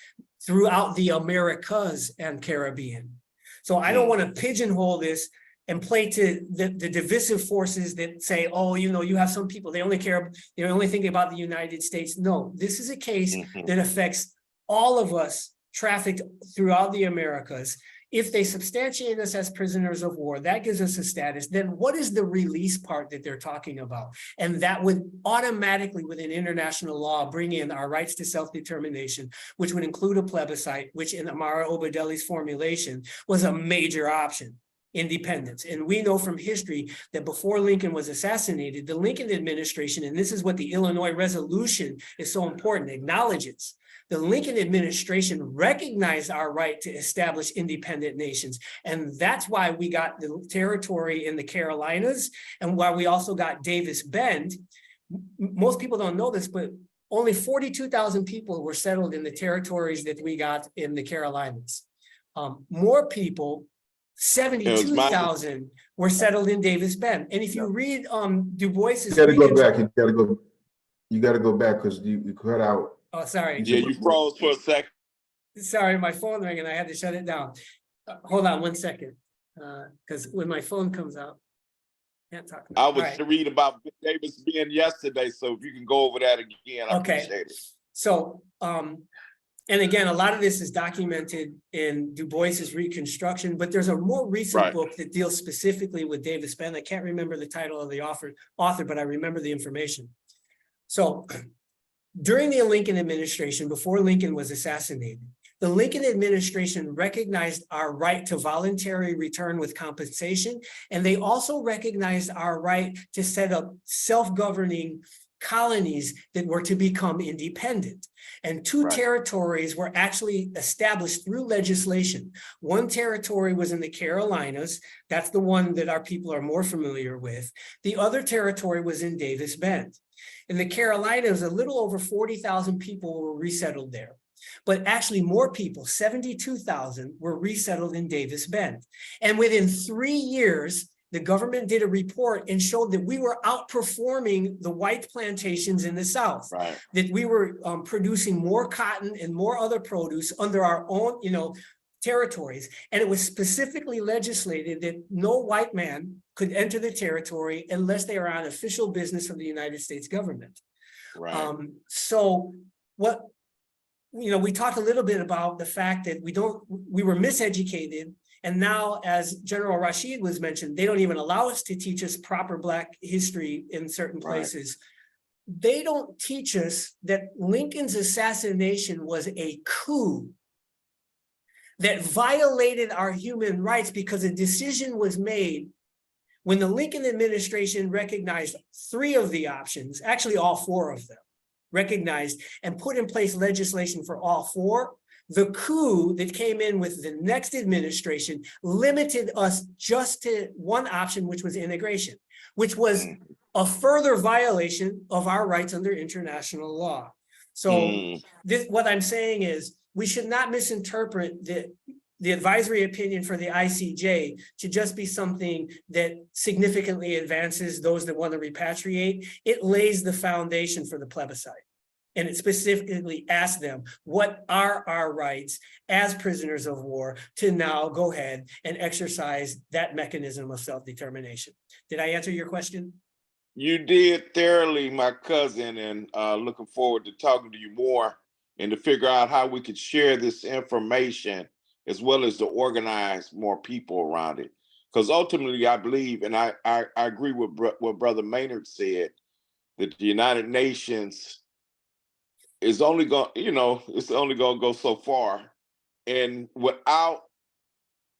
throughout the Americas and Caribbean? So I don't want to pigeonhole this and play to the divisive forces that say, oh, you have some people, they're only thinking about the United States. No, this is a case that affects all of us trafficked throughout the Americas. If they substantiate us as prisoners of war, that gives us a status. Then what is the release part that they're talking about? And that would automatically, within international law, bring in our rights to self-determination, which would include a plebiscite, which in Imari Obadele's formulation was a major option. Independence. And we know from history that before Lincoln was assassinated, the Lincoln administration, and this is what the Illinois resolution is so important, acknowledges, the Lincoln administration recognized our right to establish independent nations. And that's why we got the territory in the Carolinas and why we also got Davis Bend. Most people don't know this, but only 42,000 people were settled in the territories that we got in the Carolinas. More people, 72,000 were settled in Davis Bend. And if you read Du Bois's— You gotta go back, you gotta go back because you cut out. Oh, sorry. Yeah, you froze for a second. Sorry, my phone rang and I had to shut it down. Hold on 1 second. Because when my phone comes out, can't talk now. I was to read about Davis Bend yesterday, so if you can go over that again, I appreciate it. So, and again, a lot of this is documented in Du Bois's Reconstruction, but there's a more recent book that deals specifically with Davis Bend. I can't remember the title of the author, but I remember the information. So during the Lincoln administration, before Lincoln was assassinated, the Lincoln administration recognized our right to voluntary return with compensation, and they also recognized our right to set up self-governing colonies that were to become independent. And two territories were actually established through legislation. One territory was in the Carolinas. That's the one that our people are more familiar with. The other territory was in Davis Bend. In the Carolinas, a little over 40,000 people were resettled there. But actually more people, 72,000, were resettled in Davis Bend. And within 3 years, the government did a report and showed that we were outperforming the white plantations in the South, that we were producing more cotton and more other produce under our own, territories. And it was specifically legislated that no white man could enter the territory unless they are on official business of the United States government. So what, we talked a little bit about the fact that we were miseducated. And now, as General Rashid was mentioned, they don't even allow us to teach us proper Black history in certain places. They don't teach us that Lincoln's assassination was a coup that violated our human rights, because a decision was made when the Lincoln administration recognized 3 of the options, actually all 4 of them, recognized and put in place legislation for all 4. The coup that came in with the next administration limited us just to one option, which was integration, which was a further violation of our rights under international law. So what I'm saying is we should not misinterpret the advisory opinion for the ICJ to just be something that significantly advances those that want to repatriate. It lays the foundation for the plebiscite. And it specifically asks them, what are our rights as prisoners of war to now go ahead and exercise that mechanism of self-determination? Did I answer your question? You did thoroughly, my cousin, and looking forward to talking to you more and to figure out how we could share this information as well as to organize more people around it. Because ultimately, I believe, and I agree with what Brother Maynard said, that the United Nations is only going, it's only going to go so far. And without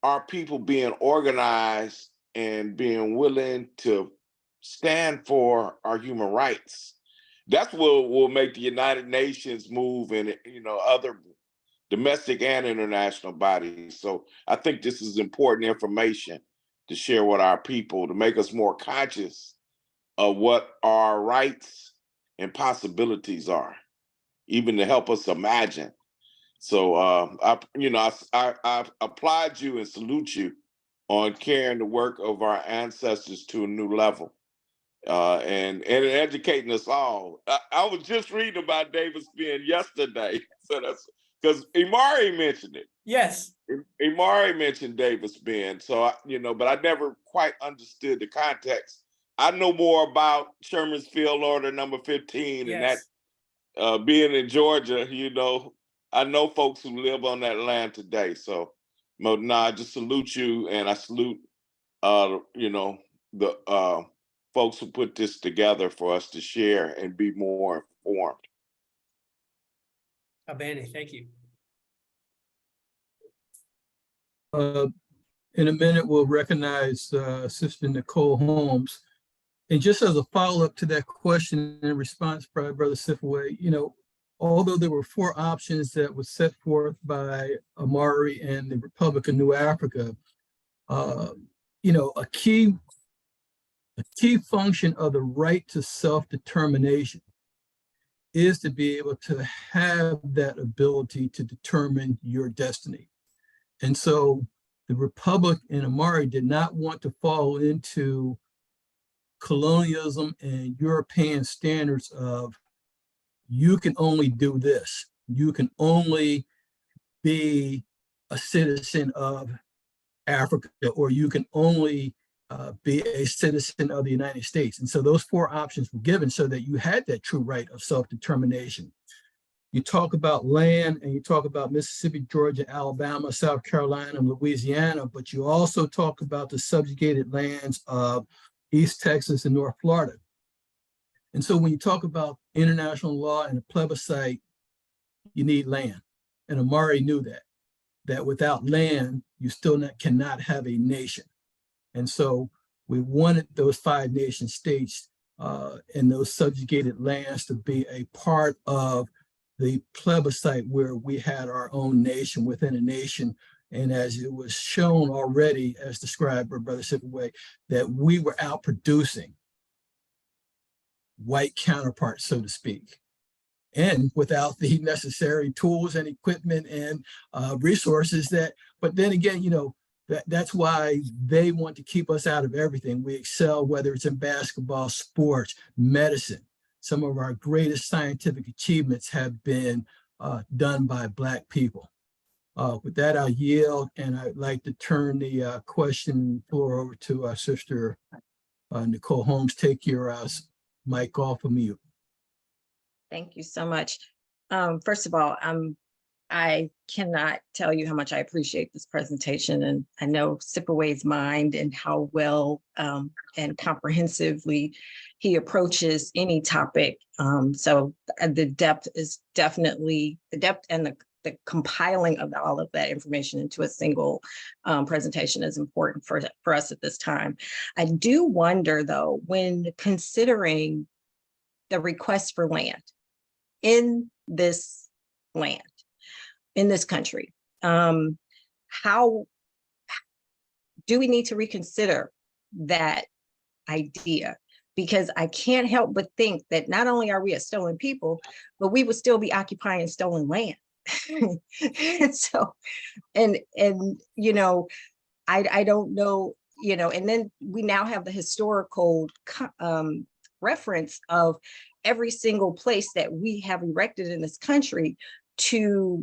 our people being organized and being willing to stand for our human rights, that's what will make the United Nations move, and other domestic and international bodies. So I think this is important information to share with our people, to make us more conscious of what our rights and possibilities are, even to help us imagine. So I applaud you and salute you on carrying the work of our ancestors to a new level, and educating us all. I was just reading about Davis Bend yesterday, so that's because Imari mentioned it. Yes. Imari mentioned Davis Bend, so but I never quite understood the context. I know more about Sherman's Field Order number 15 and that being in Georgia, I know folks who live on that land today. So, I just salute you, and I salute, the folks who put this together for us to share and be more informed. Abene, thank you. In a minute, we'll recognize Sister Nicole Holmes. And just as a follow-up to that question in response by Brother Sifaway, although there were 4 options that were set forth by Imari and the Republic of New Africa, a key function of the right to self-determination is to be able to have that ability to determine your destiny. And so the Republic and Imari did not want to fall into colonialism and European standards of, you can only do this. You can only be a citizen of Africa, or you can only be a citizen of the United States. And so those 4 options were given so that you had that true right of self-determination. You talk about land, and you talk about Mississippi, Georgia, Alabama, South Carolina, and Louisiana, but you also talk about the subjugated lands of East Texas and North Florida. And so when you talk about international law and a plebiscite, you need land. And Imari knew that without land, you still cannot have a nation. And so we wanted those 5 nation states in those subjugated lands to be a part of the plebiscite where we had our own nation within a nation. And as it was shown already, as described by Brother Sipaway, that we were outproducing white counterparts, so to speak, and without the necessary tools and equipment and resources that, but then again, you know, that's why they want to keep us out of everything. We excel, whether it's in basketball, sports, medicine. Some of our greatest scientific achievements have been done by Black people. With that, I'll yield, and I'd like to turn the question floor over to our sister Nicole Holmes. Take your mic off of mute. Thank you so much. First of all, I cannot tell you how much I appreciate this presentation, and I know Sipaway's mind and how well and comprehensively he approaches any topic. So the depth is definitely, the depth and the compiling of all of that information into a single presentation is important for us at this time. I do wonder though, when considering the request for land in this land, in this country, how do we need to reconsider that idea? Because I can't help but think that not only are we a stolen people, but we would still be occupying stolen land. And so, and you know, I don't know, you know, and then we now have the historical reference of every single place that we have erected in this country to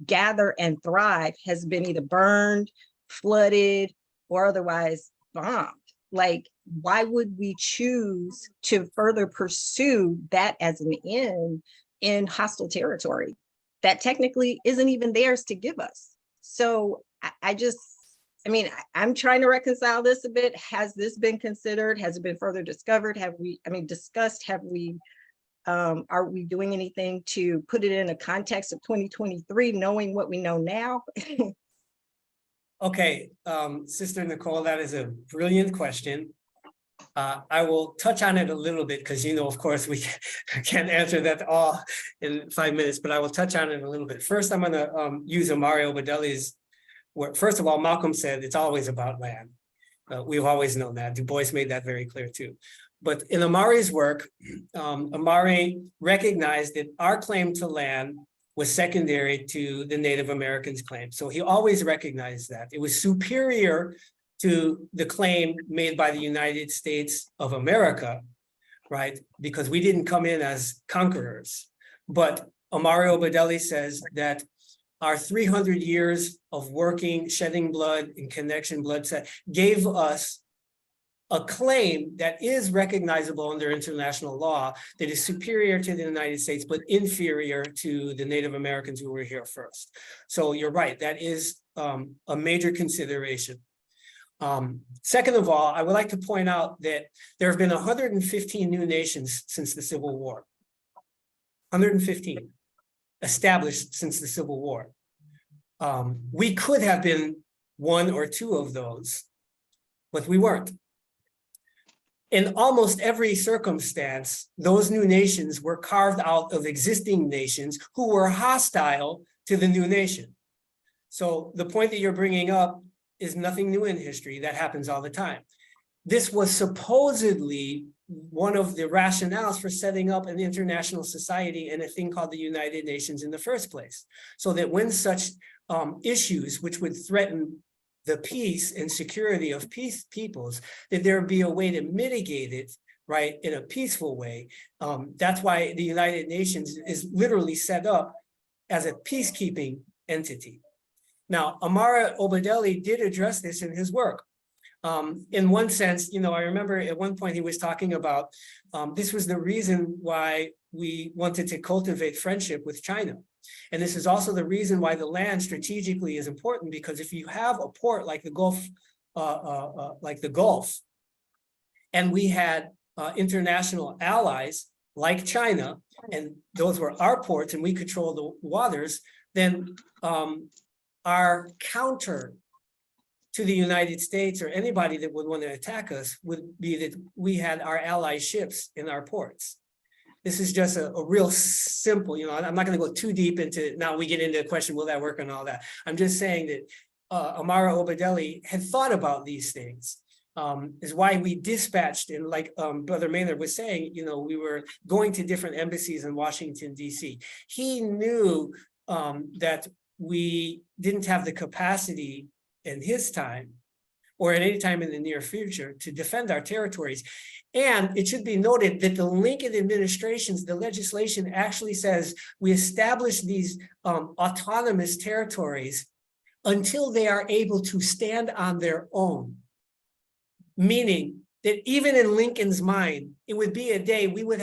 gather and thrive has been either burned, flooded, or otherwise bombed. Like, why would we choose to further pursue that as an end in hostile territory that technically isn't even theirs to give us? So I mean, I'm trying to reconcile this a bit. Has this been considered? Has it been further discovered? Have we, discussed? Have we, are we doing anything to put it in a context of 2023, knowing what we know now? Okay, Sister Nicole, that is a brilliant question. I will touch on it a little bit because, you know, of course, we can't answer that all in 5 minutes, but I will touch on it a little bit. First, I'm going to use Imari Obadele's where, first of all, Malcolm said it's always about land. We've always known that. Du Bois made that very clear too. But in Imari's work, Imari recognized that our claim to land was secondary to the Native Americans' claim. So he always recognized that. It was superior to the claim made by the United States of America, right? Because we didn't come in as conquerors. But Imari Obadele says that our 300 years of working, shedding blood, and connection bloodshed gave us a claim that is recognizable under international law that is superior to the United States, but inferior to the Native Americans who were here first. So you're right, that is a major consideration. Second of all, I would like to point out that there have been 115 new nations since the Civil War. 115 established since the Civil War. We could have been one or two of those, but we weren't. In almost every circumstance, those new nations were carved out of existing nations who were hostile to the new nation. So the point that you're bringing up is nothing new in history. That happens all the time. This was supposedly one of the rationales for setting up an international society and a thing called the United Nations in the first place. So that when such issues which would threaten the peace and security of peoples, that there be a way to mitigate it, right, in a peaceful way. That's why the United Nations is literally set up as a peacekeeping entity. Now, Imari Obadele did address this in his work. In one sense, you know, I remember at one point he was talking about this was the reason why we wanted to cultivate friendship with China. And this is also the reason why the land strategically is important, because if you have a port like the Gulf, and we had international allies like China, and those were our ports and we control the waters, then our counter to the United States or anybody that would want to attack us would be that we had our ally ships in our ports. This is just a real simple, I'm not going to go too deep into, now we get into the question, will that work and all that. I'm just saying that Imari Obadele had thought about these things. Is why we dispatched, and like Brother Maynard was saying, we were going to different embassies in Washington, D.C. He knew that we didn't have the capacity in his time or at any time in the near future to defend our territories. And it should be noted that the Lincoln administrations, the legislation actually says we establish these autonomous territories until they are able to stand on their own. Meaning that even in Lincoln's mind, it would be a day we would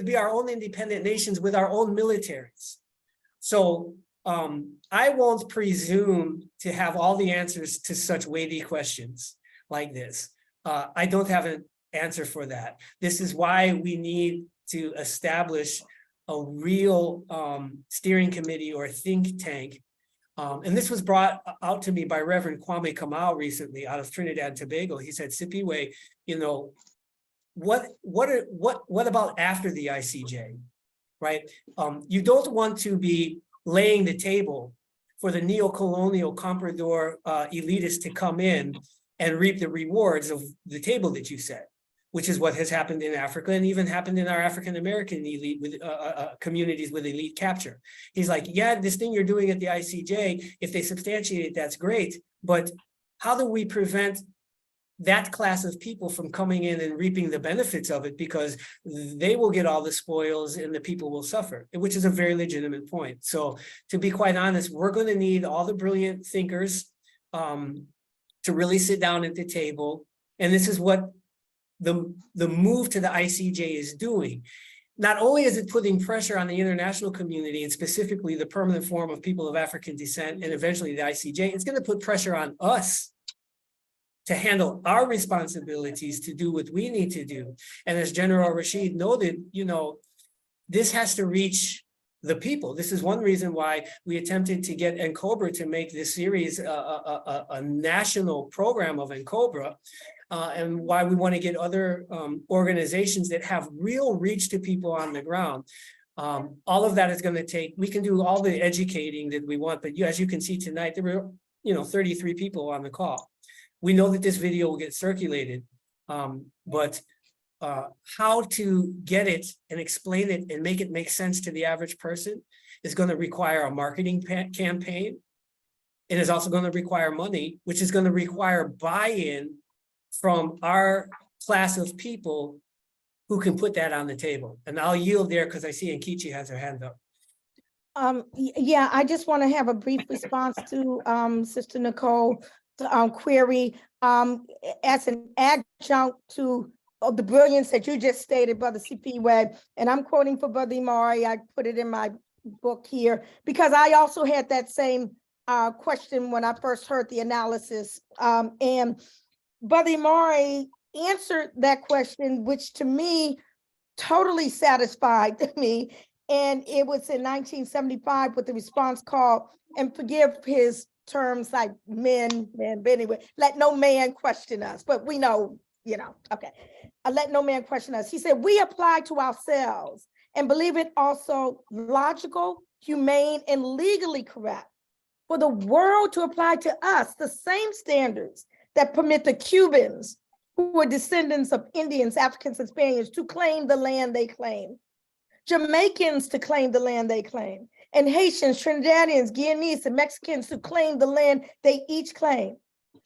be our own independent nations with our own militaries. So I won't presume to have all the answers to such weighty questions like this. I don't have an answer for that. This is why we need to establish a real steering committee or think tank. And this was brought out to me by Reverend Kwame Kamau recently out of Trinidad and Tobago. He said, Sipiwe, what about after the ICJ, right? You don't want to be laying the table for the neo-colonial comprador elitists to come in and reap the rewards of the table that you set, which is what has happened in Africa and even happened in our African-American elite with communities with elite capture. He's like, yeah, this thing you're doing at the ICJ, if they substantiate it, that's great. But how do we prevent that class of people from coming in and reaping the benefits of it, because they will get all the spoils and the people will suffer, which is a very legitimate point. So to be quite honest, we're going to need all the brilliant thinkers to really sit down at the table. And this is what the move to the ICJ is doing. Not only is it putting pressure on the international community and specifically the permanent forum of people of African descent and eventually the ICJ, it's going to put pressure on us to handle our responsibilities to do what we need to do. And as General Rashid noted, this has to reach the people. This is one reason why we attempted to get NCOBRA to make this series a national program of NCOBRA, and why we want to get other organizations that have real reach to people on the ground. All of that is going to take, we can do all the educating that we want, but as you can see tonight, there were 33 people on the call. We know that this video will get circulated, but how to get it and explain it and make it make sense to the average person is going to require a marketing campaign. It is also going to require money, which is going to require buy-in from our class of people who can put that on the table. And I'll yield there because I see Nkechi has her hand up. Yeah, I just want to have a brief response to Sister Nicole query as an adjunct to the brilliance that you just stated, Brother Sipiwe, and I'm quoting for Brother Imari. I put it in my book here because I also had that same question when I first heard the analysis, and Brother Imari answered that question, which to me totally satisfied me. And it was in 1975 with the response called, and forgive his terms like men, but anyway, let no man question us. But we know, okay. Let no man question us. He said, we apply to ourselves and believe it also logical, humane, and legally correct for the world to apply to us the same standards that permit the Cubans, who are descendants of Indians, Africans, and Spaniards, to claim the land they claim, Jamaicans to claim the land they claim, and Haitians, Trinidadians, Guyanese, and Mexicans to claim the land they each claim.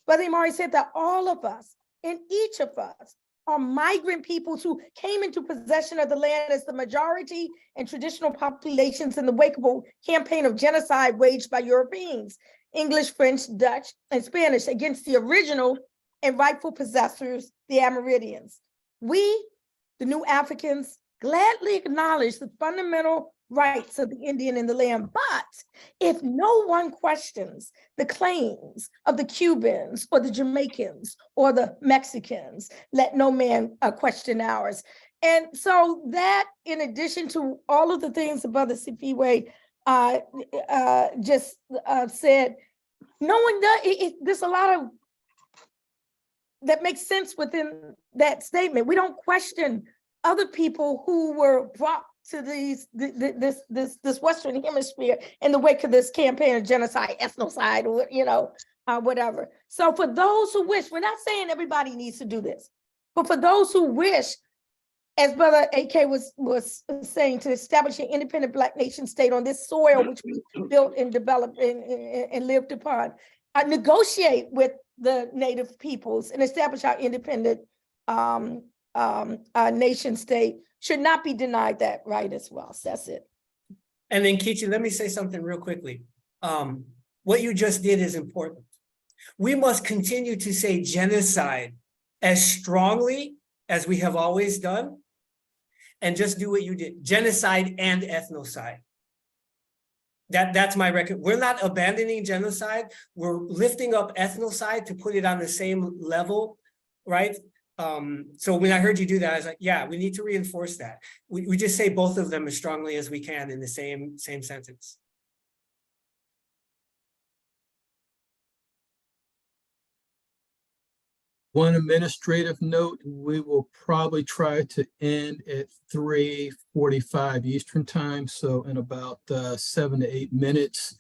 Brother Imari said that all of us and each of us are migrant peoples who came into possession of the land as the majority and traditional populations in the wake of a campaign of genocide waged by Europeans, English, French, Dutch, and Spanish against the original and rightful possessors, the Amerindians. We, the new Africans, gladly acknowledge the fundamental rights of the Indian in the land. But if no one questions the claims of the Cubans or the Jamaicans or the Mexicans, let no man question ours. And so that, in addition to all of the things that Brother Sipiwe just said, no one does, there's a lot of that makes sense within that statement. We don't question other people who were brought to this Western Hemisphere in the wake of this campaign of genocide, ethnocide, or whatever. So for those who wish, we're not saying everybody needs to do this, but for those who wish, as Brother AK was saying, to establish an independent Black nation state on this soil which we built and developed and lived upon, negotiate with the Native peoples and establish our independent nation state, should not be denied that right as well. So that's it. And then Kichi, let me say something real quickly. What you just did is important. We must continue to say genocide as strongly as we have always done, and just do what you did, genocide and ethnocide. That's my record. We're not abandoning genocide. We're lifting up ethnocide to put it on the same level, right? So when I heard you do that, I was like, yeah, we need to reinforce that. We just say both of them as strongly as we can in the same sentence. One administrative note, we will probably try to end at 3:45 Eastern time, so in about 7 to 8 minutes.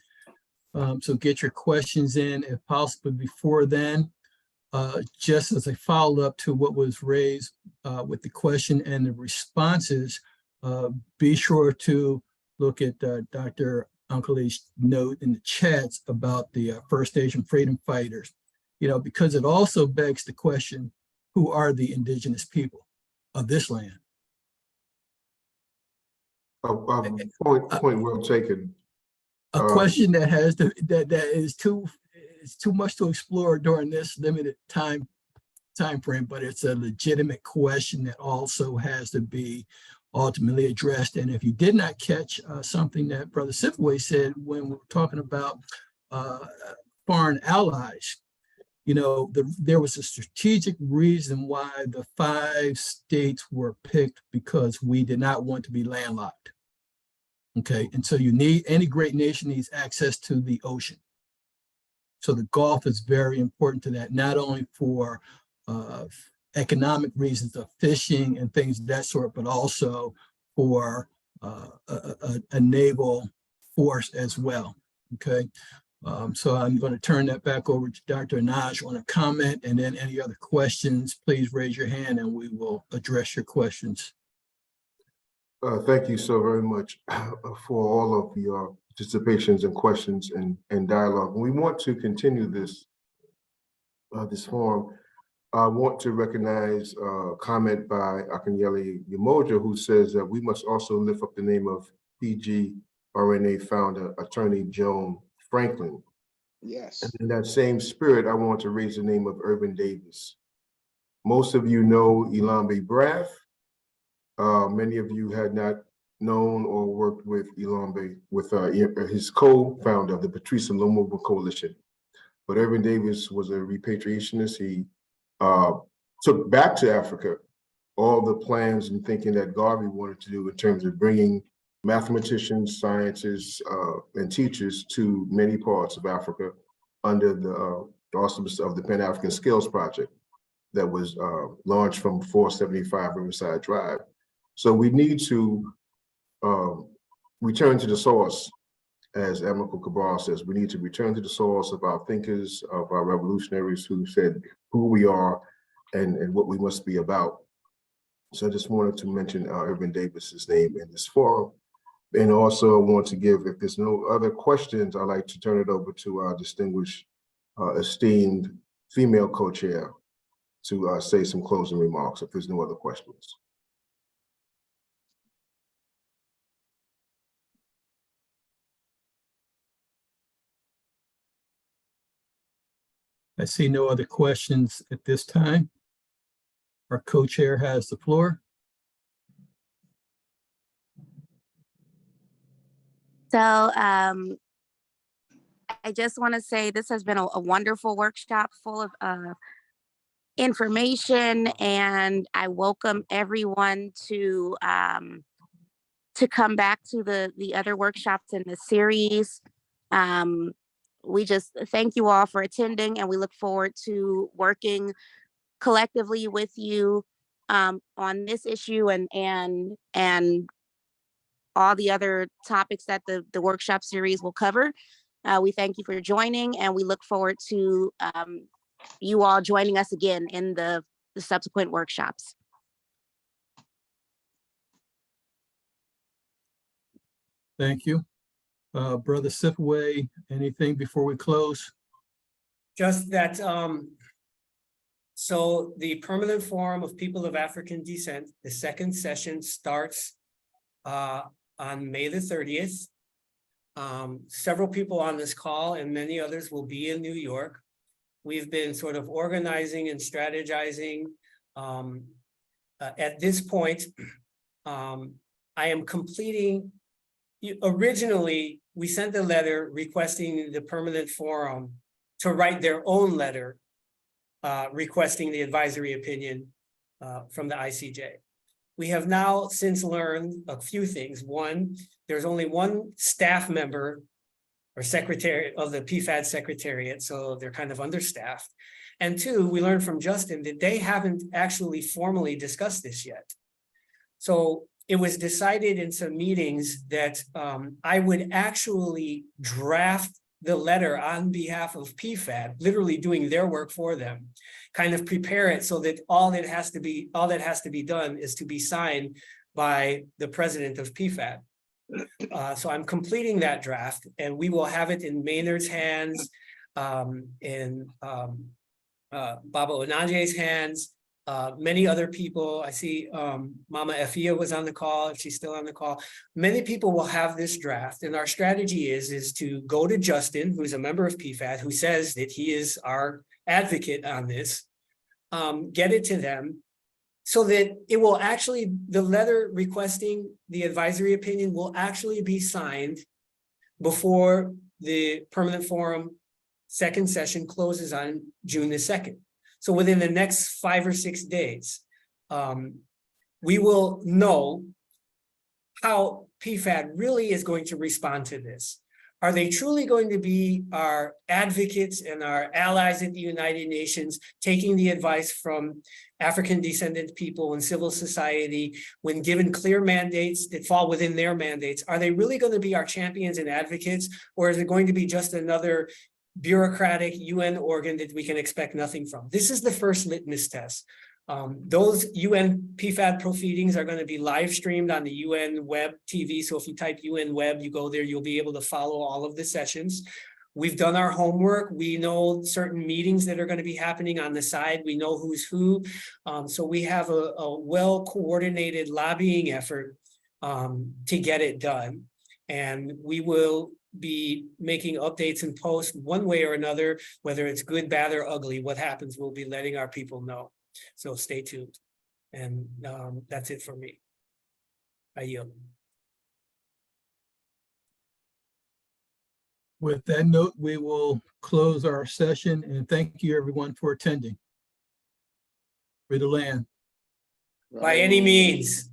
So get your questions in if possible before then. Just as a follow-up to what was raised with the question and the responses, be sure to look at Dr. Uncle's note in the chats about the First Asian freedom fighters. Because it also begs the question, who are the indigenous people of this land? Point well taken. A question that has that is too much to explore during this limited time frame, but it's a legitimate question that also has to be ultimately addressed. And if you did not catch something that Brother Sifway said when we were talking about foreign allies, there was a strategic reason why the 5 states were picked, because we did not want to be landlocked. Okay, and so any great nation needs access to the ocean. So the Gulf is very important to that, not only for economic reasons of fishing and things of that sort, but also for a naval force as well. Okay. So I'm going to turn that back over to Dr. Anaj on a comment, and then any other questions, please raise your hand and we will address your questions. Thank you so very much for all of your participations and questions and dialogue. We want to continue this forum. I want to recognize a comment by Akanyele Yamoja, who says that we must also lift up the name of PGRNA founder, Attorney Joan Franklin. Yes. And in that same spirit, I want to raise the name of Urban Davis. Most of you know Ilambe Braff. Many of you had not known or worked with Ilambe, with his co-founder of the Patrice Lumumba Coalition. But Urban Davis was a repatriationist. He took back to Africa all the plans and thinking that Garvey wanted to do in terms of bringing mathematicians, scientists, and teachers to many parts of Africa under the auspices of the Pan-African Skills Project that was launched from 475 Riverside Drive. So we need to return to the source, as Amilcar Cabral says. We need to return to the source of our thinkers, of our revolutionaries who said who we are and what we must be about. So I just wanted to mention Urban Davis's name in this forum. And also I want to give, if there's no other questions, I'd like to turn it over to our distinguished, esteemed female co-chair to say some closing remarks, if there's no other questions. I see no other questions at this time. Our co-chair has the floor. So I just want to say this has been a wonderful workshop full of information, and I welcome everyone to come back to the other workshops in the series. we just thank you all for attending, and we look forward to working collectively with you on this issue and all the other topics that the workshop series will cover. We thank you for joining, and we look forward to you all joining us again in the subsequent workshops. Thank you. Brother Sifaway, anything before we close? Just that, so the Permanent Forum of People of African Descent, the second session starts on May the 30th. Several people on this call and many others will be in New York. We've been sort of organizing and strategizing. At this point, I am completing. Originally, we sent a letter requesting the Permanent Forum to write their own letter requesting the advisory opinion from the ICJ. We have now since learned a few things. One, there's only one staff member or secretary of the PFAD secretariat, so they're kind of understaffed. And two, we learned from Justin that they haven't actually formally discussed this yet. So it was decided in some meetings that I would actually draft the letter on behalf of PFAD, literally doing their work for them, kind of prepare it so that all that has to be done is to be signed by the president of PFAD. So I'm completing that draft, and we will have it in Maynard's hands, in Baba Onaje's hands, many other people. I see Mama Efia was on the call, if she's still on the call. Many people will have this draft, and our strategy is to go to Justin, who's a member of PFAD, who says that he is our advocate on this, get it to them, so that it will actually, the letter requesting the advisory opinion will actually be signed before the Permanent Forum second session closes on June the 2nd. So within the next 5 or 6 days, we will know how PFAD really is going to respond to this. Are they truly going to be our advocates and our allies at the United Nations, taking the advice from African descendant people and civil society when given clear mandates that fall within their mandates? Are they really going to be our champions and advocates, or is it going to be just another bureaucratic UN organ that we can expect nothing from? This is the first litmus test. Those UN PFAD proceedings are going to be live streamed on the UN web TV. So if you type UN web, you go there, you'll be able to follow all of the sessions. We've done our homework. We know certain meetings that are going to be happening on the side. We know who's who. So we have a well-coordinated lobbying effort to get it done. And we will be making updates and posts one way or another, whether it's good, bad, or ugly. What happens, we'll be letting our people know. So stay tuned. And that's it for me. I yield. With that note, we will close our session, and thank you everyone for attending. Free the land. By any means.